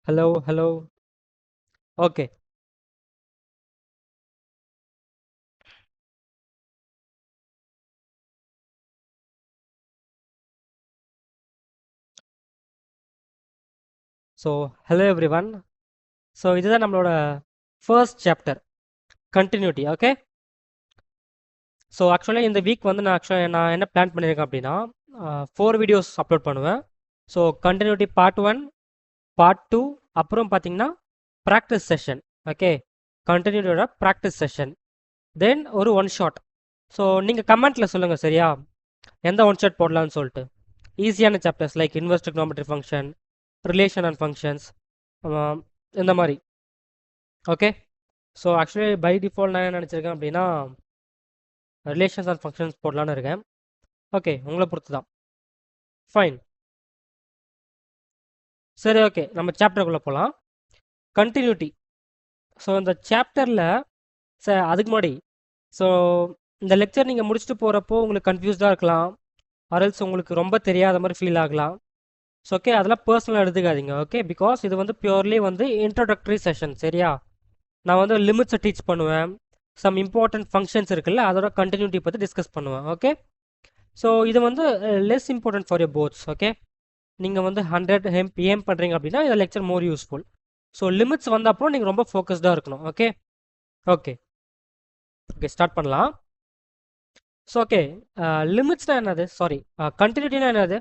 Hello, hello. Okay. So, hello everyone. So, இதுதான் நம்மளோட first chapter, continuity, okay? So ஆக்சுவலாக இந்த வீக் வந்து நான் என்ன பிளான் பண்ணியிருக்கேன் அப்படின்னா 4 வீடியோஸ் அப்லோட் பண்ணுவேன். ஸோ கண்டினியூட்டி பார்ட் 1, பார்ட் 2, அப்புறம் பார்த்தீங்கன்னா ப்ராக்டிஸ் செஷன், ஓகே? கண்டினியூட்டியோட ப்ராக்டிஸ் செஷன், தென் ஒரு ஒன் ஷாட். ஸோ நீங்கள் கமெண்ட்டில் சொல்லுங்கள் சரியா, எந்த ஒன் ஷாட் போடலான்னு சொல்லிட்டு. ஈஸியான chapters like inverse trigonometry function, relation and functions, இந்த மாதிரி, okay? So actually by default நான் என்ன நினச்சிருக்கேன் அப்படின்னா ரிலேஷன்ஸ் அண்ட் ஃபங்க்ஷன்ஸ் போடலான்னு இருக்கேன். ஓகே, உங்களை பொறுத்து தான். ஃபைன், சரி, ஓகே, நம்ம சாப்டருக்குள்ளே போகலாம். கண்டினியூட்டி. ஸோ இந்த சாப்டரில் அதுக்கு முன்னாடி, ஸோ இந்த லெக்சர் நீங்கள் முடிச்சுட்டு போகிறப்போ உங்களுக்கு கன்ஃபியூஸ்டாக இருக்கலாம், அரல்ஸ் உங்களுக்கு ரொம்ப தெரியாத மாதிரி ஃபீல் ஆகலாம். ஸோ ஓகே, அதெல்லாம் பர்சனலாக எடுத்துக்காதீங்க, ஓகே? பிகாஸ் இது வந்து பியூர்லி வந்து இன்ட்ரோடக்டரி செஷன், சரியா? நான் வந்து லிமிட்ஸை டீச் பண்ணுவேன், சம் இம்பார்ட்டன்ட் ஃபங்க்ஷன்ஸ் இருக்குல்ல அதோட கண்டினியூட்டி பற்றி டிஸ்கஸ் பண்ணுவேன், ஓகே? ஸோ இது வந்து less important for your boards, okay? நீங்கள் வந்து 100 ஏம் பண்ணுறீங்க அப்படின்னா இந்த lecture more useful. So limits வந்த அப்புறம் நீங்கள் ரொம்ப ஃபோக்கஸ்டாக இருக்கணும், ஓகே? ஓகே, ஓகே, ஸ்டார்ட் பண்ணலாம். ஸோ ஓகே, லிமிட்ஸ்னா என்னது, சாரி, கண்டினியூட்டினா என்னது?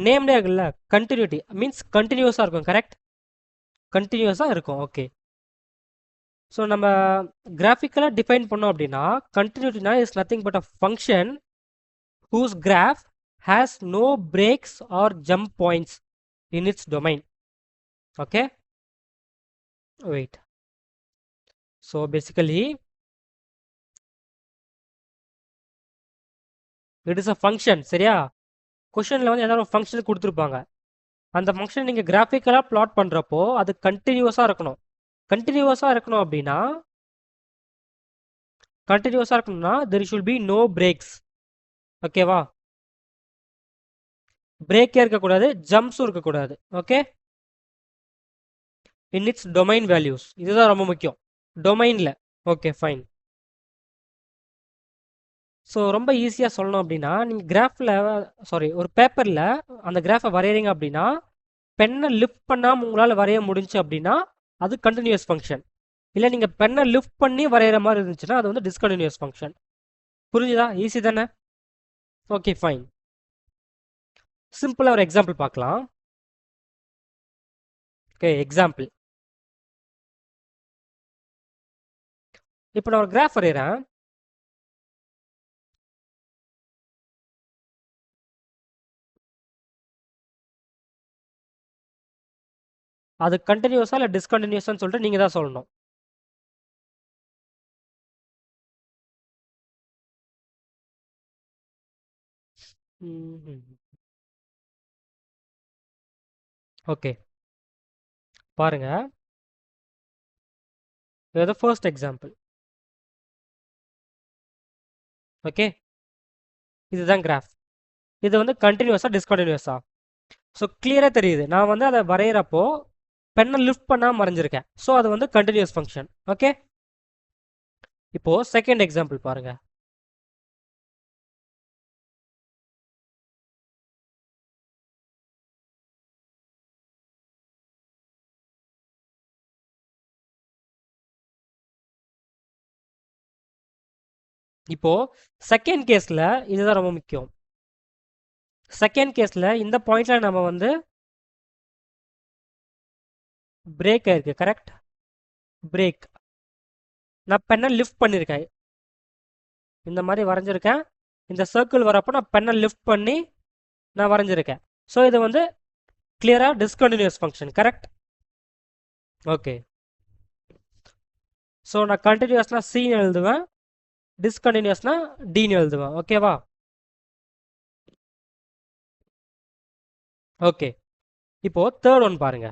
நேம்டே இருக்குல்ல, கண்டினியூட்டி மீன்ஸ் கண்டினியூஸாக இருக்கும், கரெக்ட்? கண்டினியூஸாக இருக்கும், ஓகே. ஸோ நம்ம கிராஃபிக்கலாக டிஃபைன் பண்ணோம் அப்படின்னா கண்டினியூட்டினா is nothing but a function whose graph has no breaks or jump points in its domain, okay? Wait, so basically it is a function, சரியா? கொஷனில் வந்து ஏதாவது ஒரு ஃபங்க்ஷன் கொடுத்துருப்பாங்க, அந்த ஃபங்க்ஷன் நீங்கள் கிராஃபிக்கலாக பிளாட் பண்ணுறப்போ அது கண்டினியூஸாக இருக்கணும். கண்டினியூஸாக இருக்கணும் அப்படின்னா கண்டினியூஸாக இருக்கணும்னா there should be no breaks, ஓகேவா? பிரேக்கே இருக்கக்கூடாது, ஜம்ப்ஸும் இருக்கக்கூடாது, okay? In its domain values, இதுதான் ரொம்ப முக்கியம், டொமைனில், ஓகே? ஃபைன். ஸோ ரொம்ப ஈஸியாக சொல்லணும் அப்படின்னா நீங்கள் கிராஃபில், சாரி, ஒரு பேப்பரில் அந்த கிராஃபை வரைகிறீங்க அப்படின்னா பெண்ணை லிஃப்ட் பண்ணாமல் உங்களால் வரைய முடிஞ்சு அப்படின்னா அது கண்டினியூஸ் ஃபங்க்ஷன். இல்லை நீங்கள் பெண்ணை லிஃப்ட் பண்ணி வரைகிற மாதிரி இருந்துச்சுன்னா அது வந்து டிஸ்கண்டினியூஸ் ஃபங்க்ஷன். புரிஞ்சுதா? ஈஸி தானே? Okay, fine. சிம்பிளாக ஒரு எக்ஸாம்பிள் பார்க்கலாம். Okay, example. இப்போ நான் ஒரு கிராஃப் வரைகிறேன். அது கண்டினியூஸா இல்லை டிஸ்கண்டினியூஸான்னு சொல்லிட்டு நீங்கள் தான் சொல்லணும். ஓகே, பாருங்க, இது ஃபர்ஸ்ட் எக்ஸாம்பிள், ஓகே? இதுதான் கிராஃப். இது வந்து கண்டினியூஸா டிஸ்கண்டினியூஸா? ஸோ கிளியராக தெரியுது, நான் வந்து அதை வரைகிறப்போ பெண்ணை லிஃப்ட் பண்ணாமல் வரைஞ்சிருக்கேன், ஸோ அது வந்து கண்டினியூஸ் ஃபங்க்ஷன், ஓகே? இப்போ செகண்ட் எக்ஸாம்பிள் பாருங்க. இப்போ செகண்ட் கேஸ்ல இதுதான் ரொம்ப முக்கியம். செகண்ட் கேஸ்ல இந்த பாயிண்ட்ல நம்ம வந்து பிரேக் ஆயிருக்கு, கரெக்ட்? பிரேக், நான் பெண்ணை லிஃப்ட் பண்ணியிருக்கேன், இந்த மாதிரி வரைஞ்சிருக்கேன். இந்த சர்க்கிள் வரப்போ நான் பெண்ணை லிஃப்ட் பண்ணி நான் வரைஞ்சிருக்கேன். ஸோ இது வந்து கிளியராக discontinues function, correct? Okay, so நான் கண்டினியூஸ்னா சின்னு எழுதுவேன், டிஸ்கண்டினியூஸ்னா டின்னு எழுதுவேன், ஓகேவா? ஓகே, இப்போ தேர்ட் ஒன் பாருங்க.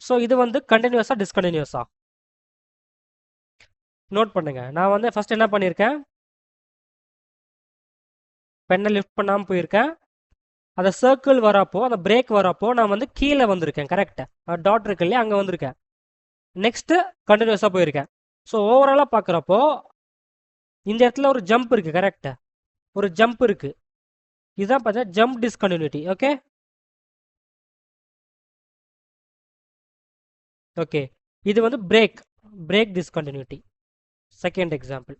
ஸோ இது வந்து கண்டினியூஸா டிஸ்கண்டினியூஸா நோட் பண்ணுங்க. நான் வந்து ஃபர்ஸ்ட் என்ன பண்ணியிருக்கேன், பெண்ணை லிஃப்ட் பண்ணாமல் போயிருக்கேன். அந்த சர்க்கிள் வரப்போ, அந்த பிரேக் வரப்போ நான் வந்து கீழே வந்திருக்கேன். கரெக்ட், டாட் இருக்கு இல்லையா, அங்கே வந்திருக்கேன். நெக்ஸ்ட் கண்டினியூஸாக போயிருக்கேன். ஸோ ஓவராலாக பார்க்குறப்போ இந்த இடத்துல ஒரு ஜம்ப் இருக்கு. கரெக்ட், ஒரு ஜம்ப் இருக்கு. இதுதான் பார்த்தா ஜம்ப் டிஸ்கண்டினியூட்டி. ஓகே ஓகே, இது வந்து break break discontinuity. Second example.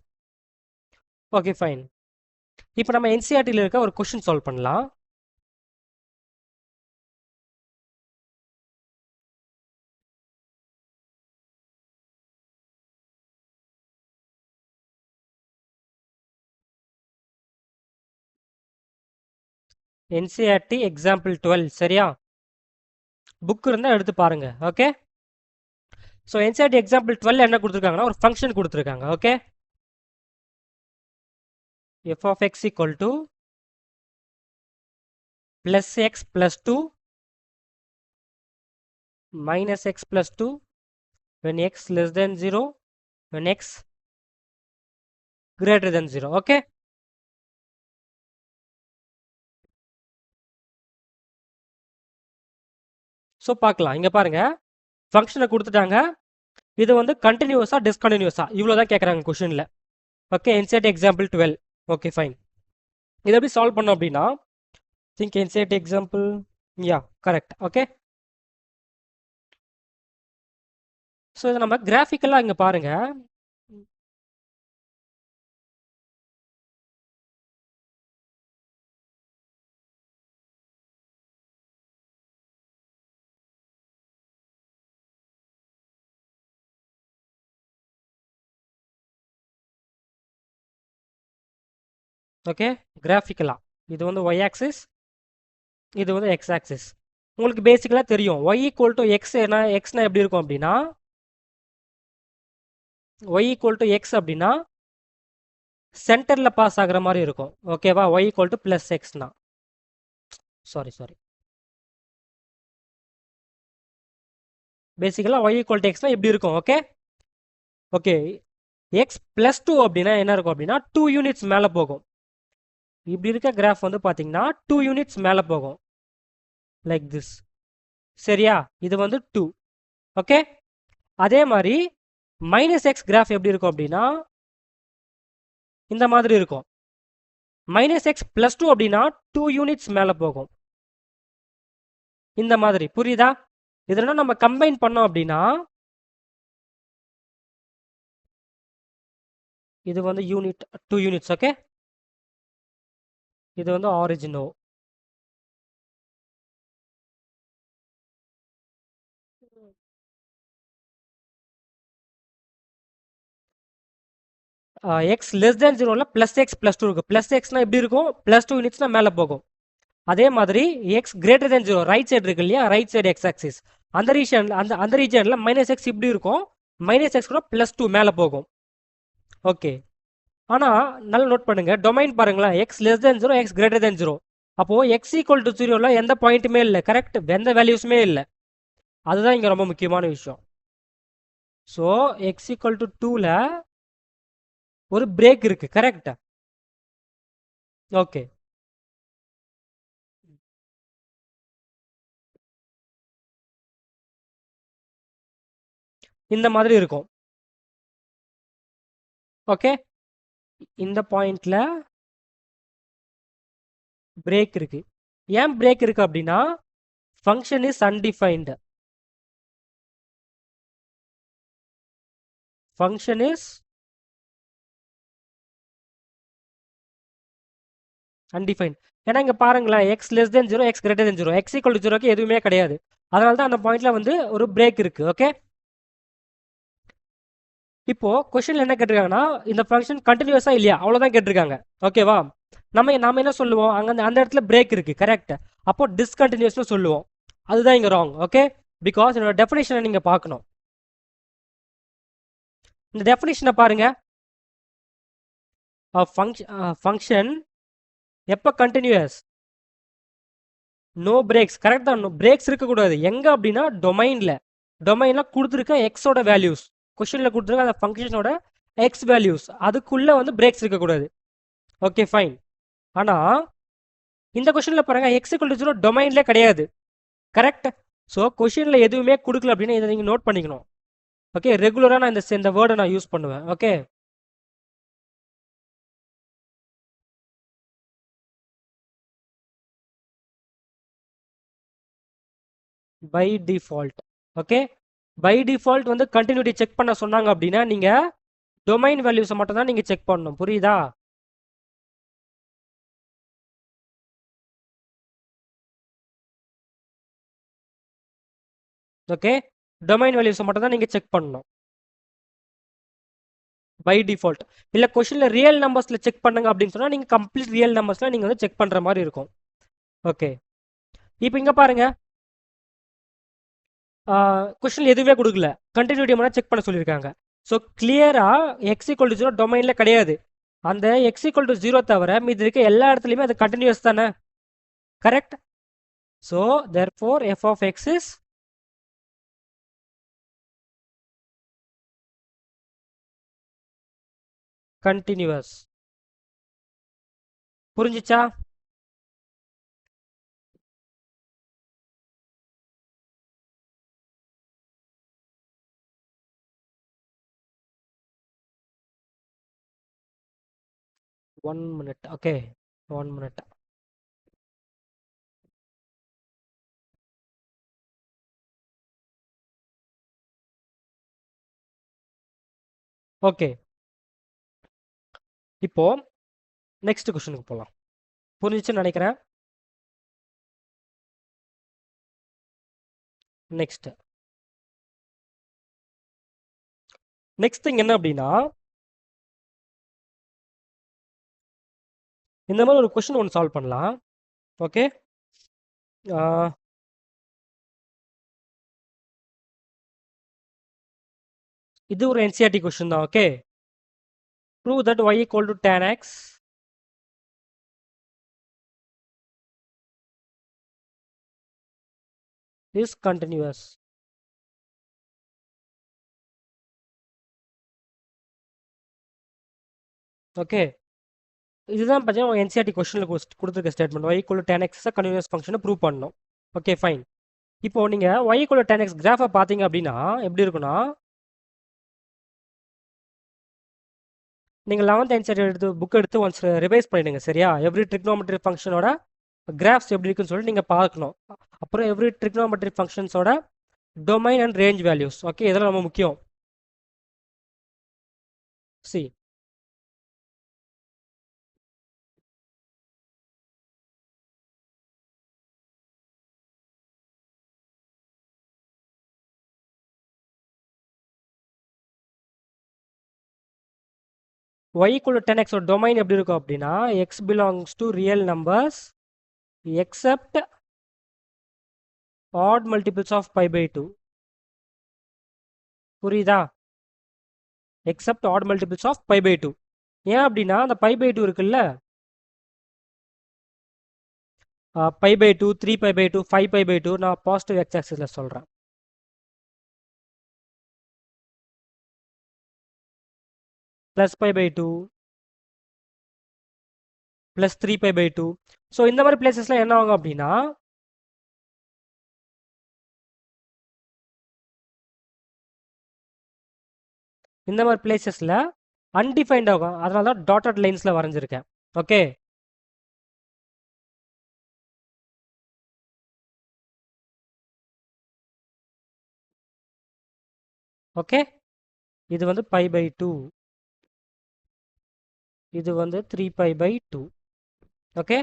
Okay fine. இப்போ நம்ம என்சிஆர்டியில் இருக்க ஒரு கொஷின் சால்வ் பண்ணலாம். NCERT example 12. சரியா, புக் இருந்தால் எடுத்து பாருங்க. ஓகே, ஸோ என்சிஆர்டி எக்ஸாம்பிள் 12 என்ன கொடுத்துருக்காங்கன்னா ஒரு ஃபங்க்ஷன் கொடுத்துருக்காங்க. Okay, f of x equal to plus x plus 2 minus x plus 2 when x less than 0 when x greater than 0. Okay, so பார்க்கலாம். இங்கே பாருங்க, ஃபங்க்ஷனை கொடுத்துட்டாங்க. இது வந்து கண்டினியூஸா டிஸ்கண்டினியூஸா இவ்வளோ தான் கேட்குறாங்க கொஷினில். Okay, NCERT example 12. Okay fine. இதை எப்படி சால்வ் பண்ணோம் அப்படின்னா, think NCERT example, yeah correct. Okay, so இதை நம்ம கிராஃபிக்கலாக இங்கே பாருங்க. ஓகே, கிராஃபிக்கலாக இது வந்து ஒய் ஆக்சிஸ், இது வந்து எக்ஸ் ஆக்சிஸ். உங்களுக்கு பேசிக்கலாக தெரியும் y ஈக்குவல் டு எக்ஸ். என்ன எக்ஸ்னா எப்படி இருக்கும் அப்படின்னா, y ஈக்குவல் டு எக்ஸ் அப்படின்னா சென்டரில் பாஸ் ஆகிற மாதிரி இருக்கும். ஓகேவா, y ஈக்குவல் டு ப்ளஸ் எக்ஸ்னா, சாரி பேசிக்கலாக y ஈக்குவல் டு எக்ஸ்னா இப்படி இருக்கும். ஓகே ஓகே, எக்ஸ் ப்ளஸ் 2 அப்படின்னா என்ன இருக்கும் அப்படின்னா 2 யூனிட்ஸ் மேலே போகும். இப்படி இருக்க கிராஃப் வந்து பார்த்தீங்கன்னா 2 யூனிட்ஸ் மேலே போகும், லைக் திஸ். சரியா, இது வந்து 2. ஓகே, அதே மாதிரி மைனஸ் எக்ஸ் கிராஃப் எப்படி இருக்கும் அப்படின்னா இந்த மாதிரி இருக்கும். மைனஸ் எக்ஸ் ப்ளஸ் 2 அப்படின்னா 2 யூனிட்ஸ் மேலே போகும், இந்த மாதிரி. புரியுதா? இதெல்லாம் நம்ம கம்பைன் பண்ணோம் அப்படின்னா இது வந்து யூனிட் 2 யூனிட்ஸ். ஓகே, இது வந்து ஆரிஜினோ. எக்ஸ் லெஸ் தேன் 0ல ப்ளஸ் எக்ஸ் ப்ளஸ் 2 இருக்கு. ப்ளஸ் எக்ஸ்னா எப்படி இருக்கும், ப்ளஸ் 2 யூனிட்ஸ்னா மேலே போகும். அதே மாதிரி X greater than 0 right side இருக்கு இல்லையா, ரைட் சைடு எக்ஸ் ஆக்சிஸ், அந்த ரீஜன் அந்த ரீஜனில் மைனஸ் எக்ஸ் இப்படி இருக்கும், மைனஸ் எக்ஸ் கூட ப்ளஸ் 2 மேலே போகும். ஓகே, ஆனால் நல்லா நோட் பண்ணுங்க, டொமைன் பாருங்களேன், எக்ஸ் லெஸ் தேன் 0 எக்ஸ் கிரேட்டர் தேன் 0. அப்போது எக்ஸ் ஈக்குவல் டு 0ல எந்த பாயிண்ட்டுமே இல்லை. கரெக்ட், எந்த வேல்யூஸுமே இல்லை. அதுதான் இங்கே ரொம்ப முக்கியமான விஷயம். ஸோ எக்ஸ் ஈக்குவல் டு 2ல ஒரு பிரேக் இருக்கு. Correct, okay. இந்த மாதிரி இருக்கும். ஓகே, இந்த பாயிண்ட்ல பிரேக் இருக்கு. ஏன் பிரேக் இருக்கு அப்படின்னா function is undefined. Function is undefined. ஏன்னா இங்க பாருங்களேன், X less than 0 X greater than 0, X equal to 0க்கு எதுவுமே கிடையாது. அதனால தான் அந்த பாயிண்ட்ல வந்து ஒரு பிரேக் இருக்கு. ஓகே, இப்போ கொஸ்டின்ல என்ன கேட்டிருக்காங்கன்னா இந்த ஃபங்க்ஷன் கண்டினியூஸா இல்லையா, அவ்வளவுதான் கேட்டிருக்காங்க. ஓகேவா, நாம என்ன சொல்லுவோம், அந்த இடத்துல பிரேக் இருக்கு. கரெக்ட், அப்போ டிஸ்கண்டினியூஸ்னு சொல்லுவோம். அதுதான் இங்க ராங். ஓகே, பிகாஸ் என்னோட டெஃபினேஷனை நீங்க பார்க்கணும். இந்த டெஃபினேஷனை பாருங்க, ஃபங்க்ஷன் எப்போ கண்டினியூஸ், நோ பிரேக்ஸ். கரெக்ட் தான், பிரேக்ஸ் இருக்கக்கூடாது. எங்க அப்படின்னா டொமைன்ல. டொமைன்லாம் கொடுத்துருக்க எக்ஸோட வேல்யூஸ், கொஷினில் கொடுத்துருக்க அந்த ஃபங்க்ஷனோட எக்ஸ் வேல்யூஸ், அதுக்குள்ளே வந்து பிரேக்ஸ் இருக்கக்கூடாது. Okay fine. ஆனால் இந்த கொஷினில் பாருங்க எக்ஸ் ஈக்குவல் டு 0 டொமைன்லேயே கிடையாது. கரெக்ட். ஸோ கொஷினில் எதுவுமே கொடுக்கல அப்படின்னா இதை நீங்கள் நோட் பண்ணிக்கணும். ஓகே, ரெகுலராக நான் இந்த வேர்டை நான் யூஸ் பண்ணுவேன். Okay, by default. Okay, by default வந்து கண்டினியூட்டி செக் பண்ண சொன்னாங்க அப்படின்னா நீங்கள் டொமைன் வேல்யூஸை மட்டும் தான் நீங்கள் செக் பண்ணணும். புரியுதா? ஓகே, டொமைன் வேல்யூஸை மட்டும் தான் நீங்கள் செக் பண்ணணும் பை டிஃபால்ட். இல்லை கொஷினில் ரியல் நம்பர்ஸில் செக் பண்ணுங்க அப்படின்னு சொன்னால் நீங்கள் கம்ப்ளீட் ரியல் நம்பர்ஸில் நீங்கள் வந்து செக் பண்ணுற மாதிரி இருக்கும். ஓகே, இப்போ இங்கே பாருங்க, கொஷின் எதுவுமே கொடுக்கல, கண்டினியூட்டி மட்டும் செக் பண்ண சொல்லியிருக்காங்க. ஸோ கிளியராக எக்ஸ் ஈக்குவல் டு 0 டொமைனில் கிடையாது. அந்த எக்ஸ் ஈக்குவல் டு 0 தவிர மீது இருக்க எல்லா இடத்துலையுமே அது கண்டினியூஸ் தானே. Correct. So therefore f of x is continuous. புரிஞ்சிச்சா? One minute. Okay, 1 minute. Okay, இப்போ நெக்ஸ்ட் கொஸ்டினுக்கு போகலாம். புரிஞ்சிச்சுன்னு நினைக்கிறேன். நெக்ஸ்ட் திங் என்ன அப்படின்னா, இந்த மாதிரி ஒரு கொஸ்டின் ஒன்று சால்வ் பண்ணலாம். ஓகே, இது ஒரு என்சிஆர்டி கொஸ்டின் தான். Okay, prove that y equal to tan x is continuous. Okay, இதுதான் பார்த்தீங்கன்னா என்சிஆர்டி கொஸ்டினில் கொடுத்துருக்க statement. y equal to tan x is a continuous function prove பண்ணணும். Okay fine. இப்போ நீங்கள் y equal to tan x கிராஃபை பார்த்தீங்க அப்படின்னா எப்படி இருக்குன்னா, நீங்கள் 11th என்சிஆர்டி புக் எடுத்து ஒன்ஸ் ரிவைஸ் பண்ணிடுங்க. சரியா? எவ்ரி ட்ரிக்னோமெட்ரி ஃபங்க்ஷனோட கிராஃப்ஸ் எப்படி இருக்குன்னு சொல்லிட்டு நீங்கள் பார்க்கணும். அப்புறம் எவ்ரி ட்ரிக்னோமெட்ரி ஃபங்க்ஷன்ஸோட domain and range values. Okay, இதெல்லாம் ரொம்ப முக்கியம். C, y equal to 10x ஓட டொமைன் எப்படி இருக்கும் அப்படின்னா, x belongs to real numbers except odd multiples of pi by 2. புரியுதா? Except odd multiples of pi by 2. ஏன் அப்படின்னா அந்த பை பை 2 இருக்குல்ல, pi by 2, 3 pi by 2, 5 pi by 2, நான் பாசிட்டிவ் எக்ஸ் ஆக்சிஸில் சொல்கிறேன். Plus pi by 2, plus 3 pi by 2. So இந்த மாதிரி பிளேசஸ்லாம் என்ன ஆகும் அப்படின்னா, இந்த மாதிரி பிளேசஸில் அன்டிஃபைன்ட் ஆகும். அதனால தான் டாட்டட் லைன்ஸில் வரைஞ்சிருக்கேன். ஓகே, ஓகே, இது வந்து பை பை 2, இது வந்து 3 பை பை 2. ஓகே,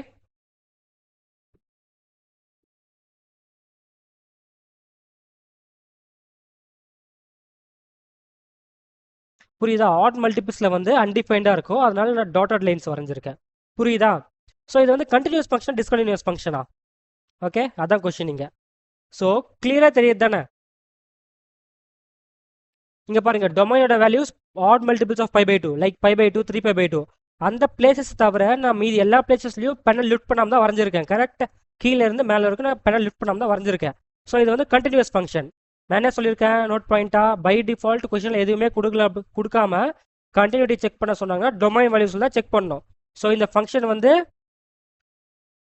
புரியுதா? ஆட் மல்டிபிள்ஸில் வந்து அன்டிஃபைண்டாக இருக்கும், அதனால நான் டாட்டட் லைன்ஸ் வரைஞ்சிருக்கேன். புரியுதா? ஸோ இது வந்து கண்டினியூஸ் ஃபங்க்ஷன் டிஸ்கண்டினியூஸ் ஃபங்க்ஷனா? ஓகே, அதான் கொஸ்டின் இங்கே. ஸோ கிளியராக தெரியுது தானே? இங்கே பாருங்க, டொமைனோட values odd multiples of pi by 2, like pi by 2, 3 pi by 2. அந்த பிளேசஸ் தவிர நான் மீதி எல்லா பிளேசஸ்லையும் பெனல் லிஃப்ட் பண்ணாமல் தான் வரைஞ்சிருக்கேன். கரெக்ட்? கீழே இருந்து மேலே வரைக்கும் நான் பெனல் லிஃப்ட் பண்ணாமல் தான் வரைஞ்சிருக்கேன். ஸோ இது வந்து கண்டினியூஸ் ஃபங்க்ஷன். நான் என்ன சொல்லியிருக்கேன் நோட் பாயிண்டா? பை டிஃபால்ட் கொஷனில் எதுவுமே கொடுக்காம கண்டினியூட்டி செக் பண்ண சொன்னாங்க. டொமைன் வேல்யூஸ் தான் செக் பண்ணணும். ஸோ இந்த ஃபங்க்ஷன் வந்து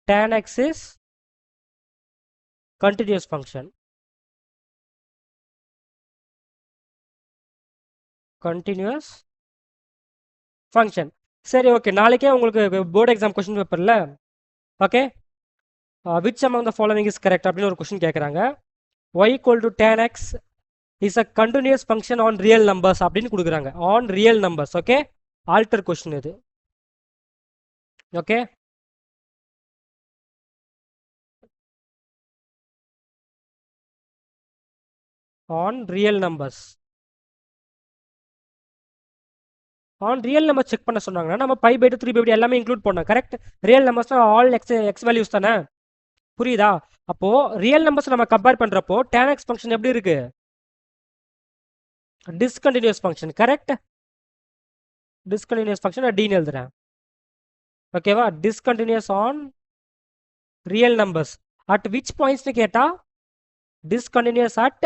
tan x is continuous function. continuous function. சரி, ஓகே. நாளைக்கே உங்களுக்கு போர்டு எக்ஸாம் கொஸ்டின் பேப்பர்ல okay which among the following is correct அப்படின்னு ஒரு கொஸ்டின் கேட்குறாங்க. y equal to tan x is a continuous function on real numbers அப்படின்னு கொடுக்குறாங்க. on real numbers. Okay, alter question இது. Okay, on real numbers. on real number check பண்ண சொன்னாங்கன்னா நம்ம pi by 2 3 pi எல்லாமே இன்க்ளூட் பண்ணோம். Correct? Real நம்பர்ஸ்னா all x values தானே, புரியுதா? அப்போ ரியல் நம்பர்ஸ் நம்ம கம்பேர் பண்றப்போ tan x ஃபங்க்ஷன் எப்படி இருக்கு? Discontinuous function. Correct? Discontinuous function d ன்னு எழுதுறேன். ஓகேவா? Discontinuous on real numbers at which பாயிண்ட்ஸ்னு கேட்டா discontinuous at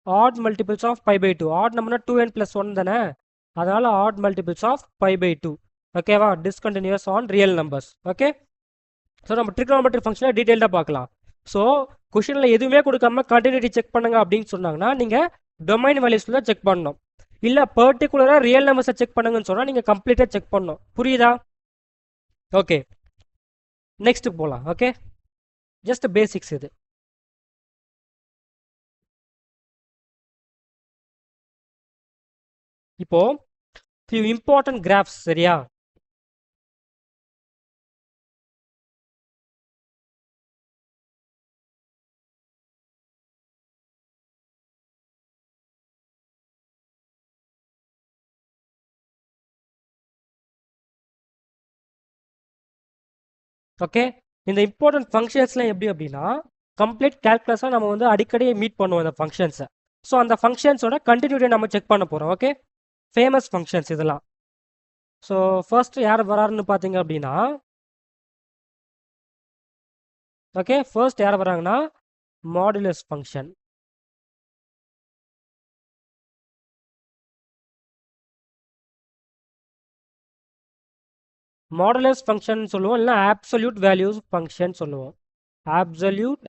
odd multiples of pi by 2. Odd நம்பர்னா 2n + 1 தானே, அதனால odd multiples of pi by 2. ஓகேவா? Discontinuous on real numbers. Okay, so நம்ம ட்ரிக்னாமெட்ரிக் ஃபங்க்ஷனை டீட்டெயில்டாக பார்க்கலாம். ஸோ கொஷனில் எதுவுமே கொடுக்காம கண்டினியூட்டி செக் பண்ணுங்க அப்படின்னு சொன்னாங்கன்னா நீங்கள் டொமைன் வேல்யூஸில் தான் செக் பண்ணணும். இல்லை பர்டிகுலராக ரியல் நம்பர்ஸை செக் பண்ணுங்கன்னு சொன்னால் நீங்கள் கம்ப்ளீட்டாக செக் பண்ணணும். புரியுதா? ஓகே, நெக்ஸ்ட் போகலாம். ஓகே, ஜஸ்ட் பேசிக்ஸ் இது. இப்போ few important graphs. சரியா? ஓகே, இந்த இம்பார்ட்டன்ட் ஃபங்க்ஷன்ஸ்லாம் எப்படி அப்படின்னா கம்ப்ளீட் கேல்குலஸாக நம்ம வந்து அடிக்கடி மீட் பண்ணுவோம் இந்த ஃபங்க்ஷன்ஸை. ஸோ அந்த ஃபங்க்ஷன்ஸோட கண்டினியூட்டியை நம்ம செக் பண்ண போகிறோம். ஓகே, ஃபேமஸ் ஃபங்க்ஷன்ஸ் இதெல்லாம். ஸோ ஃபர்ஸ்ட் யார் வராருன்னு பார்த்தீங்க அப்படின்னா ஓகே, ஃபர்ஸ்ட் யார் வராங்கன்னா மாடுலஸ் ஃபங்க்ஷன். மாடுலஸ் ஃபங்க்ஷன் சொல்லுவோம், இல்லைனா ஆப்சல்யூட் வேல்யூஸ் ஃபங்க்ஷன் சொல்லுவோம். ஆப்சல்யூட்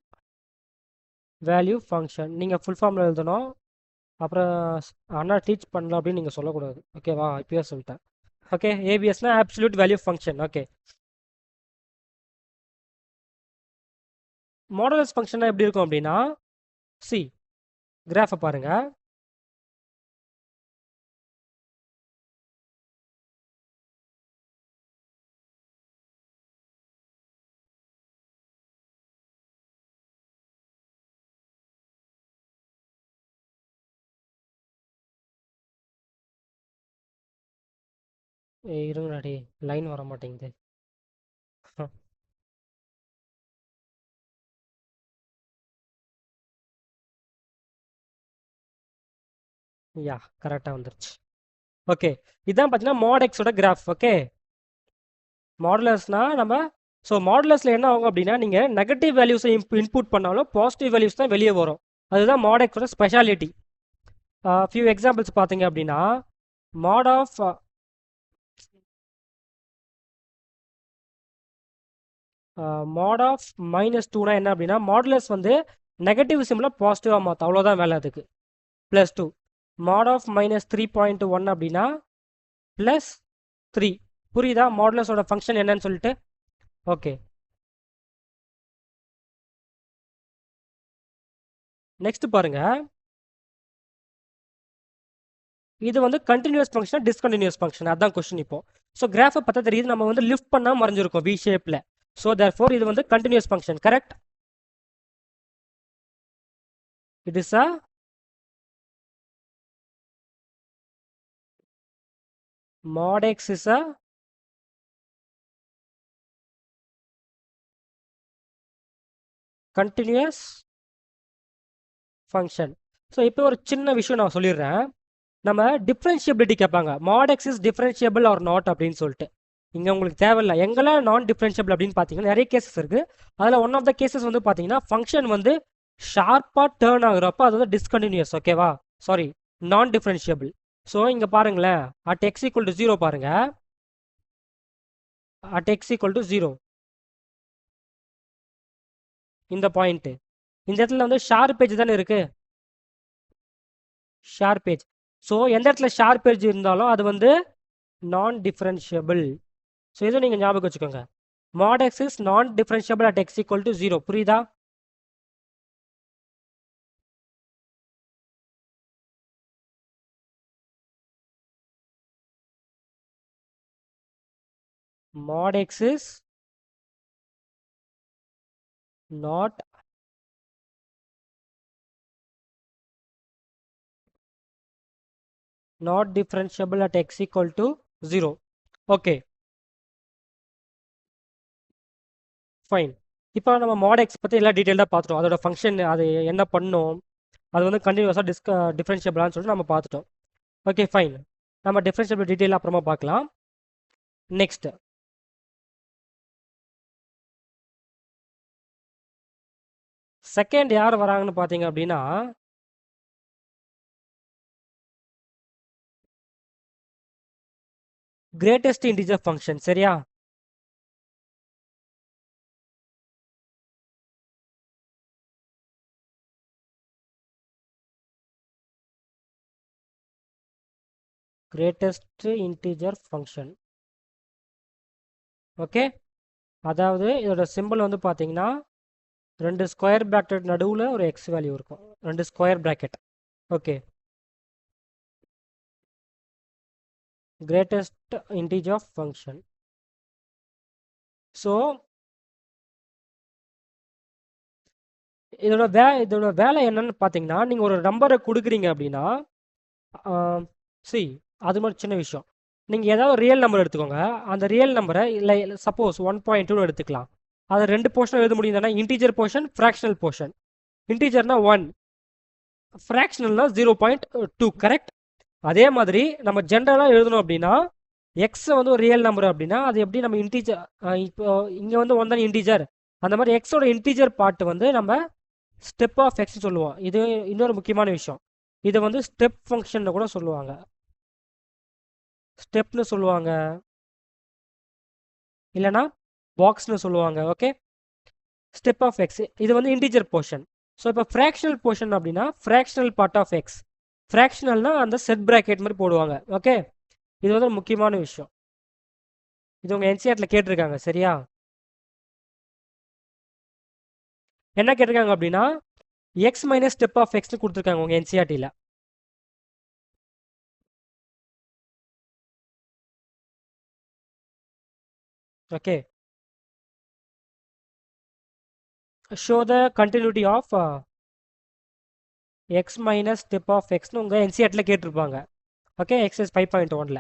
வேல்யூ ஃபங்க்ஷன் நீங்கள் ஃபுல் ஃபார்மில் எழுதணும். அப்புறம் அண்ணா டீச் பண்ணலாம் அப்படின்னு நீங்கள் சொல்லக்கூடாது. ஓகேவா? இப்பயே சொல்லிட்டேன். ஓகே, ஏபிஎஸ்னா absolute value function. Okay, modulus function எப்படி இருக்கும் அப்படின்னா சி கிராஃபை பாருங்க. இருங்கடி, லைன் வர மாட்டேங்குது. யா, கரெக்டாக வந்துருச்சு. ஓகே, இதான் பார்த்தீங்கன்னா மாடெக்ஸோட கிராஃப். ஓகே, மாடுலர்ஸ்னா நம்ம ஸோ மாடுலர்ஸில் என்ன ஆகும் அப்படின்னா நீங்கள் நெகட்டிவ் வேல்யூஸை இன்புட் பண்ணாலும் பாசிட்டிவ் வேல்யூஸ் தான் வெளியே வரும். அதுதான் மாடெக்ஸோட ஸ்பெஷாலிட்டி. ஃபியூ எக்ஸாம்பிள்ஸ் பார்த்தீங்க அப்படின்னா மாட் ஆஃப் -2னா என்ன அப்படின்னா மாடுலஸ் வந்து நெகட்டிவ் சிம்பிளை பாசிட்டிவாக மாற்றும், அவ்வளோதான் வேலை அதுக்கு. +2 மாட் ஆஃப் -3.1 அப்படின்னா +3. புரியுதா மாடுலஸோட ஃபங்க்ஷன் என்னன்னு சொல்லிட்டு? ஓகே, நெக்ஸ்ட் பாருங்க. இது வந்து கண்டினியூஸ் ஃபங்க்ஷன் டிஸ்கண்டினியூஸ் ஃபங்க்ஷன், அதான் கொஸ்டின். இப்போ ஸோ கிராஃபை பார்த்தா தெரியுது நம்ம வந்து லிஃப்ட் பண்ணால் மறைஞ்சிருக்கும் வி ஷேப்பில். ஸோ தேர்ஃபோர் இது வந்து continuous function. Correct? It is a mod x is a continuous function. ஸோ இப்போ ஒரு சின்ன விஷயம் நான் சொல்லிடுறேன். நம்ம டிஃப்ரென்ஷியபிலிட்டி கேட்பாங்க, mod x is differentiable or not அப்படின்னு சொல்லிட்டு. இங்கே உங்களுக்கு தேவையில்லை. எங்கெல்லாம் நான் டிஃப்ரென்ஷியபிள் அப்படின்னு பார்த்தீங்கன்னா நிறைய கேசஸ் இருக்குது. அதில் ஒன் ஆஃப் த கேசஸ் வந்து பார்த்தீங்கன்னா ஃபங்க்ஷன் வந்து ஷார்ப்பாக டேர்ன் ஆகுறப்போ அது வந்து டிஸ்கண்டினியூஸ், ஓகேவா? சாரி, நான் டிஃபரன்ஷியபிள். ஸோ இங்கே பாருங்களேன், அட் எக்ஸ் ஈக்குவல் டு 0 பாருங்க, அட் எக்ஸ் ஈக்குவல் டு 0 இந்த பாயிண்ட், இந்த இடத்துல வந்து ஷார்ப் ஏஜ் தானே இருக்கு, ஷார்ப் ஏஜ். ஸோ எந்த இடத்துல ஷார்ப் ஏஜ் இருந்தாலும் அது வந்து நான் டிஃபரன்ஷியபிள். ஸோ இதை நீங்கள் ஞாபகம் வச்சுக்கோங்க. mod x is non differentiable at x equal to 0. புரியுதா? mod x is not differentiable at x equal to 0. Okay, fine. இப்போ நம்ம mod x பற்றி எல்லாம் டீட்டெயிலாக பார்த்துட்டோம். அதோட ஃபங்க்ஷன், அது என்ன பண்ணும், அது வந்து கண்டினியூஸாக டிஃபரன்ஷியபிளான்னு சொல்லிட்டு நம்ம பார்த்துட்டோம். ஓகே ஃபைன், நம்ம டிஃபரன்ஷியபிள் டீட்டெயில் அப்புறமா பார்க்கலாம். நெக்ஸ்ட் செகண்ட் யார் வராங்கன்னு பார்த்தீங்க அப்படின்னா, கிரேட்டஸ்ட் இன்டிஜர் ஃபங்க்ஷன். சரியா? Greatest integer function. ஓகே, அதாவது இதோட சிம்பிள் வந்து பார்த்தீங்கன்னா 2 ஸ்கொயர் பிராக்கெட் நடுவில் ஒரு எக்ஸ் வேல்யூ இருக்கும், 2 square bracket. Okay, greatest integer function. So இதோட வேலை என்னன்னு பார்த்தீங்கன்னா, நீங்கள் ஒரு நம்பரை கொடுக்குறீங்க அப்படின்னா, அது மாதிரி சின்ன விஷயம், நீங்கள் ஏதாவது ரியல் நம்பர் எடுத்துக்கோங்க, அந்த ரியல் நம்பரை இல்லை சப்போஸ் 1.2 எடுத்துக்கலாம். அதை 2 போர்ஷன் எழுத முடியும் தானே, இன்டீஜர் போர்ஷன், ஃப்ராக்ஷனல் போர்ஷன். இன்டீஜர்னா 1, ஃப்ராக்ஷனல்னா 0.2, கரெக்ட்? அதே மாதிரி நம்ம ஜென்ரலாக எழுதணும் அப்படின்னா, எக்ஸ் வந்து ஒரு ரியல் நம்பர் அப்படின்னா அது எப்படி நம்ம இன்டீஜர், இப்போ இங்கே வந்து 1 தான் இன்டீஜர், அந்த மாதிரி எக்ஸோட இன்டீஜர் பார்ட் வந்து நம்ம ஸ்டெப் ஆஃப் எக்ஸ் சொல்லுவோம். இது இன்னொரு முக்கியமான விஷயம், இதை வந்து ஸ்டெப் ஃபங்க்ஷன் கூட சொல்லுவாங்க, ஸ்டெப்னு சொல்லுவாங்க, இல்லைனா பாக்ஸ்னு சொல்லுவாங்க. ஓகே, ஸ்டெப் ஆஃப் எக்ஸ் இது வந்து இன்டீஜர் போர்ஷன். ஸோ இப்போ ஃப்ராக்ஷனல் போர்ஷன் அப்படின்னா ஃப்ராக்ஷனல் பார்ட் ஆஃப் எக்ஸ், ஃப்ராக்ஷனல்னா அந்த செட் பிராக்கெட் மாதிரி போடுவாங்க. ஓகே, இது வந்து ஒரு முக்கியமான விஷயம், இது உங்கள் என்சிஆர்டில் கேட்டிருக்காங்க. சரியா? என்ன கேட்டிருக்காங்க அப்படின்னா எக்ஸ் மைனஸ் ஸ்டெப் ஆஃப் எக்ஸ்னு கொடுத்துருக்காங்க உங்கள் என்சிஆர்டியில். Okay, show the continuity of x minus step of எக்ஸ்னு உங்கள் என்சிஆர்டியில் கேட்டிருப்பாங்க. ஓகே, எக்ஸஸ் 5.1ல்.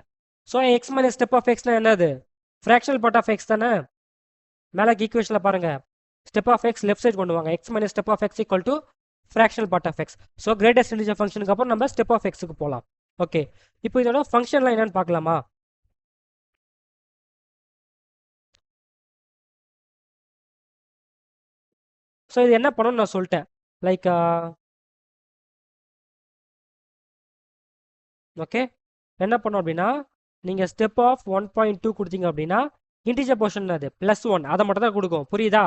So x minus step of எக்ஸ்னா என்னது, ஃப்ராக்ஷனல் பார்ட் ஆஃப் எக்ஸ் தானே. மேலே ஈக்குவேஷனில் பாருங்கள், step of x left side கொண்டு வாங்க, x minus step of x equal to fractional part of x. So greatest integer ஃபங்க்ஷனுக்கு அப்புறம் நம்ம ஸ்டெப் ஆஃப் எக்ஸுக்கு போகலாம். ஓகே, இப்போ இதோட ஃபங்க்ஷன்லாம் என்னன்னு பார்க்கலாமா? ஸோ இது என்ன பண்ணணும்னு நான் சொல்லிட்டேன், லைக் ஓகே, என்ன பண்ணோம் அப்படின்னா நீங்கள் ஸ்டெப் ஆஃப் 1.2 கொடுத்தீங்க அப்படின்னா இன்டிஜர் போர்ஷன் அது +1, அதை மட்டும் தான் கொடுக்கும். புரியுதா?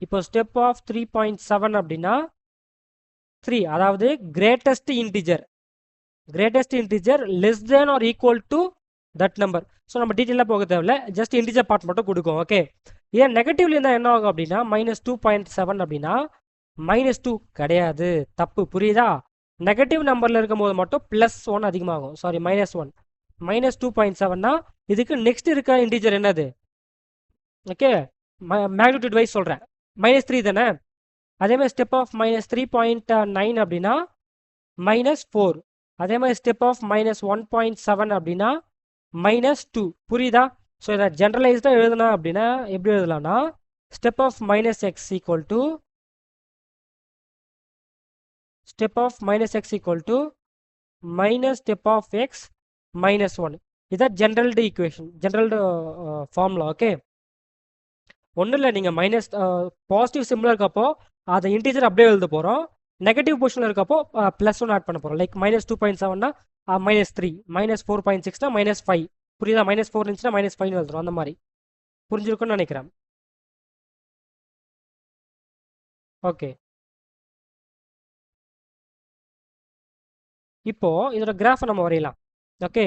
இப்போ ஸ்டெப் ஆஃப் 3.7 அப்படின்னா 3, அதாவது greatest integer less than or equal to that number. So நம்ம டீட்டெயிலாக போக தேவையில்ல, ஜஸ்ட் இன்டிஜர் பார்ட் மட்டும் கொடுக்கும். ஓகே, ஏன் நெகட்டிவ்ல இருந்தால் என்ன ஆகும் அப்படின்னா -2.7 அப்படின்னா -2 கிடையாது, தப்பு. புரியுதா? நெகட்டிவ் நம்பரில் இருக்கும்போது மட்டும் +1 அதிகமாகும், சாரி -1. -2.7னா இதுக்கு நெக்ஸ்ட் இருக்க இன்டிஜர் என்னது? ஓகே, மேக்னிடியூட் வைஸ் சொல்கிறேன், -3 தானே. அதே மாதிரி ஸ்டெப் ஆஃப் -3.9 அப்படின்னா -4. அதே மாதிரி ஸ்டெப் ஆஃப் -1.7 அப்படின்னா -2. புரியுதா? ஸோ இதை ஜென்ரலைஸ்டாக எழுதுனா அப்படின்னா எப்படி எழுதலாம்னா step of -x equal to step of -x equal to minus step of x -1. இதான் ஜென்ரல்டு ஈக்குவேஷன், ஜென்ரல்டு ஃபார்முலா. ஓகே, ஒன்றும் இல்லை, நீங்கள் மைனஸ் பாசிட்டிவ் சிம்பிளாக இருக்கப்போ அதை இன்டீஜர் அப்படியே எழுத போகிறோம். நெகட்டிவ் பொசிஷனில் இருக்கப்போ +1 ஆட் பண்ண போகிறோம். லைக் -2.7னா -3, -4.6னா -5. புரியுதா? -4 இருந்துச்சுன்னா -5 எழுதுறோம். அந்த மாதிரி புரிஞ்சிருக்கும்னு நினைக்கிறேன். ஓகே, இப்போ இதோட கிராஃபை நம்ம வரையலாம். ஓகே,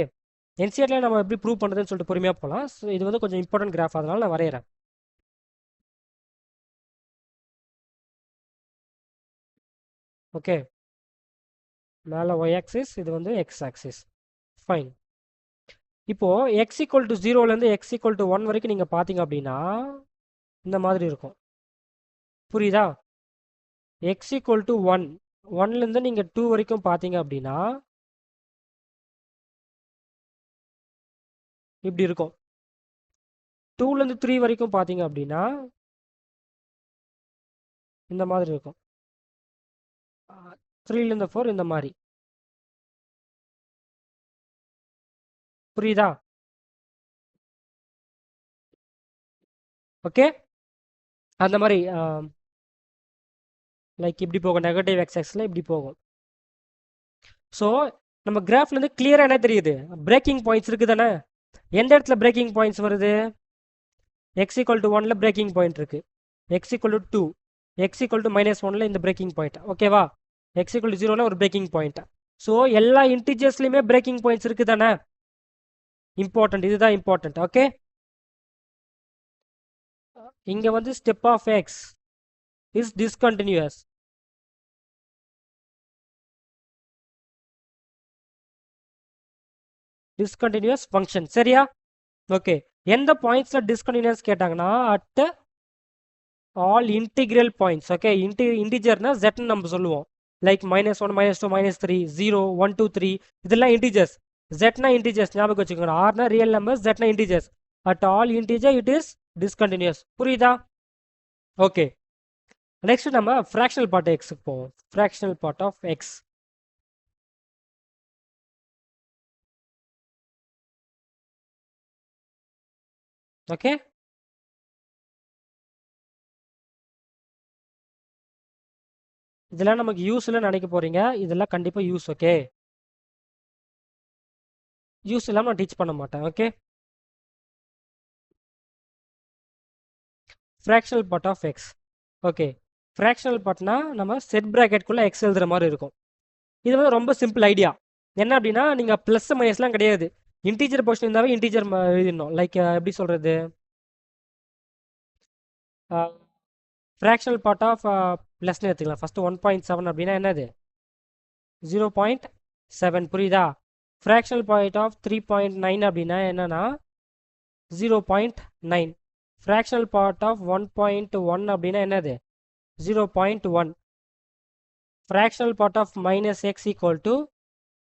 என்சிஆர்ல நம்ம எப்படி ப்ரூவ் பண்ணுறதுன்னு சொல்லிட்டு பொறுமையாக போகலாம். ஸோ இது வந்து கொஞ்சம் இம்பார்ட்டன்ட் கிராஃப், அதனால நான் வரைகிறேன். ஓகே, மேலே ஒய் ஆக்சிஸ், இது வந்து எக்ஸ் ஆக்சிஸ். ஃபைன். இப்போ எக்ஸ் ஈக்குவல் டு 0லேருந்து எக்ஸ் ஈக்குவல் டு 1 வரைக்கும் நீங்கள் பார்த்தீங்க அப்படின்னா இந்த மாதிரி இருக்கும். புரியுதா? எக்ஸ் ஈக்குவல் டு 1, 1லேருந்து நீங்கள் 2 வரைக்கும் பார்த்தீங்க அப்படின்னா இப்படி இருக்கும். 2லேருந்து 3 வரைக்கும் பார்த்தீங்க அப்படின்னா இந்த மாதிரி இருக்கும். 3லேருந்து 4 இந்த மாதிரி. புரியுதா? ஓகே, அந்த மாதிரி லைக் இப்படி போகும். நெகட்டிவ் எக்ஸ் ஆக்சிஸில் இப்படி போகும். ஸோ நம்ம கிராஃப்லேருந்து கிளியராக என்ன தெரியுது? பிரேக்கிங் பாயிண்ட்ஸ் இருக்குது தானே? எந்த இடத்துல பிரேக்கிங் பாயிண்ட்ஸ் வருது? எக்ஸ் ஈக்குவல் டு 1ல் பிரேக்கிங் பாயிண்ட் இருக்குது. X equal to 2, X equal to -1ல் இந்த பிரேக்கிங் பாயிண்ட். ஓகேவா? எக்ஸ் ஈக்குவல் டு 0ல் ஒரு பிரேக்கிங் பாயிண்ட். ஸோ எல்லா இன்டிஜர்ஸ்லையுமே பிரேக்கிங் பாயிண்ட்ஸ் இருக்குது தானே? இம்பார்ட்டன்ட், இதுதான் இம்பார்ட்டன்ட். ஓகே, இங்கே வந்து step of x is discontinuous. Discontinuous function. சரியா? ஓகே, எந்த பாயிண்ட்ஸ்ல டிஸ்கண்டினியூஸ் கேட்டாங்கன்னா at all integral points. Okay, இன்டிஜர்னா ஜெட்னு நம்ம சொல்லுவோம். லைக் -1, -2, -3, 0, 1, 2, 3 இதெல்லாம் இன்டிஜர்ஸ். ஜெட்னா இன்டிஜர்ஸ் ஞாபகம் வச்சுக்கோங்க. ஆர்னா ரியல் நம்பர்ஸ், ஜெட்னா integers. At all integer it is discontinuous. புரியுதா? ஓகே, நெக்ஸ்ட் நம்ம ஃப்ராக்ஷனல் பார்ட் எக்ஸுக்கு போவோம். Fractional part of x. Okay, இதெல்லாம் நமக்கு யூஸ்ல நினைக்க போறீங்க. இதெல்லாம் கண்டிப்பா யூஸ். ஓகே, யூஸ் இல்லாமல் நான் டீச் பண்ண மாட்டேன். Okay, fractional part of x. Okay, fractional பார்ட்னா நம்ம செட் ப்ராக்கெட்குள்ளே எக்ஸ் எழுதுற மாதிரி இருக்கும். இது வந்து ரொம்ப சிம்பிள் ஐடியா. என்ன அப்படின்னா நீங்கள் ப்ளஸ் மைனஸ்லாம் கிடையாது. இன்டீஜர் போர்ஷன் இருந்தாவே இன்டீஜர் எழுதிடணும். லைக் எப்படி சொல்கிறது? ஃப்ராக்ஷனல் பார்ட் ஆஃப் ப்ளஸ்னு எடுத்துக்கலாம். ஃபஸ்ட்டு 1.7 அப்படின்னா என்னது? 0.7. புரியுதா? ஃப்ராக்ஷனல் பாயிண்ட் ஆஃப் 3.9 அப்படின்னா என்னன்னா 0.9. ஃப்ராக்ஷனல் பார்ட் ஆஃப் 1.1 அப்படின்னா என்னது? 0.1. fractional part of minus x equal to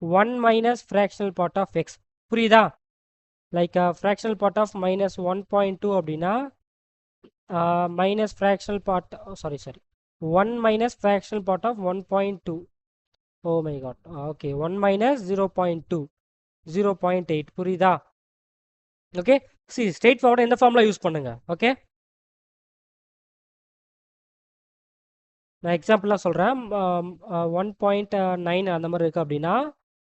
1 minus fractional part of x. புரியுதா? Like fractional part of minus 1.2 அப்படின்னா minus fractional part, sorry 1 minus fractional part of 1.2. oh my god, okay, 1 minus 0.2, 0.8. புரியுதா? Okay, see straight forward இந்த formula use பண்ணுங்க. Okay, நான் எக்ஸாம்பிளாக சொல்கிறேன். 1.9 அந்த மாதிரி இருக்குது அப்படின்னா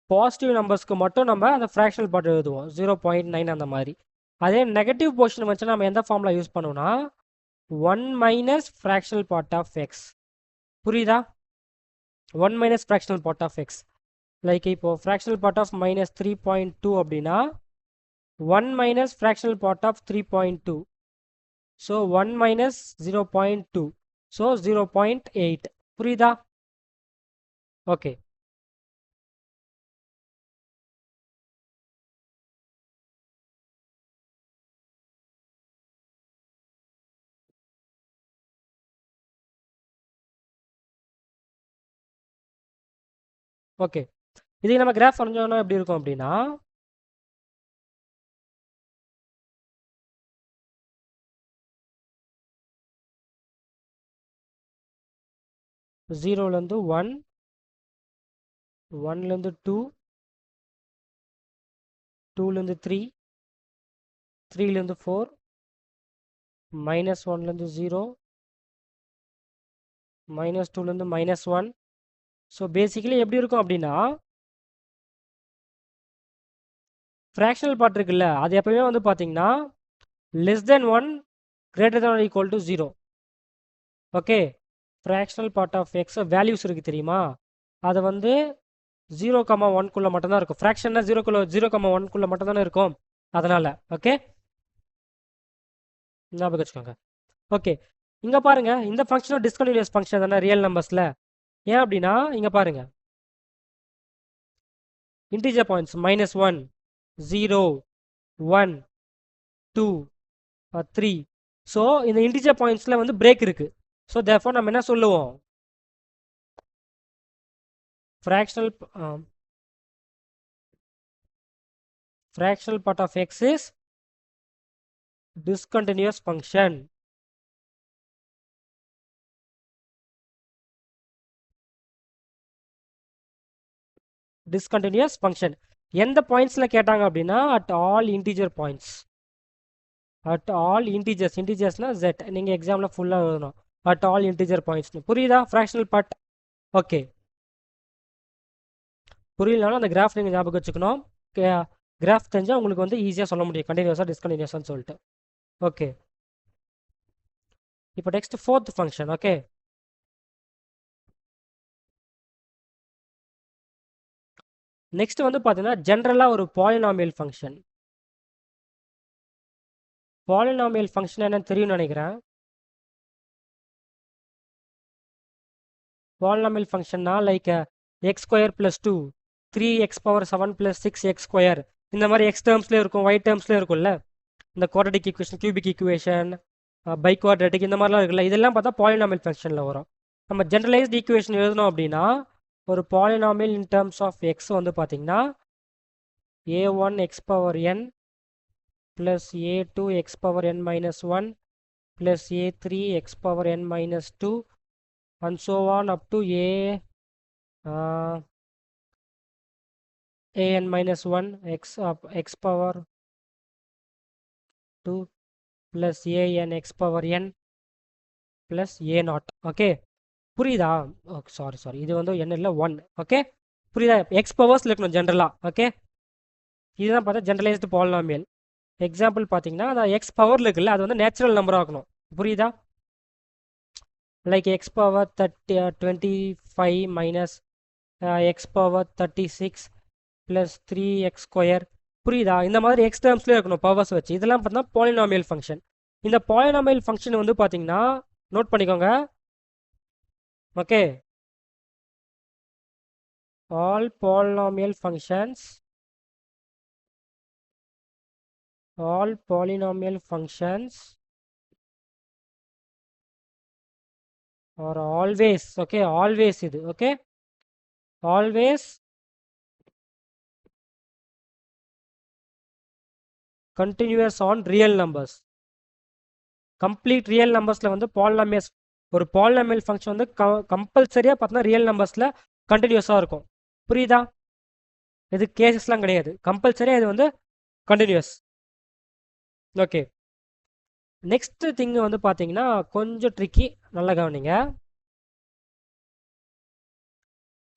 பாசிட்டிவ் நம்பர்ஸ்க்கு மட்டும் நம்ம அந்த ஃப்ராக்ஷனல் பார்ட் எழுதுவோம் 0.9 அந்த மாதிரி. அதே நெகட்டிவ் போர்ஷன் வச்சு நம்ம எந்த ஃபார்முலா யூஸ் பண்ணுவோம்னா 1 minus fractional part of x. புரியுதா? 1 minus fractional part of x. Like இப்போ ஃப்ராக்ஷனல் பார்ட் ஆஃப் -3.2 அப்படின்னா 1 minus fractional part of 3.2. So 1 minus 0.2. So 0.8. புரியுதா? ஓகே, ஓகே, இதுக்கு நம்ம கிராஃப் வரைஞ்சோம்னா எப்படி இருக்கும் அப்படின்னா 0லேருந்து 1, 1லேருந்து 2, 2லேருந்து 3, 3லேருந்து 4, -1லேருந்து 0, -2லேருந்து -1. ஸோ பேசிக்கலி எப்படி இருக்கும் அப்படின்னா ஃப்ராக்ஷனல் பார்ட் இருக்குல்ல அது எப்பவுமே வந்து பார்த்தீங்கன்னா <1 > 0. Okay, fractional part of x values இருக்குது தெரியுமா, அதை வந்து 0,1 மட்டும்தான் இருக்கும். ஃப்ராக்ஷன்னா 0,1 மட்டும்தானே இருக்கும், அதனால். ஓகே, ஞாபகம் வச்சுக்கோங்க. ஓகே, இங்கே பாருங்க, இந்த ஃபங்க்ஷனும் டிஸ்கண்டினியூஸ் ஃபங்க்ஷன் தானே ரியல் நம்பர்ஸில். ஏன் அப்படின்னா இங்கே பாருங்க, இன்டிஜர் பாயிண்ட்ஸ் -1, 0, 1, 2, 3. ஸோ இந்த இன்டிஜர் பாயிண்ட்ஸில் வந்து பிரேக் இருக்கு. ஸோ தேர்ஃபோர் நம்ம என்ன சொல்லுவோம், fractional part of x is discontinuous function. Discontinuous function எந்த பாயிண்ட்ஸ்ல கேட்டாங்க அப்படின்னா at all integer points. at all integers, integersனா z, நீங்க எக்ஸாம்ல ஃபுல்லா எழுதணும் at all integer points. புரியுதா fractional part? ஓகே, புரியலனாலும் அந்த கிராஃப் நீங்க ஞாபகம் வச்சுக்கணும். கிராஃப் தெரிஞ்சா உங்களுக்கு வந்து ஈஸியாக சொல்ல முடியும் கண்டினியூஸாக டிஸ்கண்டினியூஸான்னு சொல்லிட்டு. ஓகே, இப்போ next fourth function. Okay, next வந்து பார்த்தீங்கன்னா ஜென்ரலாக ஒரு பாலினாமியல் ஃபங்க்ஷன். பாலினாமியல் ஃபங்க்ஷன் என்னன்னு தெரியும்னு நினைக்கிறேன். பாலினாமியல் ஃபங்க்ஷன்னா லைக் x² + 2, 3x⁻7 + 6x², இந்த மாதிரி எக்ஸ் டேர்ம்ஸ்லேயே இருக்கும், ஒய் டேர்ம்ஸ்லேயே இருக்கும்ல. இந்த quadratic equation, cubic equation, by quadratic, இந்த மாதிரிலாம் இருக்குல்ல, இதெல்லாம் பார்த்தா பாலினாமியல் ஃபங்க்ஷனில் வரும். நம்ம ஜென்ரலைஸ்ட் ஈக்குவேஷன் எழுதணும் அப்படின்னா ஒரு polynomial in terms of x வந்து பார்த்தீங்கன்னா a1x⁻n + a2x⁻n - 1 + a3x⁻n - 2 and so on up to an -1 x⁻2 + an x⁻n + a0. Okay, புரியுதா? சாரி, இது வந்து n இல்லை 1. ஓகே, புரியுதா? எக்ஸ் பவர்ஸில் இருக்கணும் ஜென்ரலாக. ஓகே, இதுதான் பார்த்தா ஜென்ரலைஸ்டு பாலினாமியல். எக்ஸாம்பிள் பார்த்தீங்கன்னா அந்த எக்ஸ் பவரில் இருக்குல்ல அது வந்து நேச்சுரல் நம்பராக இருக்கணும். புரியுதா? Like x⁻25 - x⁻36 + 3x². புரியுதா? இந்த மாதிரி எக்ஸ் டேர்ம்ஸ்லேயே இருக்கணும் பவர்ஸ் வச்சு. இதெல்லாம் பார்த்தீங்கன்னா பாலினாமியல் ஃபங்க்ஷன். இந்த பாலினாமியல் ஃபங்க்ஷன் வந்து பார்த்தீங்கன்னா நோட் பண்ணிக்கோங்க. Okay, all polynomial functions are always, okay, always இது, okay, always continuous on real numbers. complete real numbersல வந்து polynomials, ஒரு polynomial function வந்து கம்பல்சரியா பார்த்தா ரியல் நம்பர்ஸ்ல கண்டினியூஸா இருக்கும். புரியுதா? இது கேசஸ்லாம் கிடையாது, கம்பல்சரியா இது வந்து கண்டினியூஸ். ஓகே, நெக்ஸ்ட் திங் வந்து பார்த்தீங்கன்னா கொஞ்சம் ட்ரிக்கி, நல்லா கவனிங்க.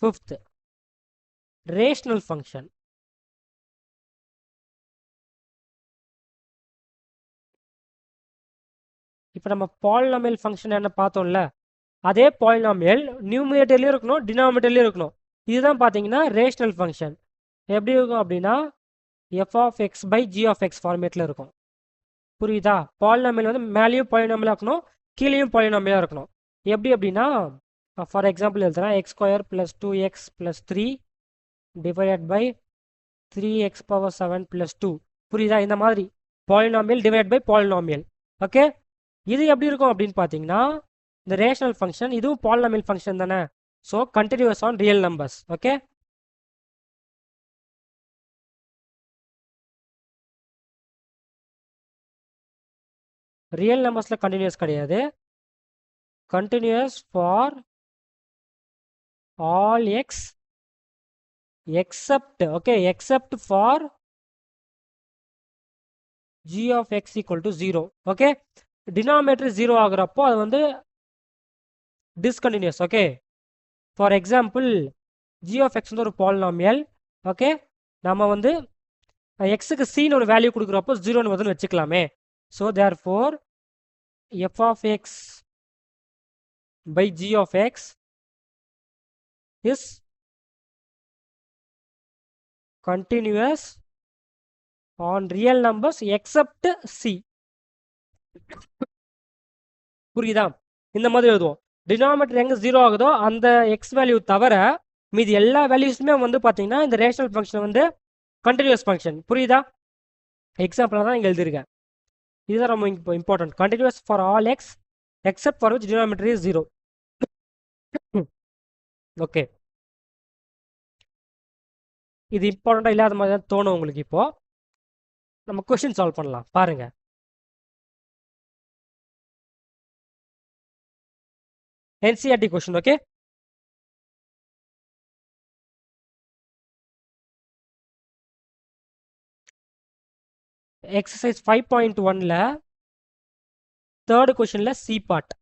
Fifth, rational function. இப்போ நம்ம பாலினாமியல் ஃபங்க்ஷன் என்ன பார்த்தோம்ல, அதே பாலினாமியல் நியூமரேட்டர்லேயும் இருக்கணும், டினாமினேட்டர்லேயும் இருக்கணும். இதுதான் பார்த்தீங்கன்னா ரேஷனல் ஃபங்க்ஷன். எப்படி இருக்கும் அப்படின்னா f(x/g) ஃபார்மேட்டில் இருக்கும். புரியுதா? பாலினாமியல் வந்து மேலேயும் பாலினாமியலாக இருக்கணும், கீழேயும் பாலினாமியலாக இருக்கணும். எப்படி அப்படின்னா ஃபார் எக்ஸாம்பிள் எழுதுறேன், x² + 2x + 3 / 3x⁻7 + 2. புரியுதா? இந்த மாதிரி polynomial divide by polynomial. Okay, இது எப்படி இருக்கும் அப்படின்னு பார்த்தீங்கன்னா இந்த ரேஷனல் ஃபங்க்ஷன், இதுவும் பாலினாமியல் ஃபங்க்ஷன் தானே. So continuous on real numbers. Okay, real நம்பர்ஸில் கண்டினியூஸ் கிடையாது, continuous for all x except, okay, except for g(x = 0). Okay, denominator 0 ஆகுறப்போ அது வந்து discontinuous. Okay, for example g of x வந்து ஒரு பாலினாமியல். ஓகே, நம்ம வந்து எக்ஸுக்கு சின்னு ஒரு வேல்யூ கொடுக்குறப்போ 0ன்னு வருதுன்னு வச்சுக்கலாமே. So therefore f of x by g of x is continuous on real numbers except c. புரியுதா? இந்த மாதிரி எழுதுவோம். டினாமினேட்டர் எங்க 0 ஆகுதோ அந்த எக்ஸ் வேல்யூ தவிர மீதி எல்லா வேல்யூஸுமே வந்து பார்த்தீங்கன்னா இந்த ரேஷனல் ஃபங்க்ஷன் வந்து கண்டினியூஸ் ஃபங்க்ஷன். புரியுதா? எக்ஸாம்பிளாக தான் இங்கே எழுதியிருக்கேன். இதுதான் ரொம்ப important. Continuous for all x except for which denominator is 0. Okay, இது இம்பார்ட்டண்ட்டாக இல்லாத மாதிரி தான் தோணும் உங்களுக்கு. இப்போ நம்ம கொஸ்டின் சால்வ் பண்ணலாம் பாருங்க. NCERT கொஸ்டின். ஓகே, எக்ஸசைஸ் 5.1ல தேர்ட் கொஸ்டின்ல சி பார்ட்.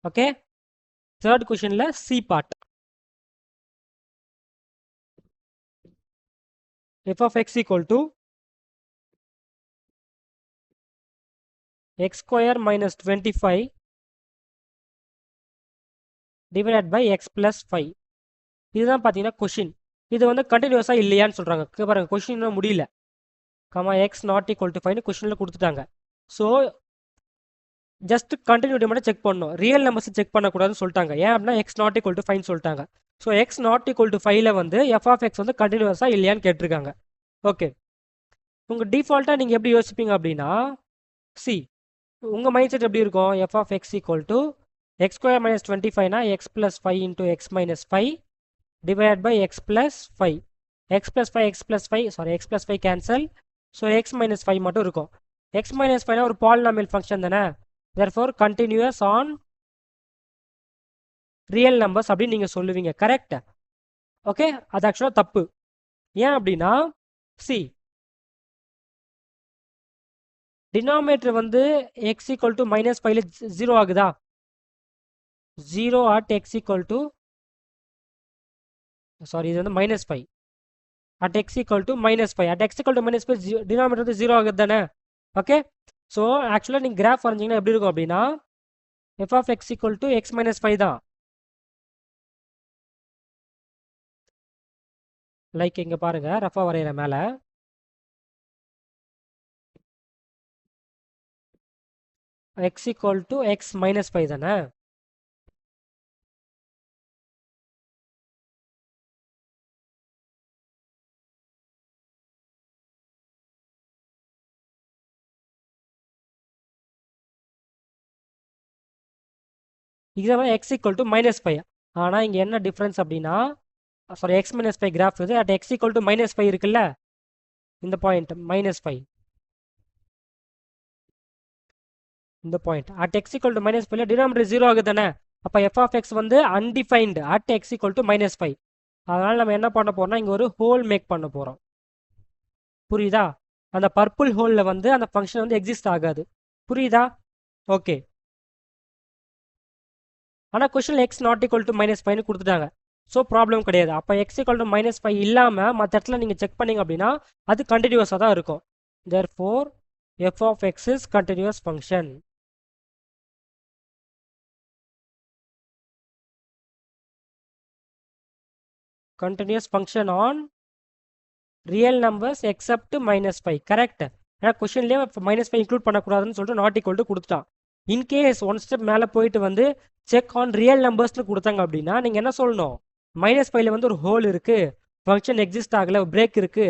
ஓகே, தேர்ட் கொஸ்டின்ல C part. f of x equal to x square minus 25 divided by x plus 5. இதுதான் பார்த்தீங்கன்னா கொஷின். இது வந்து கண்டினியூஸாக இல்லையான்னு சொல்கிறாங்க. பாருங்க, கொஷின் முடியல. Comma X not equal to 5 கொஷினில் கொடுத்துட்டாங்க. ஸோ ஜஸ்ட் கண்டினியூட்டி மட்டும் செக் பண்ணணும், ரியல் நம்பர்ஸ் செக் பண்ணக்கூடாதுன்னு சொல்லிட்டாங்க. ஏன் அப்படின்னா எக்ஸ் நாட் ஈக்குவல் டு 5 சொல்லிட்டாங்க. So x not equal to 5ல வந்து எஃப் ஆஃப் எக்ஸ் வந்து கண்டினியூஸாக இல்லையான்னு கேட்டிருக்காங்க. ஓகே, உங்கள் டிஃபால்ட்டாக நீங்கள் எப்படி யோசிப்பீங்க அப்படின்னா, சி உங்கள் மைண்ட் செட் எப்படி இருக்கும்? F of x equal to x square minus 25 x plus 5 into x minus 5 divided by x plus 5. x plus 5 x plus 5 sorry x plus 5 cancel. So x minus 5 மட்டும் இருக்கும். x minus 5 ஒரு polynomial function தானே, therefore continuous on real numbers அப்படின்னு நீங்க சொல்லுவீங்க. Correct? Okay, அது ஆக்சுவலாக தப்பு. ஏன் அப்படின்னா சி டினாமினேட்டர் வந்து x equal to minus 5ல 0 ஆகுதா? 0 at x equal to sorry இது வந்து minus 5 at x equal to minus 5. at x equal to minus 5 denominator வந்து 0 ஆகுது தானே. ஓகே, ஸோ ஆக்சுவலாக நீங்கள் கிராஃப் வரைஞ்சிங்கன்னா எப்படி இருக்கும் அப்படின்னா f of x equal to x minus 5 தான். லைக் இங்கே பாருங்க, ரஃபா வரைகிற மேலே x equal to x minus 5 தானே. இதுதான் x equal to minus 5. ஆனால் இங்கே என்ன டிஃப்ரென்ஸ் அப்படின்னா சாரி x minus 5 கிராஃப் இது at x equal to minus 5 இருக்குல்ல, இந்த பாயிண்ட் minus 5 இந்த point at x equal to minus 5ல டினாமினேட்டர் 0 ஆகுது தானே. அப்போ f of x வந்து undefined at x equal to minus 5. அதனால் நம்ம என்ன பண்ண போறோம்னா இங்கே ஒரு ஹோல் மேக் பண்ண போகிறோம். புரியுதா? அந்த பர்பிள் ஹோலில் வந்து அந்த ஃபங்க்ஷன் வந்து எக்ஸிஸ்ட் ஆகாது. புரியுதா? ஓகே, ஆனால் question X not equal to minus 5 கொடுத்துட்டாங்க. ஸோ ப்ராப்ளம் கிடையாது. அப்போ எக்ஸ் ஈக்குவல் டு minus 5 இல்லாமல் மற்ற இடத்துல நீங்கள் செக் பண்ணீங்க அப்படின்னா அது கண்டினியூஸாக தான் இருக்கும். therefore f of x is continuous function. continuous function on real numbers except minus 5. Correct? ஏன்னா கொஸ்டின்லேயே minus 5 இன்க்ளூட் பண்ணக்கூடாதுன்னு சொல்லிட்டு நாட் ஈக்குவல் டு கொடுத்துட்டான். இன்கேஸ் ஒன் ஸ்டெப் மேலே போயிட்டு வந்து செக் ஆன் ரியல் நம்பர்ஸ்னு கொடுத்தாங்க அப்படின்னா நீங்கள் என்ன சொல்லணும்? minus 5ல வந்து ஒரு ஹோல் இருக்கு, ஃபங்க்ஷன் எக்ஸிஸ்ட் ஆகல, பிரேக் இருக்கு,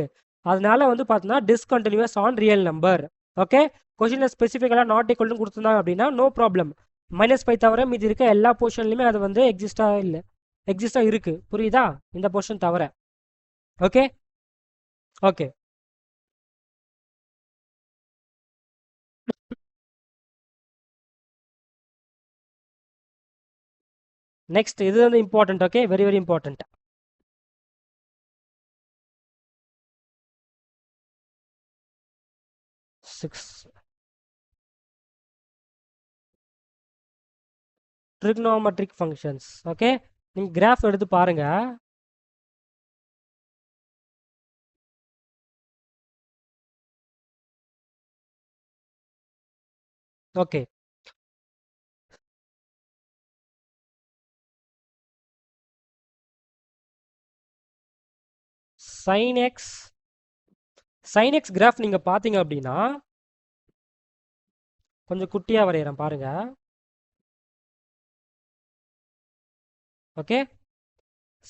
அதனால வந்து பார்த்தீங்கன்னா discontinues on real number. Okay, கொஸ்டினில் ஸ்பெசிஃபிக்கலாக நாட் ஈக்குவல்னு கொடுத்துருந்தாங்க அப்படின்னா நோ ப்ராப்ளம். -5 தவிர மீதி இருக்க எல்லா போர்ஷன்லையுமே அது வந்து எக்ஸிஸ்டாக இல்லை, எக்ஸிஸ்டாக இருக்கு. புரியுதா? இந்த போர்ஷன் தவிர. ஓகே ஓகே, நெக்ஸ்ட் இது வந்து important. Okay, very very important. trigonometric functions. Okay, நீங்கள் கிராஃப் எடுத்து பாருங்க. ஓகே, sin x கிராஃப் நீங்கள் பார்த்தீங்க அப்படின்னா கொஞ்சம் குட்டியாக வரைகிறேன் பாருங்க. ஓகே,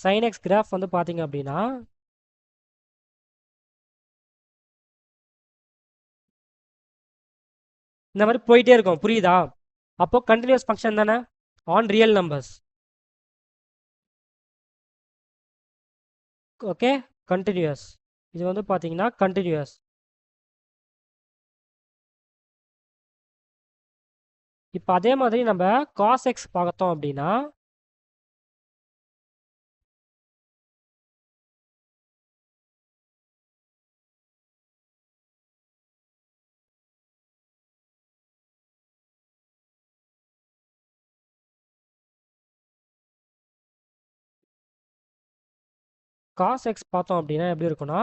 sin x கிராஃப் வந்து பார்த்தீங்க அப்படின்னா இந்த மாதிரி போயிட்டே இருக்கும். புரியுதா? அப்போ கண்டினியூஸ் ஃபங்க்ஷன் தானே on real numbers. Okay, continuous. இது வந்து பார்த்தீங்கன்னா கண்டினியூஸ். இப்போ அதே மாதிரி நம்ம cos x பார்த்தோம் அப்படின்னா cos x பார்த்தோம் அப்படின்னா எப்படி இருக்குன்னா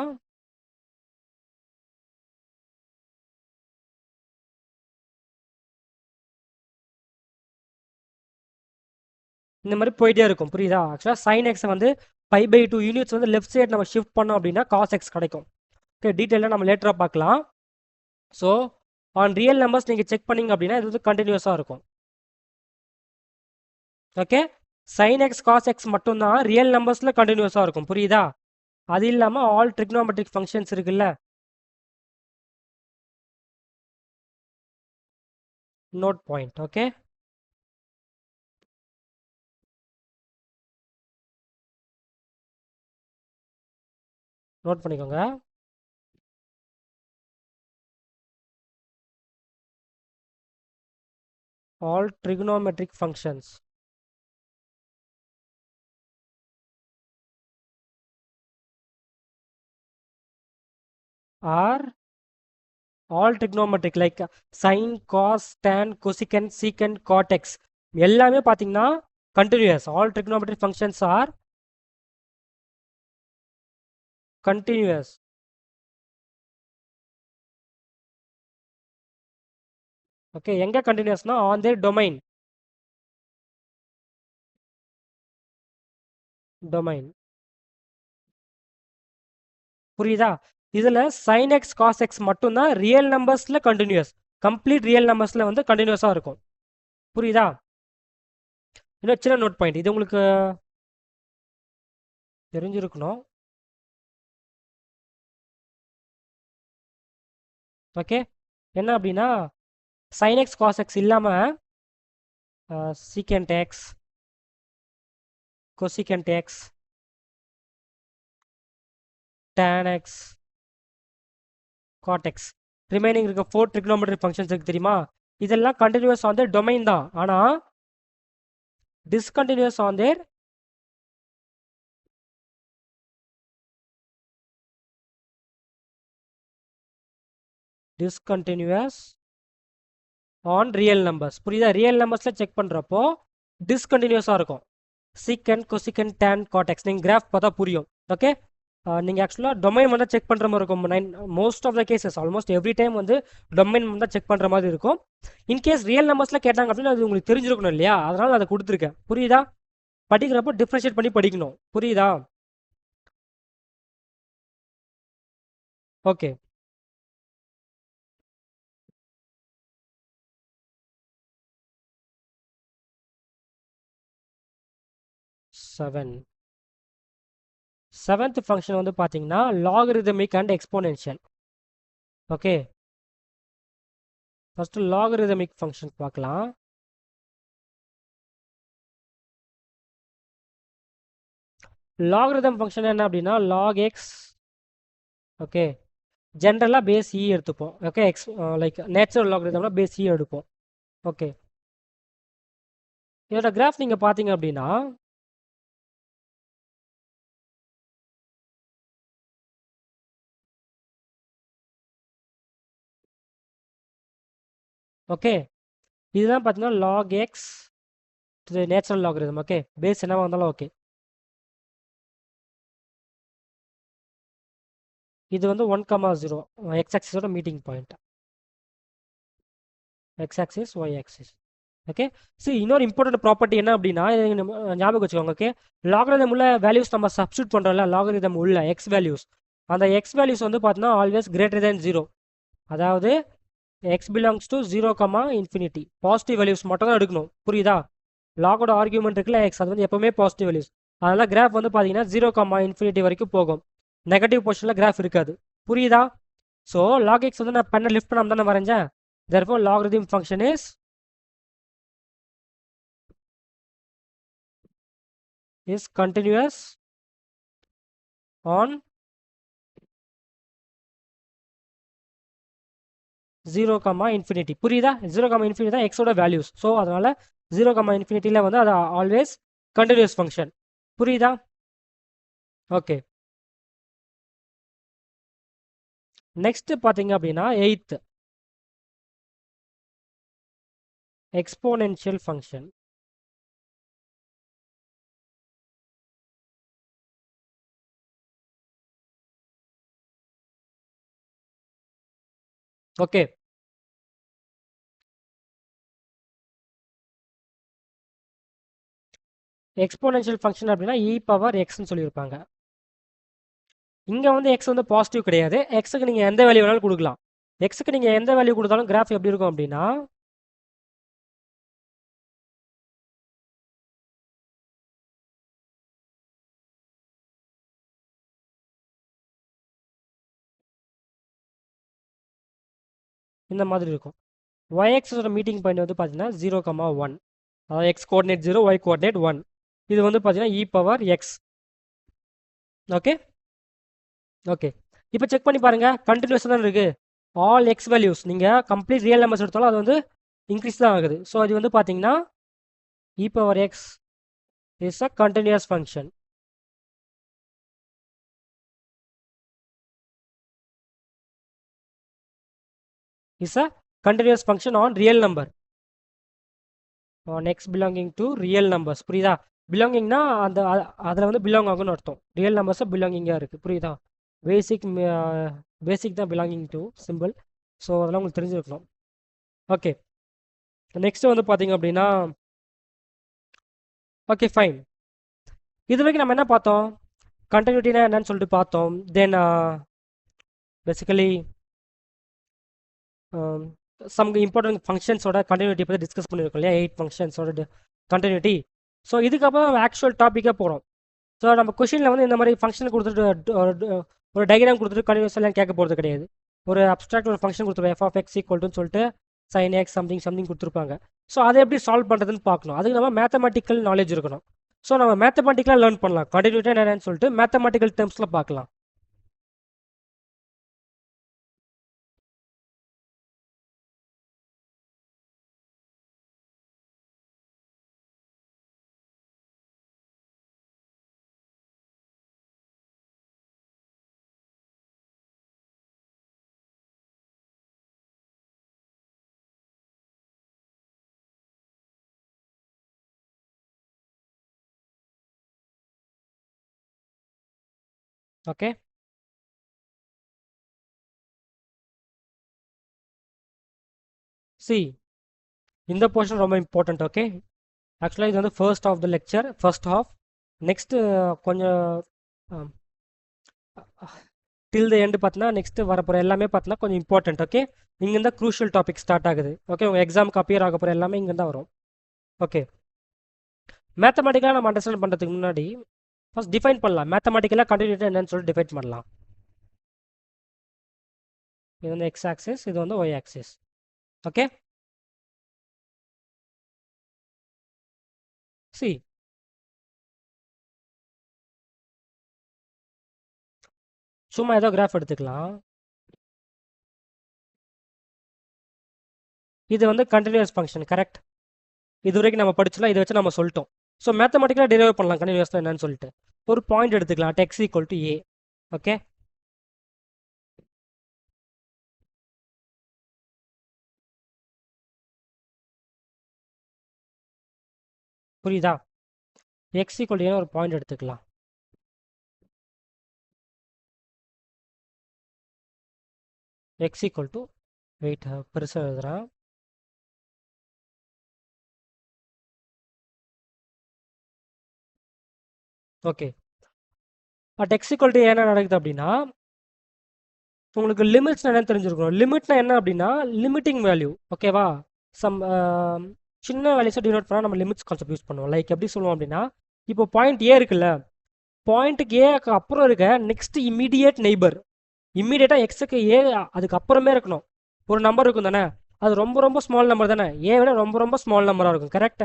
இந்த மாதிரி போயிட்டே இருக்கும். புரியுதா? ஆக்சுவலாக sin x வந்து π/2 யூனிட்ஸ் வந்து லெஃப்ட் சைடு நம்ம ஷிஃப்ட் பண்ணோம் அப்படின்னா cos x கிடைக்கும். ஓகே, டீட்டெயிலாக நம்ம லேட்டராக பார்க்கலாம். ஸோ ஆன் ரியல் நம்பர்ஸ் நீங்கள் செக் பண்ணீங்க அப்படின்னா இது வந்து கண்டினியூஸாக இருக்கும். Okay, sin x cos x மட்டும்தான் ரியல் நம்பர்ஸில் கண்டினியூஸாக இருக்கும். புரியுதா? அது இல்லாமல் ஆல் ட்ரிக்னோமெட்ரிக் ஃபங்க்ஷன்ஸ் இருக்குல்ல, நோட் பாயிண்ட். ஓகே, நோட் பண்ணிக்கோங்க. All trigonometric functions are all trigonometric like sin, cos, tan, cosecant, secant, cot x எல்லாமே பார்த்தீங்கன்னா continuous. All trigonometric functions are continuous. Okay, எங்க கண்டினியூஸ்னா ஆன் their domain. டொமைன். புரியுதா? இதுல sin x cos x மட்டும்தான் real நம்பர்ஸ்ல continuous. Complete real நம்பர்ஸ்ல வந்து கண்டினியூஸா இருக்கும். புரியுதா? இன்னும் சின்ன நோட் பாயிண்ட், இது உங்களுக்கு தெரிஞ்சிருக்கணும். ஓகே, என்ன அப்படின்னா sin x cos x இல்லாம secant x, cosecant x, tan x, cot x remaining இருக்க 4 trigonometric functions இருக்கு தெரியுமா? இதெல்லாம் கண்டினியூஸ் ஆன் their டொமைன் தான். ஆனா discontinuous on their discontinuous on real numbers. புரியுதா? ரியல் நம்பர்ஸ்ல செக் பண்றப்போ டிஸ்கண்டினியூஸா இருக்கும். secant, cosecant, tan, cot x நீங்க கிராஃப் பார்த்தா புரியும். ஓகே, நீங்க ஆக்சுவலா டொமைன் வந்து செக் பண்ற மாதிரி இருக்கும். Most of the cases almost every time வந்து டொமைன் வந்து செக் பண்ற மாதிரி இருக்கும். இன்கேஸ் ரியல் நம்பர்ஸ்ல கேட்டாங்க அப்படின்னா அது உங்களுக்கு தெரிஞ்சிருக்கணும் இல்லையா? அதனால அதை கொடுத்துருக்கேன். புரியுதா? படிக்கிறப்போ டிஃப்ரென்ஷியேட் பண்ணி படிக்கணும். புரியுதா? ஓகே, செவன்த் ஃபங்க்ஷன் வந்து பார்த்தீங்கன்னா logarithmic and exponential. Okay, first logarithmic function பார்க்கலாம். லாகரிதம் ஃபங்க்ஷன் என்ன அப்படின்னா லாக் எக்ஸ். ஓகே, ஜென்ரலாக பேஸ் இ எடுத்துப்போம். ஓகே, எக்ஸ் லைக் நேச்சுரல் லாகரிதம்னா பேஸ் இ எடுப்போம். ஓகே, இதோட கிராஃப் நீங்கள் பார்த்தீங்க அப்படின்னா ஓகே, இதுதான் பார்த்தீங்கன்னா log x natural logarithm. Okay, base என்னவா இருந்தாலும் ஓகே. இது வந்து 1,0 எக்ஸ் ஆக்சிஸோட meeting point, x axis y axis. Okay, சரி, இன்னொரு இம்பார்ட்டன்ட் ப்ராப்பர்ட்டி என்ன அப்படின்னா, இதை நம்ம ஞாபகம் வச்சுக்கோங்க. ஓகே, லாகரிதம் உள்ள வேல்யூஸ் நம்ம சப்ஸ்டியூட் பண்ணுறோம்ல, லாகரிதம் உள்ள எக்ஸ் வேல்யூஸ், அந்த எக்ஸ் வேல்யூஸ் வந்து பார்த்தீங்கன்னா ஆல்வேஸ் கிரேட்டர் தேன் 0. அதாவது X belongs to 0, infinity. Positive values மட்டும் தான் எடுக்கணும், புரியுதா? லாகோட ஆர்கியூமெண்ட் இருக்குல்ல எக்ஸ், அது வந்து எப்பவுமே பாசிட்டிவ் வேல்யூஸ். அதனால கிராஃப் வந்து பார்த்தீங்கன்னா 0, இன்ஃபினிட்டி வரைக்கும் போகும். நெகட்டிவ் பொசிஷனில் கிராஃப் இருக்காது, புரியுதா? ஸோ லாக் எக்ஸ் வந்து நான் பெண்ணை லிஃப்ட் பண்ணாம தானே வரைஞ்சேன். therefore logarithm function is continuous on 0, infinity. புரியுதா? 0, இன்ஃபினிட்டி தான் எக்ஸோட வேல்யூஸ். ஸோ அதனால 0, இன்ஃபினிட்டியில் வந்து அது ஆல்வேஸ் கண்டினியூஸ் ஃபங்க்ஷன். புரியுதா? ஓகே, நெக்ஸ்ட் பார்த்தீங்க அப்படின்னா 8th exponential function. Okay, exponential function அப்படின்னா இ பவர் எக்ஸ்ன்னு சொல்லியிருப்பாங்க. இங்கே வந்து எக்ஸ் வந்து பாசிட்டிவ் கிடையாது. எக்ஸுக்கு நீங்கள் எந்த வேல்யூ வேணாலும் கொடுக்கலாம். எக்ஸுக்கு நீங்கள் எந்த வேல்யூ கொடுத்தாலும் கிராஃப் எப்படி இருக்கும் அப்படின்னா, இந்த மாதிரி இருக்கும். ஒய்எக்ஸோட மீட்டிங் பாயிண்ட் வந்து பார்த்தீங்கன்னா 0, 1. அதாவது எக்ஸ் கோஆர்டினேட் 0, ஒய் கோஆர்டினேட் 1. இது வந்து பார்த்தீங்கன்னா e power X. Okay, okay, இப்போ செக் பண்ணி பாருங்க, கண்டினியூஸாக தான் இருக்கு. ஆல் எக்ஸ் வேல்யூஸ் நீங்கள் கம்ப்ளீட் ரியல் நம்பர்ஸ் எடுத்தாலும் அது வந்து இன்க்ரீஸ் தான் ஆகுது. ஸோ இது வந்து பார்த்தீங்கன்னா e power x is a continuous function. Is a continuous function on real number, on x belonging to real numbers. புரியுதா? பிலாங்கிங்னா அந்த அதில் வந்து பிலாங் ஆகும்னு அர்த்தம். ரியல் நம்பர்ஸை பிலாங்கிங்காக இருக்குது, புரியுதா? பேசிக் பேசிக் தான் பிலாங்கிங் டு சிம்பிள். ஸோ அதெல்லாம் உங்களுக்கு தெரிஞ்சிருக்கணும். ஓகே, நெக்ஸ்ட் வந்து பார்த்தீங்க அப்படின்னா, ஓகே ஃபைன், இது வரைக்கும் நம்ம என்ன பார்த்தோம்? கண்டினியூட்டினா என்னன்னு சொல்லிட்டு பார்த்தோம். தென் பேசிக்கலி சம் இம்பார்ட்டன்ட் ஃபங்க்ஷன்ஸோட கண்டினியூட்டி பற்றி டிஸ்கஸ் பண்ணியிருக்கோம் இல்லையா, 8 ஃபங்க்ஷன்ஸோட கண்டினியூட்டி. ஸோ இதுக்கப்புறம் நம்ம ஆக்சுவல் டாப்பிக்காக போகிறோம். ஸோ நம்ம கொஷினில் வந்து இந்த மாதிரி ஃபங்க்ஷன் கொடுத்துட்டு ஒரு டயக்ராம் கொடுத்துட்டு கண்டினியூஸ் எல்லாம் கேட்க போகிறது கிடையாது. ஒரு அப்ட்ராக்ட் ஒரு ஃபங்க்ஷன் கொடுத்துருவோம், எஃப் ஆஃப் எக்ஸ் ஈக்குவல்ட்டுன்னு சொல்லிட்டு சைன் எக்ஸ் சம்திங் சம்திங் கொடுத்துருப்பாங்க. ஸோ அதை எப்படி சால்வ் பண்ணுறதுன்னு பார்க்கணும். அதுக்கு நம்ம மேத்தமெட்டிக்கல் நாலேஜ் இருக்கணும். ஸோ நம்ம மேத்தமெட்டிக்கலாக லேர்ன் பண்ணலாம், கண்டினியூட்டி என்னன்னு சொல்லிட்டு மேத்தமெட்டிக்கல் டேர்ம்ஸில் பார்க்கலாம். ஓகே, சி இந்த போர்ஷன் ரொம்ப இம்பார்ட்டன்ட். ஓகே, ஆக்சுவலாக இது வந்து first of the lecture, first half. Next கொஞ்சம் டில் த எண்டு பார்த்தீங்கன்னா நெக்ஸ்ட் வரப்போகிற எல்லாமே பார்த்தீங்கன்னா கொஞ்சம் இம்பார்ட்டன்ட். ஓகே, இங்கேருந்து க்ரூஷியல் டாபிக் ஸ்டார்ட் ஆகுது. ஓகே, உங்கள் எக்ஸாமுக்கு அப்பியர் ஆக போகிற எல்லாமே இங்கே தான் வரும். ஓகே, மேத்தமெட்டிக்கலாக நம்ம அண்டர்ஸ்டாண்ட் பண்ணுறதுக்கு முன்னாடி ஃபர்ஸ்ட் டிஃபைன் பண்ணலாம். மேத்தமெட்டிக்கலாக கண்டினியூட்டி என்னன்னு சொல்லி டிஃபைன் பண்ணலாம். இது வந்து எக்ஸ் ஆக்சிஸ், இது வந்து ஒய் ஆக்சிஸ். ஓகே, சி சும்மா ஏதோ கிராஃப் எடுத்துக்கலாம். இது வந்து கண்டினியூஸ் ஃபங்க்ஷன், கரெக்ட்? இது வரைக்கும் நம்ம படிச்சலாம், இதை வச்சு நம்ம சொல்லிட்டோம். ஸோ மேத்தமெட்டிக்கலாக டெரிவைவ் பண்ணலாம் கண்டினியூஸ்னா என்னன்னு சொல்லிட்டு. ஒரு பாயிண்ட் எடுத்துக்கலாம், X equal to A. Okay, புரியுதா? எக்ஸ் ஈக்குவல் டு ஒரு பாயிண்ட் எடுத்துக்கலாம். எக்ஸ் ஈக்குவல் டு வெயிட் பெருசாக எழுதுறேன். Okay, at x equal to என்ன நடக்குது அப்படின்னா உங்களுக்கு லிமிட்ஸ் என்னன்னு தெரிஞ்சிருக்கணும். லிமிட்னா என்ன அப்படின்னா லிமிட்டிங் வேல்யூ. ஓகேவா? சம் சின்ன வேல்யூஸை டினோட் பண்ணால் நம்ம லிமிட்ஸ் கான்செப்ட் யூஸ் பண்ணுவோம். லைக் எப்படி சொல்லுவோம் அப்படின்னா இப்போ பாயிண்ட் ஏ இருக்குல்ல, பாயிண்ட்டுக்கு ஏக்கு அப்புறம் இருக்க நெக்ஸ்ட் இமீடியட் நெய்பர், இம்மீடியட்டாக எக்ஸுக்கு ஏ அதுக்கு அப்புறமே இருக்கணும். ஒரு நம்பர் இருக்கும் தானே, அது ரொம்ப ரொம்ப ஸ்மால் நம்பர் தானே, ஏ விட ரொம்ப ரொம்ப ஸ்மால் நம்பராக இருக்கும். கரெக்ட்?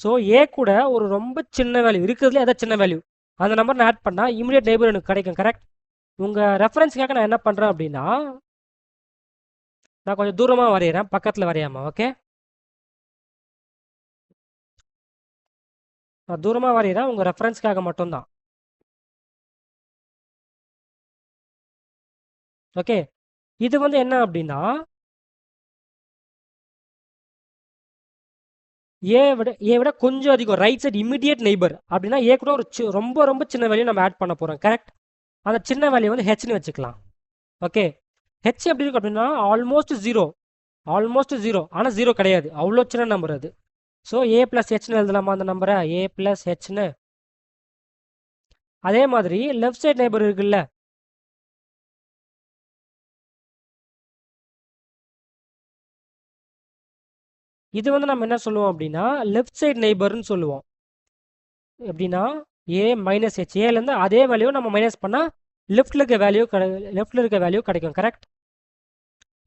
ஸோ ஏ கூட ஒரு ரொம்ப சின்ன வேல்யூ இருக்கிறதுல எதாவது சின்ன வேல்யூ அந்த நம்பர் நான் ஆட் பண்ணால் இமீடியட் நெய்பர் எனக்கு கிடைக்கும். கரெக்ட்? உங்கள் ரெஃபரன்ஸ்க்காக நான் என்ன பண்ணுறேன் அப்படின்னா நான் கொஞ்சம் தூரமாக வரைகிறேன், பக்கத்தில் வரையாமல். ஓகே, நான் தூரமாக வரைகிறேன் உங்கள் ரெஃபரன்ஸ்க்காக மட்டும்தான். ஓகே, இது வந்து என்ன அப்படின்னா ஏ விட கொஞ்சம் அதிகம், ரைட் சைடு இமிடியேட் நெய்பர் அப்படின்னா ஏ கூட ஒரு ரொம்ப ரொம்ப சின்ன வேல்யூ நம்ம ஆட் பண்ண போகிறோம். கரெக்ட்? அந்த சின்ன வேல்யூ வந்து ஹெச்னு வச்சுக்கலாம். ஓகே, ஹெச் எப்படி இருக்கும் அப்படின்னா ஆல்மோஸ்ட் ஜீரோ, ஆனால் ஜீரோ கிடையாது, அவ்வளோ சின்ன நம்பர் அது. ஸோ ஏ ப்ளஸ் ஹெச்னு எழுதலாமா அந்த நம்பரை, ஏ ப்ளஸ் ஹெச்னு. அதே மாதிரி லெஃப்ட் சைட் நெய்பர் இருக்குல்ல, இது வந்து நம்ம என்ன சொல்லுவோம் அப்படின்னா லெஃப்ட் சைட் நெய்பர்னு சொல்லுவோம். எப்படின்னா ஏ மைனஸ் ஹெச், ஏலேருந்து அதே வேல்யூ நம்ம மைனஸ் பண்ணால் லெஃப்டில் இருக்க வேல்யூ கிடைக்கும். கரெக்ட்?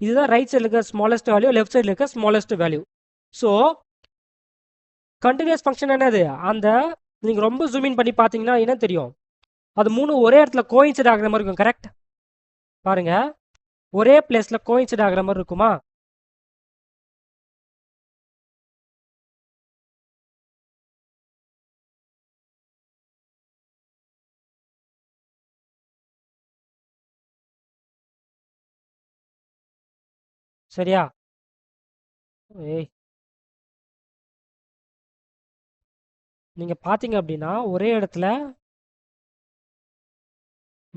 இதுதான் ரைட் சைடில் இருக்க ஸ்மாலஸ்ட் வேல்யூ, லெஃப்ட் சைடில் இருக்க smallest value. So continuous function என்னது, அந்த நீங்கள் ரொம்ப ஜூமின் பண்ணி பார்த்தீங்கன்னா என்ன தெரியும், அது மூணு ஒரே இடத்துல கோயின்சைட் ஆகிற மாதிரி இருக்கும். கரெக்ட்? பாருங்க, ஒரே பிளேஸில் கோயின்சைட் ஆகிற மாதிரி இருக்குமா? சரியா? ஏய், நீங்கள் பார்த்தீங்க அப்படின்னா ஒரே இடத்துல